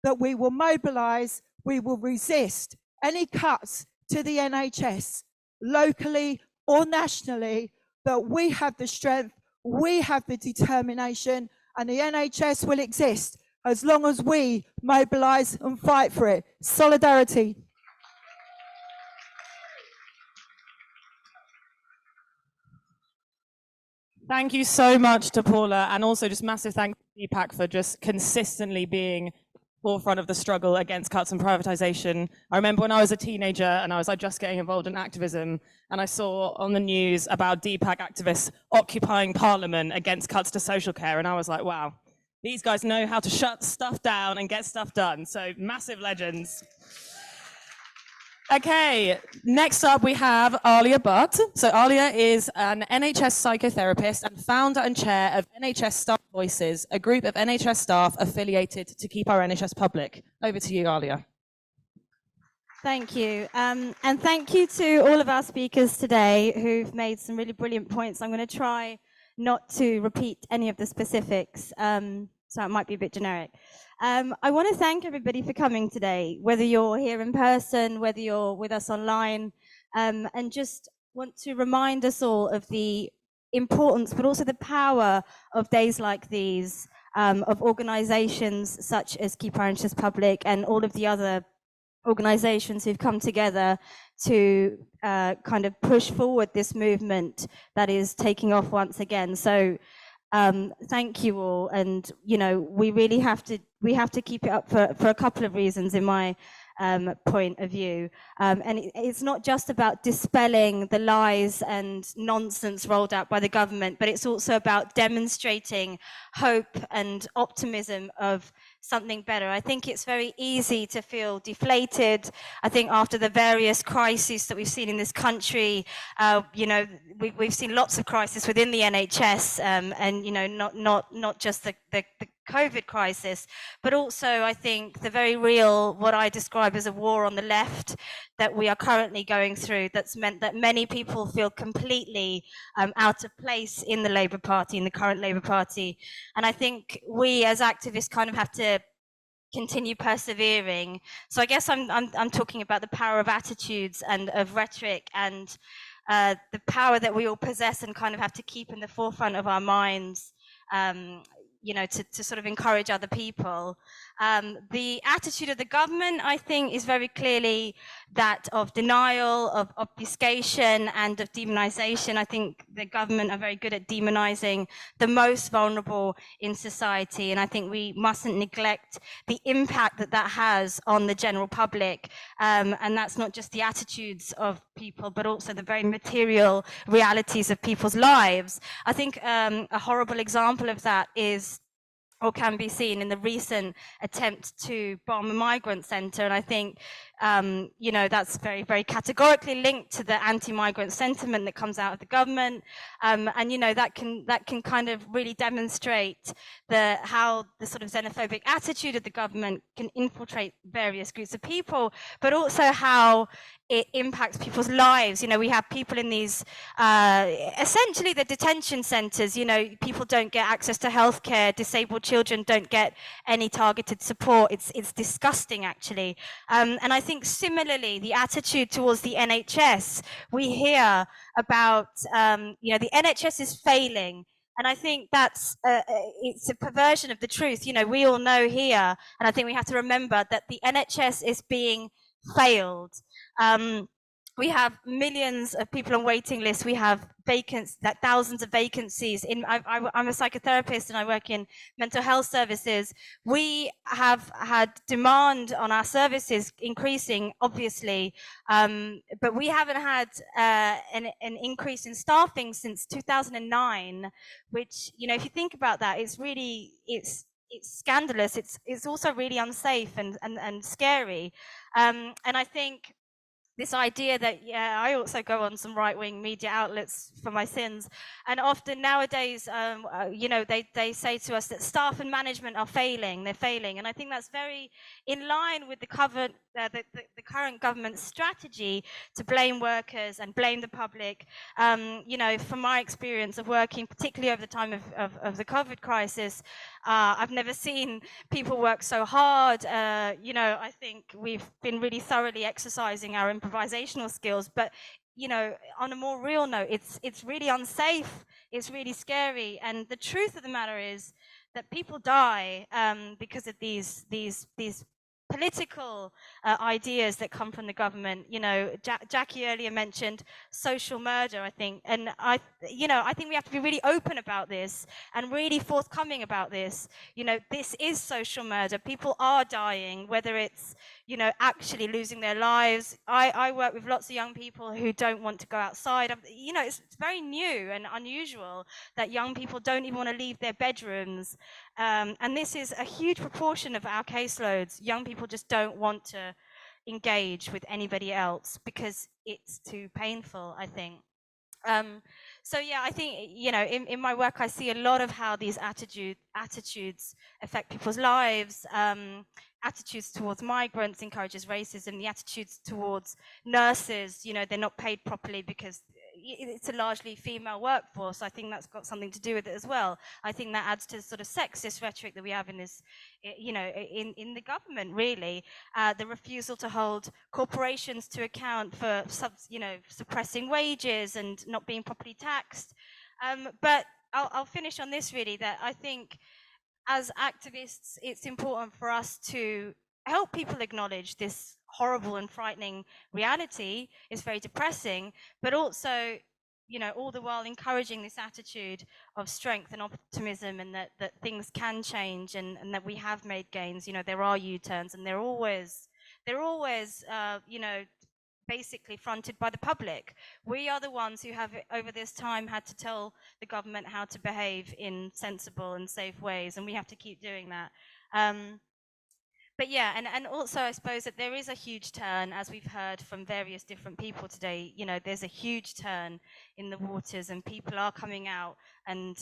that we will mobilise, we will resist any cuts to the NHS, locally or nationally, that we have the strength, we have the determination, and the NHS will exist as long as we mobilise and fight for it. Solidarity. Thank you so much to Paula, and also just massive thanks to Deepak for just consistently being forefront of the struggle against cuts and privatisation. I remember when I was a teenager and I was just getting involved in activism, and I saw on the news about Deepak activists occupying Parliament against cuts to social care, and I was like, wow, these guys know how to shut stuff down and get stuff done. So massive legends. Okay, next up we have Alia Butt. So Alia is an NHS psychotherapist and founder and chair of NHS Staff Voices, a group of NHS staff affiliated to keep our NHS public. Over to you, Alia. Thank you. And thank you to all of our speakers today who've made some really brilliant points. I'm going to try not to repeat any of the specifics, so it might be a bit generic. I want to thank everybody for coming today, whether you're here in person, whether you're with us online, and just want to remind us all of the importance, but also the power of days like these, of organisations such as Keep Our NHS Public and all of the other organisations who've come together to kind of push forward this movement that is taking off once again. So thank you all, and you know, we really have to keep it up for a couple of reasons in my point of view. And it's not just about dispelling the lies and nonsense rolled out by the government, but it's also about demonstrating hope and optimism of something better. I think it's very easy to feel deflated. I think after the various crises that we've seen in this country, you know, we've seen lots of crises within the NHS, and you know, not just the COVID crisis, but also I think the very real, what I describe as a war on the left that we are currently going through, that's meant that many people feel completely out of place in the Labour Party, in the current Labour Party. And I think we as activists kind of have to continue persevering. So I guess I'm talking about the power of attitudes and of rhetoric, and the power that we all possess and kind of have to keep in the forefront of our minds, you know, to sort of encourage other people. The attitude of the government, I think, is very clearly that of denial, of obfuscation, and of demonization. I think the government are very good at demonizing the most vulnerable in society, and I think we mustn't neglect the impact that that has on the general public. And that's not just the attitudes of people, but also the very material realities of people's lives. I think a horrible example of that is, or can be seen in the recent attempt to bomb a migrant centre. And I think, you know, that's very, very categorically linked to the anti-migrant sentiment that comes out of the government. And, you know, that can kind of really demonstrate how the sort of xenophobic attitude of the government can infiltrate various groups of people, but also how it impacts people's lives. You know, we have people in these, essentially the detention centres, you know, people don't get access to healthcare, disabled children don't get any targeted support. It's disgusting, actually. And I think similarly, the attitude towards the NHS, we hear about, you know, the NHS is failing. And I think that's, it's a perversion of the truth. You know, we all know here, and I think we have to remember that the NHS is being failed. We have millions of people on waiting lists. We have thousands of vacancies. I'm a psychotherapist and I work in mental health services. We have had demand on our services increasing, obviously, but we haven't had an increase in staffing since 2009, which, you know, if you think about that, it's really, it's scandalous. It's also really unsafe and scary. And I think this idea that, yeah, I also go on some right-wing media outlets for my sins, and often nowadays, you know, they say to us that staff and management are failing, they're failing, and I think that's very in line with the current government's strategy to blame workers and blame the public. You know, from my experience of working, particularly over the time of the COVID crisis, I've never seen people work so hard. You know, I think we've been really thoroughly exercising our improvisational skills, but you know, on a more real note, it's really unsafe, it's really scary, and the truth of the matter is that people die because of these political ideas that come from the government. You know, Jackie earlier mentioned social murder, I think, and you know, I think we have to be really open about this and really forthcoming about this. You know, this is social murder. People are dying, whether it's, you know, actually losing their lives. I work with lots of young people who don't want to go outside. You know, it's very new and unusual that young people don't even want to leave their bedrooms. And this is a huge proportion of our caseloads. Young people just don't want to engage with anybody else because it's too painful, I think. So yeah, I think, you know, in my work, I see a lot of how these attitudes affect people's lives. Attitudes towards migrants encourages racism. The attitudes towards nurses, you know, they're not paid properly because it's a largely female workforce. I think that's got something to do with it as well. I think that adds to the sort of sexist rhetoric that we have in this, you know, in the government, really. The refusal to hold corporations to account for, you know, suppressing wages and not being properly taxed. But I'll finish on this, really, that I think as activists, it's important for us to help people acknowledge this horrible and frightening reality. Is very depressing, but also, you know, all the while encouraging this attitude of strength and optimism, and that things can change, and that we have made gains. You know, there are U-turns, and there they're always, basically fronted by the public. We are the ones who have, over this time, had to tell the government how to behave in sensible and safe ways, and we have to keep doing that. But yeah, and also I suppose that there is a huge turn, as we've heard from various different people today. There's a huge turn in the waters, and people are coming out and,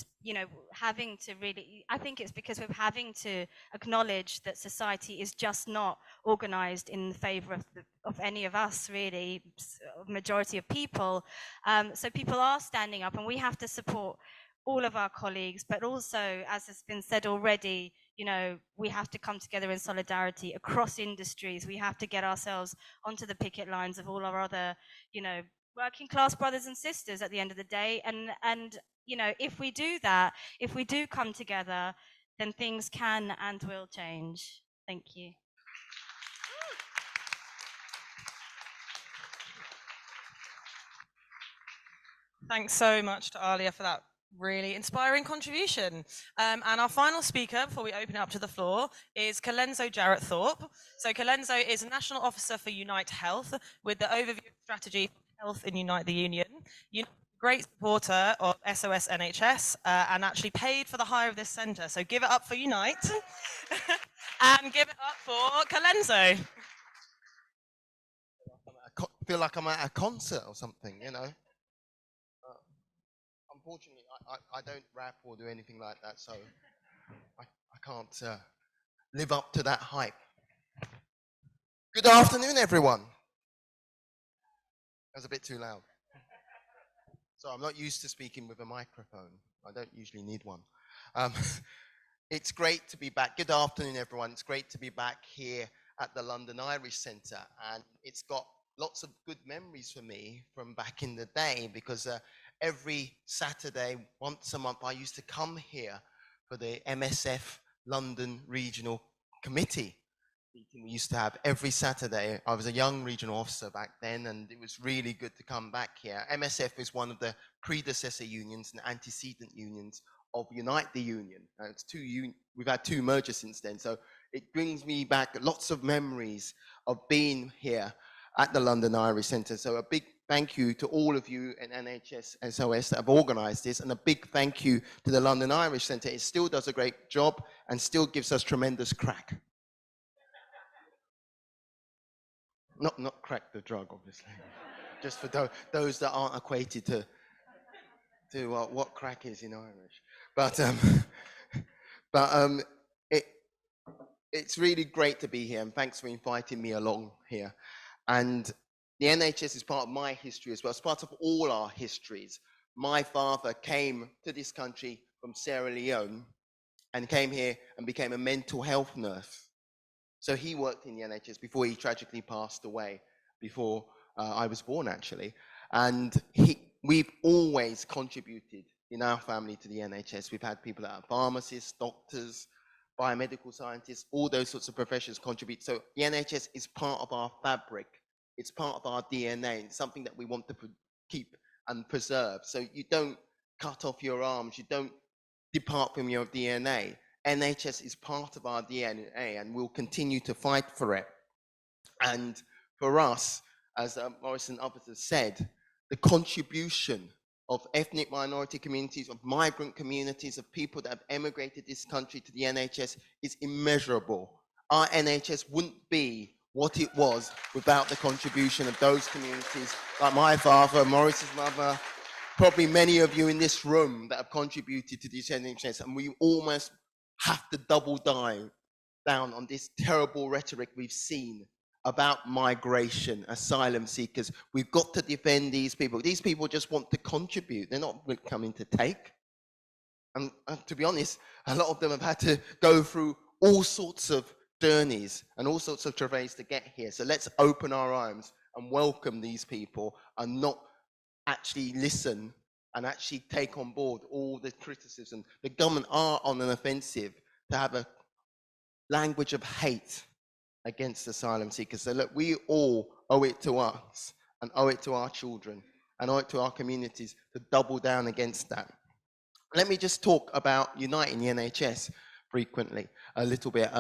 having to really, I think it's because we're having to acknowledge that society is just not organized in favor of any of us, really, majority of people. So people are standing up, and we have to support all of our colleagues, but also, as has been said already, we have to come together in solidarity across industries. We have to get ourselves onto the picket lines of all our other, working class brothers and sisters at the end of the day. And if we do that, if we do come together, then things can and will change. Thank you. Thanks so much to Alia for that really inspiring contribution. And our final speaker, before we open it up to the floor, is Colenso Jarrett-Thorpe. So Colenso is a National Officer for Unite Health with the overview strategy for health in Unite the Union. Great supporter of SOS NHS and actually paid for the hire of this centre. So give it up for Unite and give it up for Colenso. I feel like I'm at a concert or something, Unfortunately, I don't rap or do anything like that, so I can't live up to that hype. Good afternoon, everyone. That was a bit too loud. So I'm not used to speaking with a microphone. I don't usually need one. It's great to be back. Good afternoon, everyone. It's great to be back here at the London Irish Centre, and it's got lots of good memories for me from back in the day, because every Saturday, once a month, I used to come here for the MSF London Regional Committee meeting we used to have every Saturday. I was a young regional officer back then, and it was really good to come back here. MSF is one of the predecessor unions and antecedent unions of Unite the Union. We've had two mergers since then, so it brings me back lots of memories of being here at the London Irish Centre. So a big thank you to all of you in NHS SOS that have organised this, and a big thank you to the London Irish Centre. It still does a great job and still gives us tremendous crack. Not crack the drug, obviously. Just for those that aren't acquainted to what crack is in Irish. It's really great to be here, and thanks for inviting me along here. And the NHS is part of my history as well. It's part of all our histories. My father came to this country from Sierra Leone and came here and became a mental health nurse. So he worked in the NHS before he tragically passed away, before I was born, actually. And we've always contributed in our family to the NHS. We've had people that are pharmacists, doctors, biomedical scientists, all those sorts of professions contribute. So the NHS is part of our fabric. It's part of our DNA. It's something that we want to keep and preserve. So you don't cut off your arms. You don't depart from your DNA. NHS is part of our DNA, and we'll continue to fight for it. And for us, as Maurice and others have said, the contribution of ethnic minority communities, of migrant communities, of people that have emigrated this country to the NHS is immeasurable. Our NHS wouldn't be what it was without the contribution of those communities, like my father, Maurice's mother, probably many of you in this room that have contributed to this NHS, and we almost have to double down on this terrible rhetoric we've seen about migration, asylum seekers. We've got to defend these people. These people just want to contribute. They're not coming to take. And to be honest, a lot of them have had to go through all sorts of journeys and all sorts of travails to get here. So let's open our arms and welcome these people and not actually listen and actually take on board all the criticism. The government are on an offensive to have a language of hate against asylum seekers. So look, we all owe it to us and owe it to our children and owe it to our communities to double down against that. Let me just talk about uniting the NHS frequently a little bit.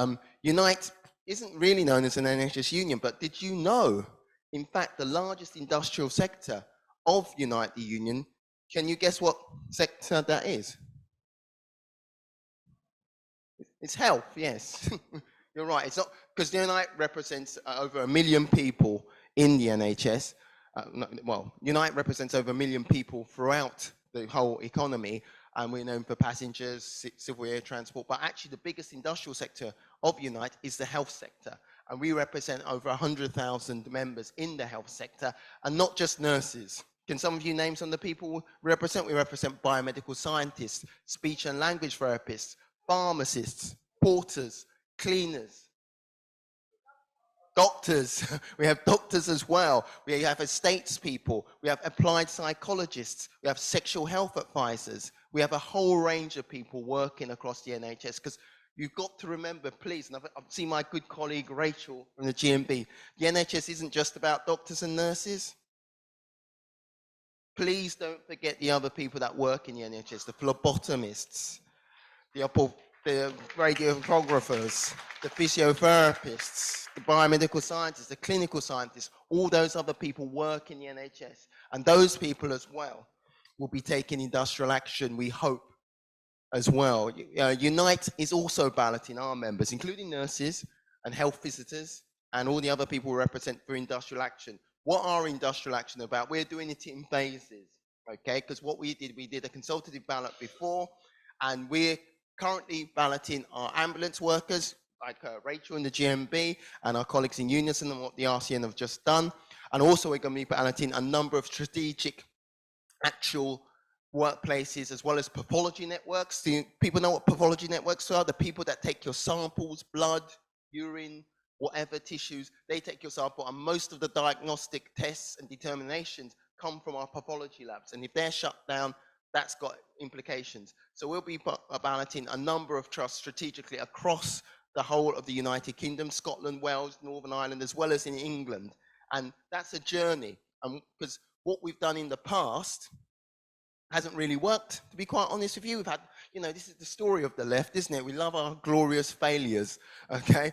Unite isn't really known as an NHS union, but did you know, in fact, the largest industrial sector of Unite the Union, can you guess what sector that is? It's health, yes. You're right. It's not, because Unite represents over 1 million people in the NHS. Unite represents over 1 million people throughout the whole economy, and we're known for passengers, civil air transport, but actually the biggest industrial sector of Unite is the health sector, and we represent over 100,000 members in the health sector, and not just nurses. Can some of you name some of the people we represent? We represent biomedical scientists, speech and language therapists, pharmacists, porters, cleaners, doctors. We have doctors as well. We have estates people. We have applied psychologists. We have sexual health advisors. We have a whole range of people working across the NHS, because you've got to remember, please, and I've seen my good colleague Rachel from the GMB, the NHS isn't just about doctors and nurses. Please don't forget the other people that work in the NHS, the phlebotomists, the radiographers, the physiotherapists, the biomedical scientists, the clinical scientists. All those other people work in the NHS, and those people as well will be taking industrial action, we hope, as well. Unite is also balloting our members, including nurses and health visitors and all the other people we represent for industrial action. What are industrial action about? We're doing it in phases, okay? Because what we did a consultative ballot before, and we're currently balloting our ambulance workers, like Rachel in the GMB, and our colleagues in Unison, and what the RCN have just done. And also we're going to be balloting a number of strategic actual workplaces, as well as pathology networks. Do people know what pathology networks are? The people that take your samples, blood, urine, whatever tissues, they take your sample, and most of the diagnostic tests and determinations come from our pathology labs. And if they're shut down, that's got implications. So we'll be balloting a number of trusts strategically across the whole of the United Kingdom, Scotland, Wales, Northern Ireland, as well as in England. And that's a journey. And because what we've done in the past hasn't really worked, to be quite honest with you. We've had, this is the story of the left, isn't it? We love our glorious failures, okay?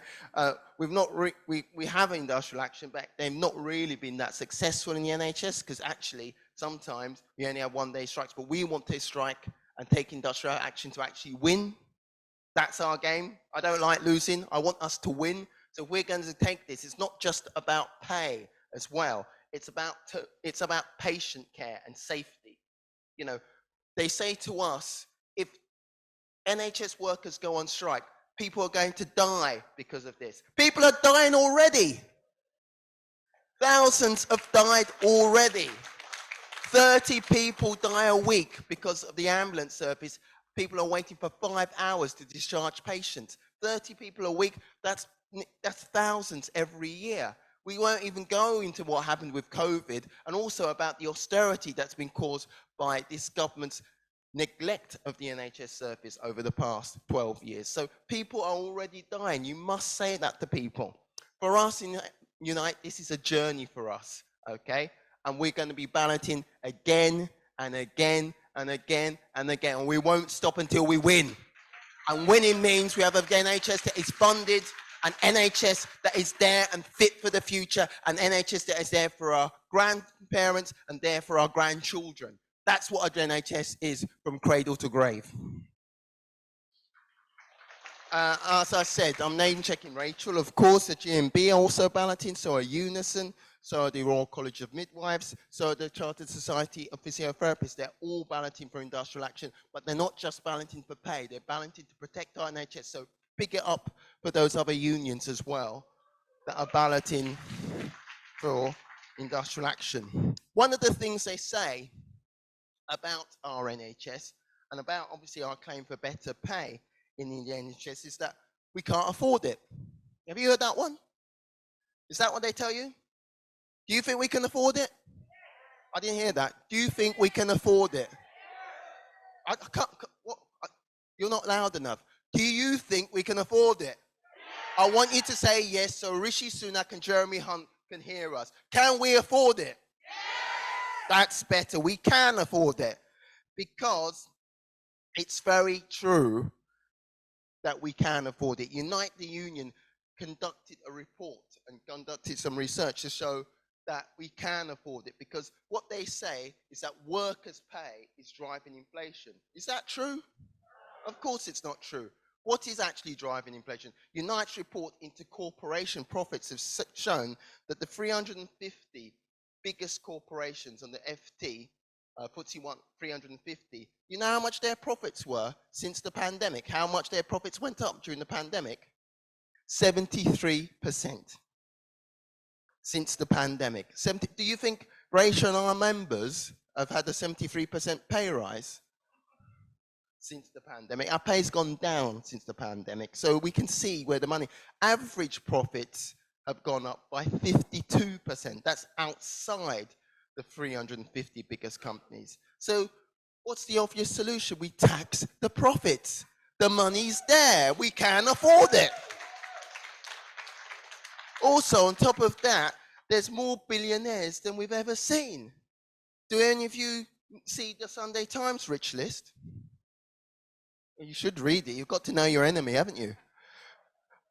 We have industrial action, but they've not really been that successful in the NHS, because actually sometimes we only have one-day strikes, but we want to strike and take industrial action to actually win. That's our game. I don't like losing. I want us to win. So if we're going to take this, it's not just about pay as well. It's about patient care and safety. They say to us, if NHS workers go on strike, people are going to die because of this. People are dying already. Thousands have died already. 30 people die a week because of the ambulance service. People are waiting for 5 hours to discharge patients. 30 people a week, that's thousands every year. We won't even go into what happened with COVID, and also about the austerity that's been caused by this government's neglect of the NHS service over the past 12 years. So people are already dying. You must say that to people. For us in Unite, this is a journey for us, okay? And we're going to be balloting again and again and again and again. And we won't stop until we win. And winning means we have an NHS that is funded, an NHS that is there and fit for the future, an NHS that is there for our grandparents and there for our grandchildren. That's what an NHS is from cradle to grave. As I said, I'm name checking Rachel. Of course, the GMB are also balloting, so are Unison, so are the Royal College of Midwives, so are the Chartered Society of Physiotherapists. They're all balloting for industrial action, but they're not just balloting for pay. They're balloting to protect our NHS. So pick it up for those other unions as well that are balloting for industrial action. One of the things they say about our NHS and about obviously our claim for better pay in the NHS is that we can't afford it. Have you heard that one? Is that what they tell you? Do you think we can afford it? I didn't hear that. Do you think we can afford it? I can't, you're not loud enough. Do you think we can afford it? I want you to say yes so Rishi Sunak and Jeremy Hunt can hear us. Can we afford it? That's better. We can afford it, because it's very true that we can afford it. Unite the Union conducted a report and conducted some research to show that we can afford it, because what they say is that workers' pay is driving inflation. Is that true? Of course it's not true. What is actually driving inflation? United's report into corporation profits have shown that the 350 biggest corporations on the FT, FTSE 350, you know how much their profits were since the pandemic? How much their profits went up during the pandemic? 73% since the pandemic. Do you think Rachel and our members have had a 73% pay rise since the pandemic? Our pay's gone down since the pandemic, so we can see where the money, average profits have gone up by 52%. That's outside the 350 biggest companies. So what's the obvious solution? We tax the profits. The money's there. We can afford it. Also, on top of that, there's more billionaires than we've ever seen. Do any of you see the Sunday Times rich list? You should read it. You've got to know your enemy, haven't you?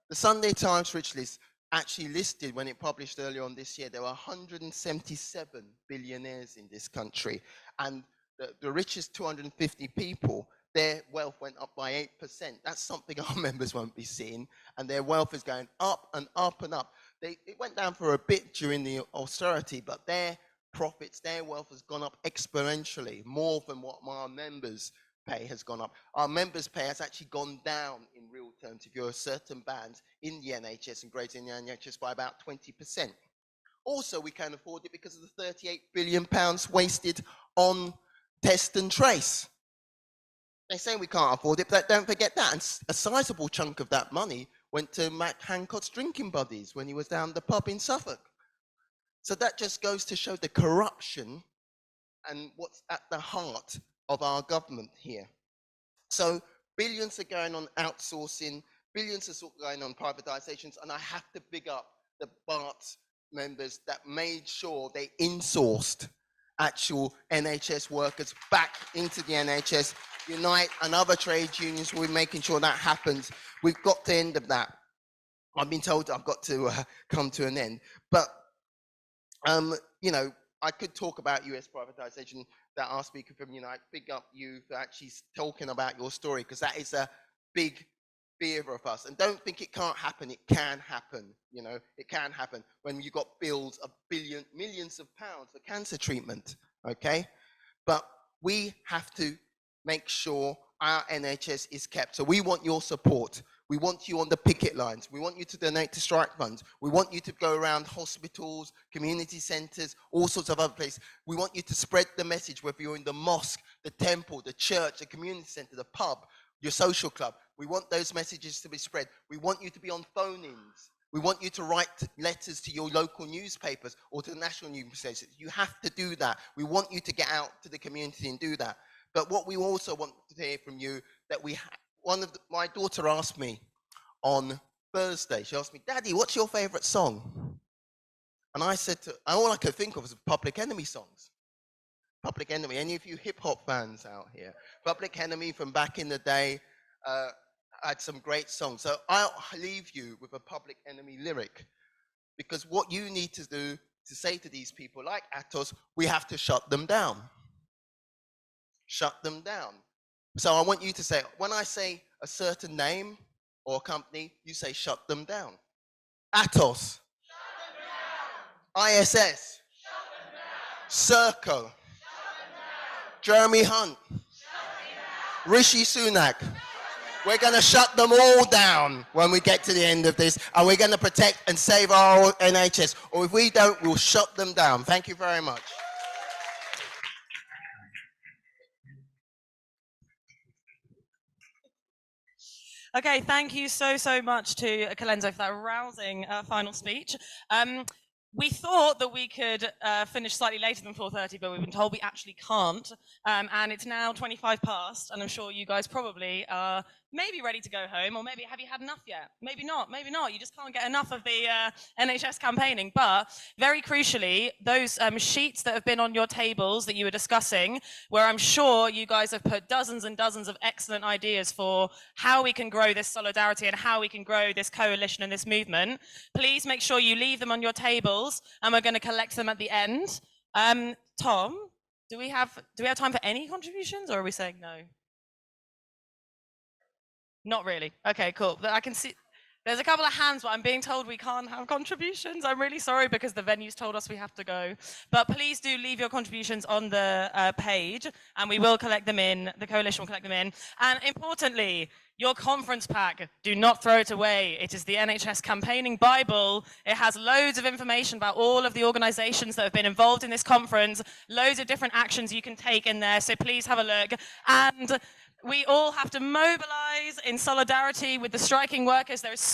The Sunday Times rich list actually listed, when it published earlier on this year, there were 177 billionaires in this country. And the richest 250 people, their wealth went up by 8%. That's something our members won't be seeing. And their wealth is going up and up and up. It went down for a bit during the austerity, but their profits, their wealth has gone up exponentially, more than what our members' pay has gone up. Our members' pay has actually gone down in real terms if you're a certain band in the NHS and grades in the NHS by about 20%. Also, we can afford it because of the £38 billion wasted on test and trace. They say we can't afford it, but don't forget that. And a sizable chunk of that money went to Matt Hancock's drinking buddies when he was down the pub in Suffolk. So that just goes to show the corruption and what's at the heart of our government here. So billions are going on outsourcing, billions are going on privatisations, and I have to big up the BART members that made sure they insourced actual NHS workers back into the NHS. Unite and other trade unions will be making sure that happens. We've got to end of that. I've been told I've got to come to an end. But, you know, I could talk about US privatisation, that our speaker from Unite, big up you for actually talking about your story, because that is a big fear of us. And don't think it can't happen. It can happen, you know, it can happen when you've got bills of millions of pounds for cancer treatment, okay? But we have to make sure our NHS is kept. So we want your support. We want you on the picket lines. We want you to donate to strike funds. We want you to go around hospitals, community centres, all sorts of other places. We want you to spread the message, whether you're in the mosque, the temple, the church, the community centre, the pub, your social club. We want those messages to be spread. We want you to be on phone-ins. We want you to write letters to your local newspapers or to the national newspapers. You have to do that. We want you to get out to the community and do that. But what we also want to hear from you, that my daughter asked me on Thursday, she asked me, Daddy, what's your favourite song? And I said all I could think of was Public Enemy songs. Public Enemy, any of you hip hop fans out here? Public Enemy from back in the day had some great songs. So I'll leave you with a Public Enemy lyric, because what you need to do to say to these people like Atos, we have to shut them down. Shut them down. So I want you to say, when I say a certain name or a company, you say shut them down. Atos. Shut them down. ISS. Shut them down. Serco. Shut them down. Jeremy Hunt. Shut them down. Rishi Sunak. We're going to shut them all down when we get to the end of this, and we're going to protect and save our NHS. Or if we don't, we'll shut them down. Thank you very much. Okay, thank you so much to Colenso for that rousing final speech. We thought that we could finish slightly later than 4:30, but we've been told we actually can't. And it's now 25 past, and I'm sure you guys probably are maybe ready to go home, or maybe have you had enough yet? Maybe not, maybe not. You just can't get enough of the NHS campaigning. But very crucially, those sheets that have been on your tables that you were discussing, where I'm sure you guys have put dozens and dozens of excellent ideas for how we can grow this solidarity and how we can grow this coalition and this movement. Please make sure you leave them on your tables, and we're going to collect them at the end. Tom, do we have time for any contributions, or are we saying no? Not really. Okay, cool. But I can see there's a couple of hands, but I'm being told we can't have contributions. I'm really sorry because the venue's told us we have to go. But please do leave your contributions on the page, and we will collect them in. The coalition will collect them in. And importantly, your conference pack, do not throw it away. It is the NHS Campaigning Bible. It has loads of information about all of the organisations that have been involved in this conference, loads of different actions you can take in there, so please have a look. And we all have to mobilise in solidarity with the striking workers. There is